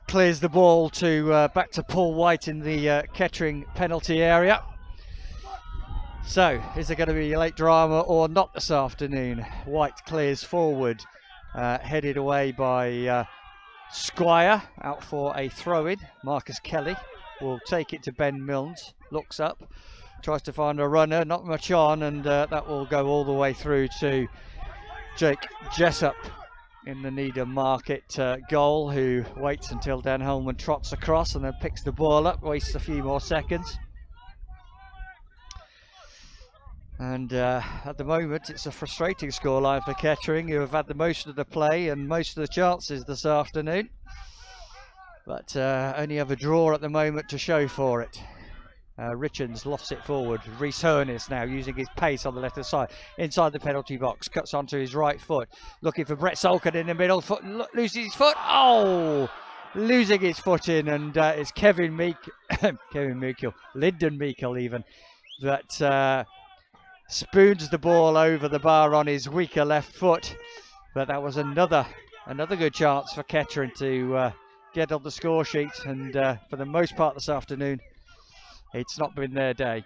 clears the ball to back to Paul White in the Kettering penalty area. So, is there going to be a late drama or not this afternoon? White clears forward, headed away by Squire, out for a throw-in. Marcus Kelly will take it to Ben Milnes, looks up, tries to find a runner, not much on, and that will go all the way through to Jake Jessup in the Needham Market goal, who waits until Dan Holman trots across and then picks the ball up, wastes a few more seconds. And at the moment, it's a frustrating scoreline for Kettering, who have had the most of the play and most of the chances this afternoon, but only have a draw at the moment to show for it. Richards lofts it forward. Rhys Hurnis now using his pace on the left-hand side inside the penalty box, cuts onto his right foot, looking for Brett Solken in the middle, loses his foot. Oh, losing his foot in, and it's Lyndon Meikle even, that spoons the ball over the bar on his weaker left foot. But that was another good chance for Kettering to get on the score sheet, and for the most part this afternoon, it's not been their day.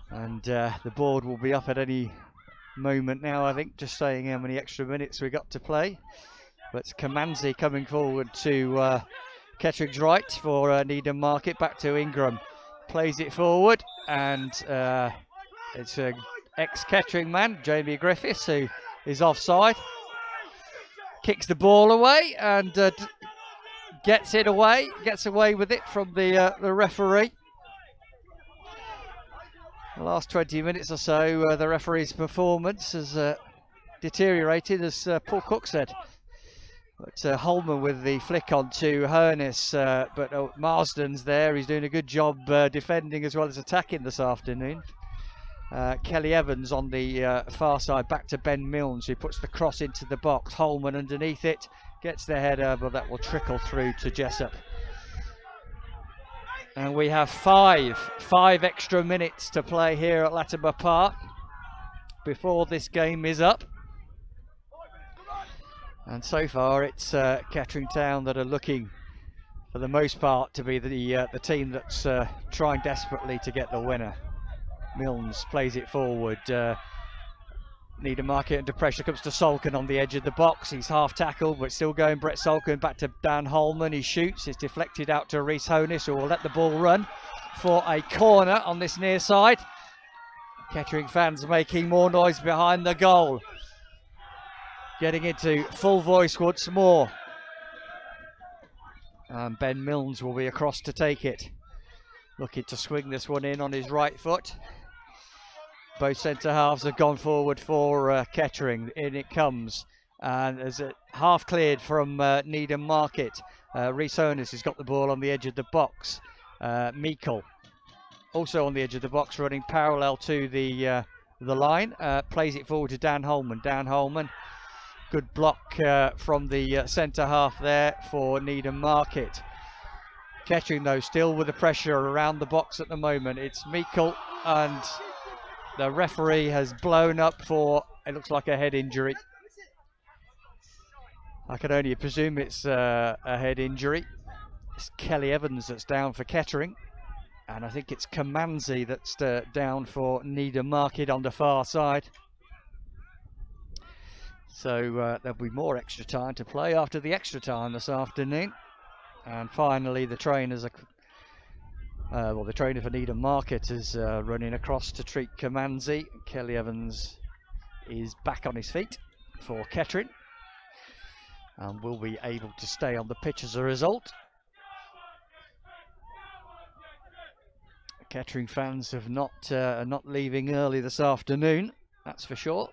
And the board will be up at any moment now, I think, just saying how many extra minutes we got to play. But Kamanzi coming forward to Kettering's right for Needham Market, back to Ingram. Plays it forward, and it's an ex-Kettering man, Jamie Griffiths, who is offside. Kicks the ball away and gets away with it from the referee. The last 20 minutes or so, the referee's performance has deteriorated, as Paul Cook said. But Holman with the flick on to Hurnis, but Marsden's there. He's doing a good job defending as well as attacking this afternoon. Kelly Evans on the far side, back to Ben Milnes, who puts the cross into the box. Holman underneath it, gets the header, but that will trickle through to Jessup. And we have five extra minutes to play here at Latimer Park before this game is up. And so far it's Kettering Town that are looking, for the most part, to be the team that's trying desperately to get the winner. Milnes plays it forward. Needham Market under pressure, comes to Solken on the edge of the box. He's half tackled, but still going. Brett Solken back to Dan Holman. He shoots. It's deflected out to Rhys Hurnis, who will let the ball run for a corner on this near side. Kettering fans making more noise behind the goal. Getting into full voice once more. And Ben Milnes will be across to take it. Looking to swing this one in on his right foot. Both centre halves have gone forward for Kettering. In it comes. And as it half cleared from Needham Market. Rhys Hurnis has got the ball on the edge of the box. Meikle also on the edge of the box, running parallel to the line. Plays it forward to Dan Holman. Dan Holman. Good block from the centre half there for Needham Market. Kettering, though, still with the pressure around the box at the moment. It's Meikle, and the referee has blown up for, it looks like a head injury. I can only presume it's a head injury. It's Kelly Evans that's down for Kettering. And I think it's Kamanzi that's down for Needham Market on the far side. So there'll be more extra time to play after the extra time this afternoon. And finally, the trainers are, the trainer for Needham Market is running across to treat Kamanzi. Kelly Evans is back on his feet for Kettering and will be able to stay on the pitch as a result. Kettering fans are not leaving early this afternoon, that's for sure.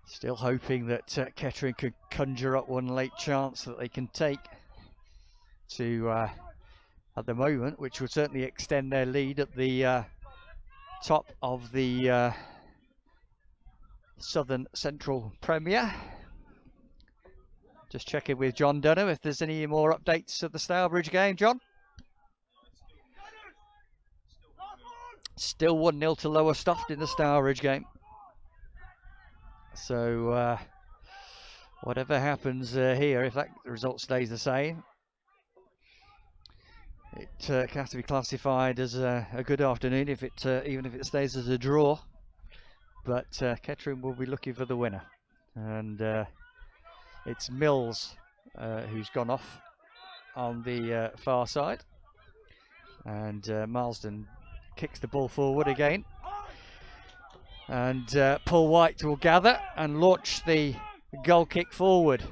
Still hoping that Kettering could conjure up one late chance that they can take to, at the moment, which would certainly extend their lead at the top of the Southern Central Premier. Just checking with John Dunham if there's any more updates of the Stourbridge game, John. Still 1-0 to Lowestoft in the Stourbridge game. So whatever happens here, if that result stays the same, it can have to be classified as a good afternoon if it even if it stays as a draw. But Kettering will be looking for the winner, and it's Mills who's gone off on the far side. And Marsden kicks the ball forward again. And Paul White will gather and launch the goal kick forward.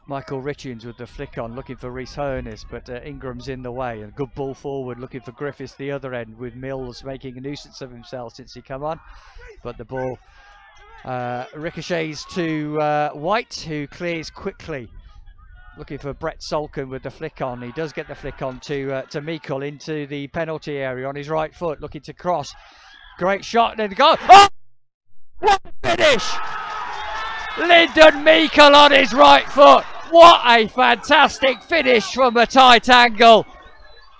Michael Richards with the flick on, looking for Rhys Hoeneß, but Ingram's in the way. A good ball forward, looking for Griffiths the other end, with Mills making a nuisance of himself since he come on. But the ball ricochets to White, who clears quickly. Looking for Brett Solkin with the flick on. He does get the flick on to Meikle into the penalty area on his right foot, looking to cross. Great shot, and goal. Oh! What a finish! Lyndon Meikle on his right foot. What a fantastic finish from a tight angle.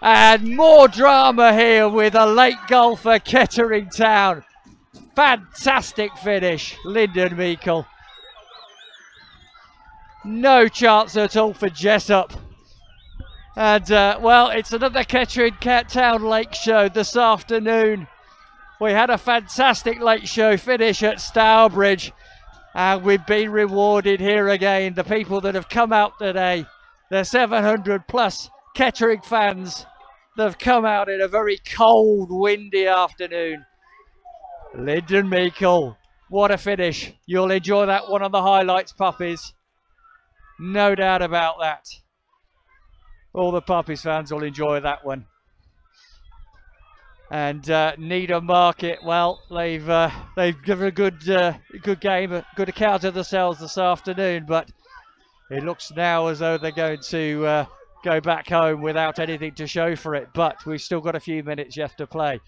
And more drama here with a late goal for Kettering Town. Fantastic finish, Lyndon Meikle. No chance at all for Jessup. And well, it's another Kettering Town Lake Show this afternoon. We had a fantastic late show finish at Stourbridge, and we've been rewarded here again. The people that have come out today, the 700 plus Kettering fans that have come out in a very cold, windy afternoon. Lyndon Meikle, what a finish. You'll enjoy that one on the highlights, puppies. No doubt about that. All the Puppies fans will enjoy that one. And Needham Market, well, they've given a good game, a good account of themselves this afternoon, but it looks now as though they're going to go back home without anything to show for it. But we've still got a few minutes left to play.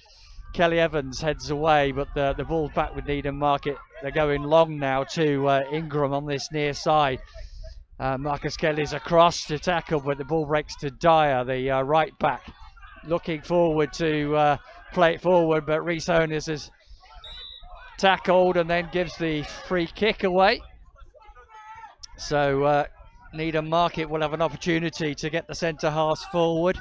Kelly Evans heads away, but the ball's back with Needham Market. They're going long now to Ingram on this near side. Marcus Kelly's across to tackle, but the ball breaks to Dyer, the right back, looking forward to play it forward, but Rhys Hoeneß is tackled and then gives the free kick away. So Needham Market will have an opportunity to get the centre halves forward.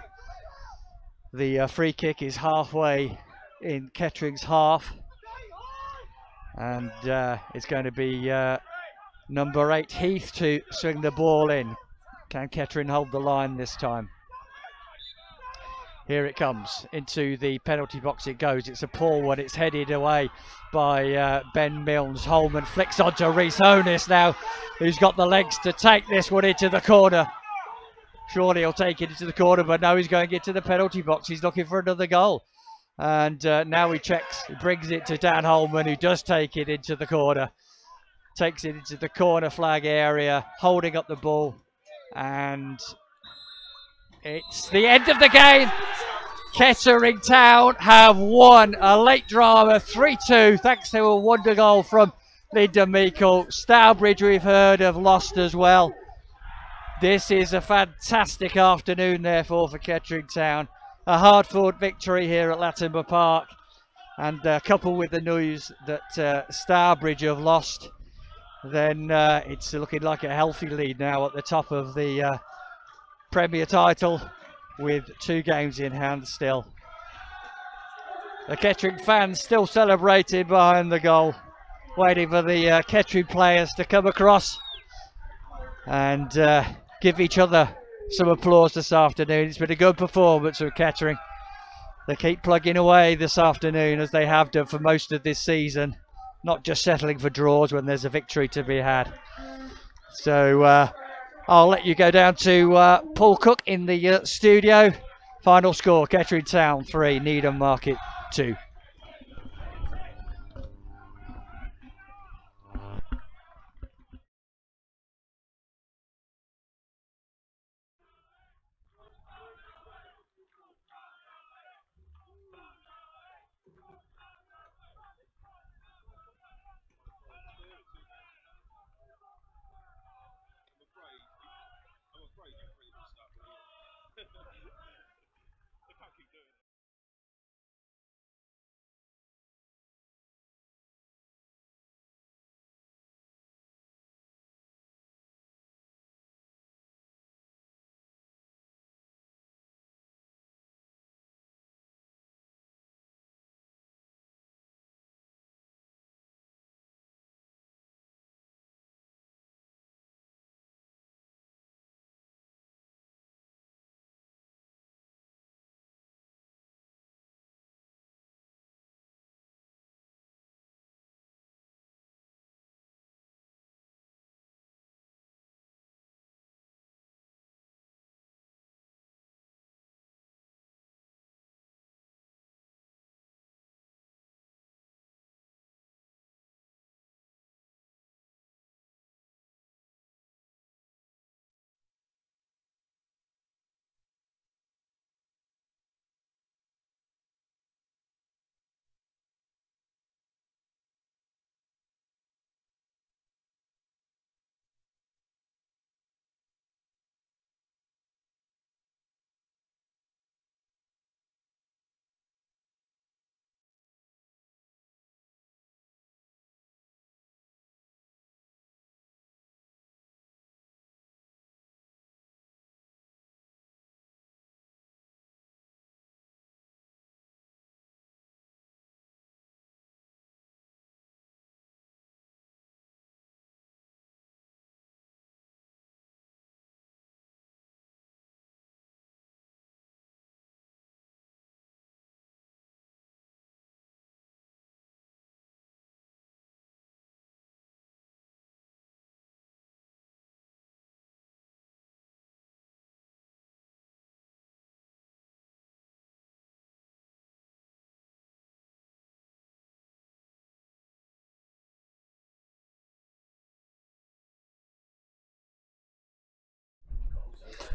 The free kick is halfway in Kettering's half, and it's going to be number 8 Heath to swing the ball in. Can Kettering hold the line this time? Here it comes, into the penalty box it goes. It's a poor one, it's headed away by Ben Milnes. Holman flicks onto Rhys Hoeneß now, who's got the legs to take this one into the corner. Surely he'll take it into the corner, but now he's going to get to the penalty box. He's looking for another goal. And now he checks, he brings it to Dan Holman, who does take it into the corner. Takes it into the corner flag area, holding up the ball. And it's the end of the game. Kettering Town have won a late drama 3-2 thanks to a wonder goal from Lyndon Meikle. Stourbridge, we've heard, have lost as well. This is a fantastic afternoon therefore for Kettering Town. A hard-fought victory here at Latimer Park, and coupled with the news that Stourbridge have lost, then it's looking like a healthy lead now at the top of the Premier title, with 2 games in hand still. The Kettering fans still celebrating behind the goal, waiting for the Kettering players to come across and give each other some applause this afternoon. It's been a good performance from Kettering. They keep plugging away this afternoon, as they have done for most of this season, not just settling for draws when there's a victory to be had. So I'll let you go down to Paul Cook in the studio. Final score, Kettering Town 3, Needham Market 2.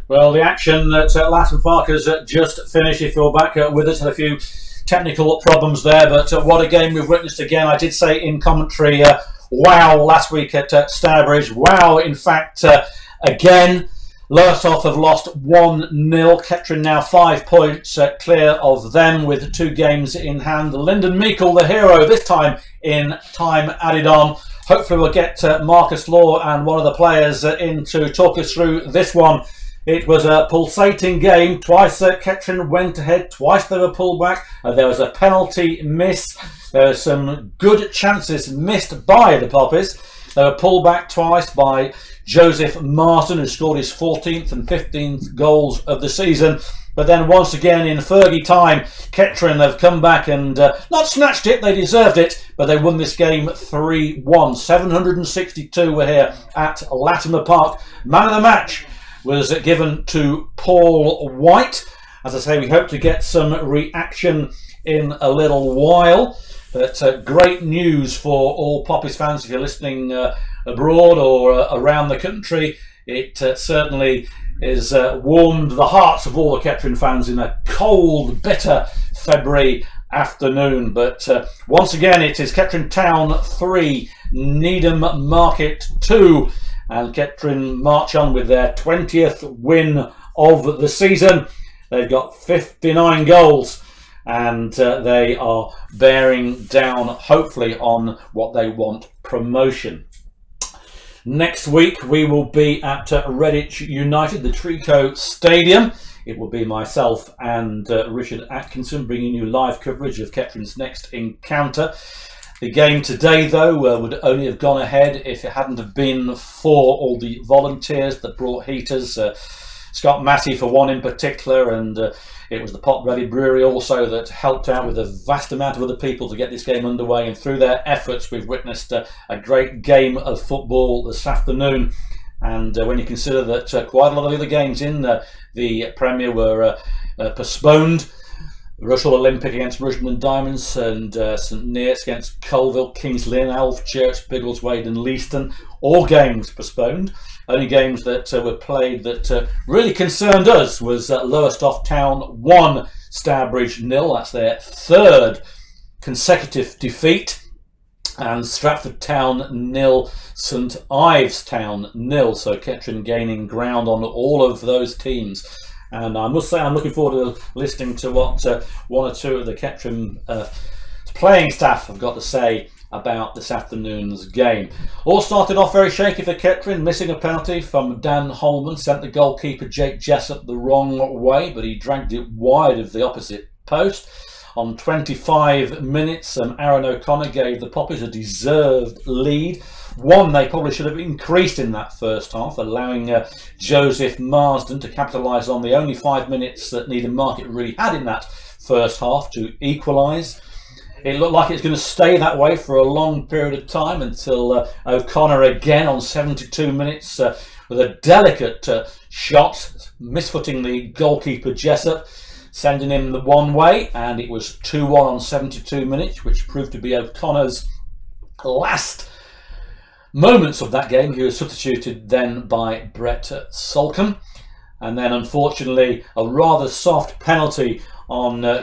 Well, the action at Latimer Park has just finished. If you're back with us, had a few technical problems there, but what a game we've witnessed again. I did say in commentary, wow, last week at Stourbridge. Wow, in fact, again, Lowestoft have lost 1-0. Kettering now 5 points clear of them with 2 games in hand. Lyndon Meikle, the hero, this time in time added on. Hopefully we'll get Marcus Law and one of the players in to talk us through this one. It was a pulsating game. Twice Kettering went ahead, twice they were pulled back. There was a penalty miss. There were some good chances missed by the Poppies. They were pulled back twice by Joseph Marsden, who scored his 14th and 15th goals of the season. But then once again in Fergie time, Kettering have come back and not snatched it, they deserved it, but they won this game 3-1. 762 were here at Latimer Park. Man of the match was given to Paul White. As I say, we hope to get some reaction in a little while. But great news for all Poppies fans if you're listening abroad or around the country. It certainly has warmed the hearts of all the Kettering fans in a cold, bitter February afternoon. But once again, it is Kettering Town 3, Needham Market 2. And Kettering march on with their 20th win of the season. They've got 59 goals. And they are bearing down, hopefully, on what they want, promotion. Next week, we will be at Redditch United, the Trico Stadium. It will be myself and Richard Atkinson bringing you live coverage of Kettering's next encounter. The game today, though, would only have gone ahead if it hadn't have been for all the volunteers that brought heaters. Scott Massey, for one in particular, and it was the Pot Belly Brewery also that helped out with a vast amount of other people to get this game underway. And through their efforts, we've witnessed a great game of football this afternoon. And when you consider that quite a lot of the other games in the Premier were postponed, Rushall Olympic against Rushden and Diamonds, and St Neots against Colville, Kings Lynn, Elf Church, Biggleswade and Leiston, all games postponed. Only games that were played that really concerned us was Lowestoft Town 1, Stourbridge 0. That's their 3rd consecutive defeat. And Stratford Town 0, St Ives Town 0. So Kettering gaining ground on all of those teams. And I must say I'm looking forward to listening to what one or two of the Kettering playing staff have got to say about this afternoon's game. All started off very shaky for Kettering, missing a penalty from Dan Holman, sent the goalkeeper Jake Jessup the wrong way, but he dragged it wide of the opposite post. On 25 minutes, Aaron O'Connor gave the Poppies a deserved lead. One they probably should have increased in that first half, allowing Joseph Marsden to capitalise on the only 5 minutes that Needham Market really had in that first half to equalise. It looked like it's going to stay that way for a long period of time until O'Connor again on 72 minutes with a delicate shot, misfooting the goalkeeper Jessup, sending him the one way, and it was 2-1 on 72 minutes, which proved to be O'Connor's last moments of that game. He was substituted then by Brett Solcombe, and then unfortunately a rather soft penalty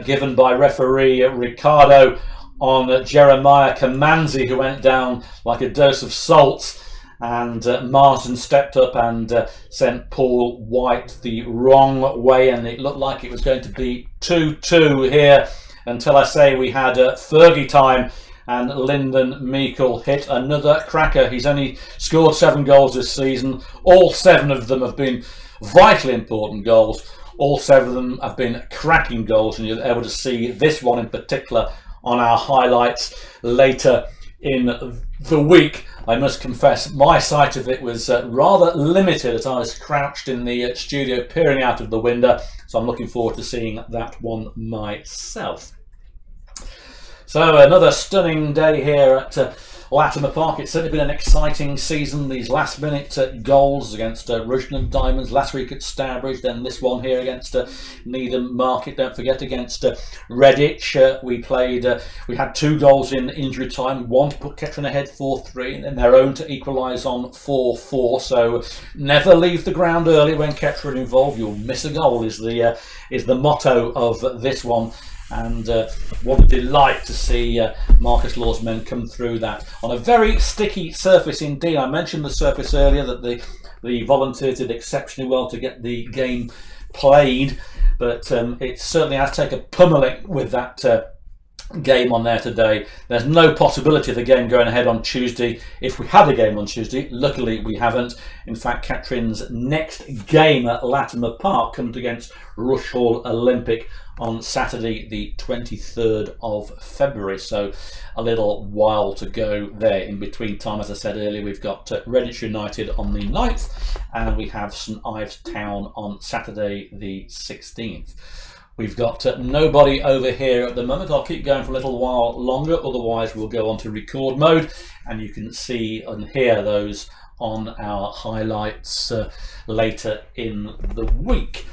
given by referee Ricardo on Jeremiah Kamanzi, who went down like a dose of salt, and Marsden stepped up and sent Paul White the wrong way, and it looked like it was going to be 2-2 here until I say we had Fergie time, and Lyndon Meikle hit another cracker. He's only scored 7 goals this season. All 7 of them have been vitally important goals. All 7 of them have been cracking goals, and you're able to see this one in particular on our highlights later in the week. I must confess my sight of it was rather limited as I was crouched in the studio peering out of the window, so I'm looking forward to seeing that one myself. So another stunning day here at Latimer Park. It's certainly been an exciting season. These last minute goals against Rushden Diamonds last week at Stourbridge, then this one here against Needham Market. Don't forget against Redditch. We had 2 goals in injury time, one to put Kettering ahead 4-3 and then their own to equalise on 4-4. So never leave the ground early when Kettering involved. You'll miss a goal is the motto of this one. And what a delight to see Marcus Law's men come through that on a very sticky surface indeed. I mentioned the surface earlier, that the volunteers did exceptionally well to get the game played, but it certainly has taken a pummeling with that game on there today. There's no possibility of the game going ahead on Tuesday if we had a game on Tuesday. Luckily we haven't. In fact, Kettering's next game at Latimer Park comes against Rush Hall Olympic on Saturday the 23rd of February, so a little while to go there. In between time, as I said earlier, we've got Redditch United on the 9th and we have St Ives Town on Saturday the 16th. We've got nobody over here at the moment. I'll keep going for a little while longer, otherwise we'll go on to record mode and you can see and hear those on our highlights later in the week.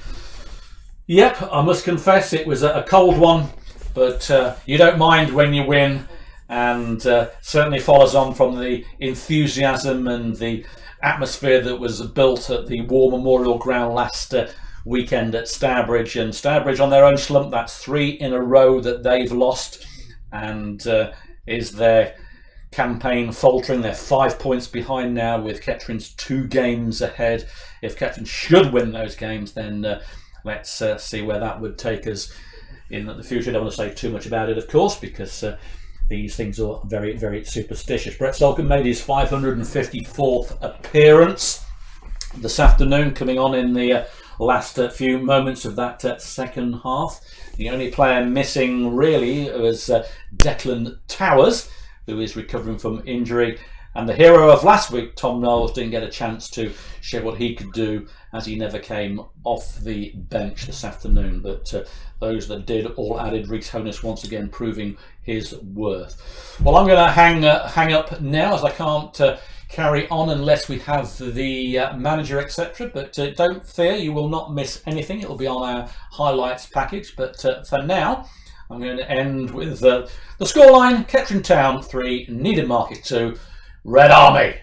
Yep, I must confess it was a cold one, but you don't mind when you win, and certainly follows on from the enthusiasm and the atmosphere that was built at the War Memorial Ground last weekend at Stourbridge. And Stourbridge on their own slump, that's 3 in a row that they've lost, and is their campaign faltering. They're 5 points behind now with Kettering's 2 games ahead. If Kettering should win those games, then let's see where that would take us in the future. I don't want to say too much about it, of course, because these things are very, very superstitious. Brett Solcombe made his 554th appearance this afternoon, coming on in the last few moments of that second half. The only player missing really was Declan Towers, who is recovering from injury. And the hero of last week, Tom Knowles, didn't get a chance to show what he could do, as he never came off the bench this afternoon. But those that did all added. Reece Honus once again proving his worth. Well, I'm going to hang up now, as I can't carry on unless we have the manager, etc. But don't fear, you will not miss anything. It will be on our highlights package. But for now, I'm going to end with the scoreline: Kettering Town 3, Needham Market 2. Red Army.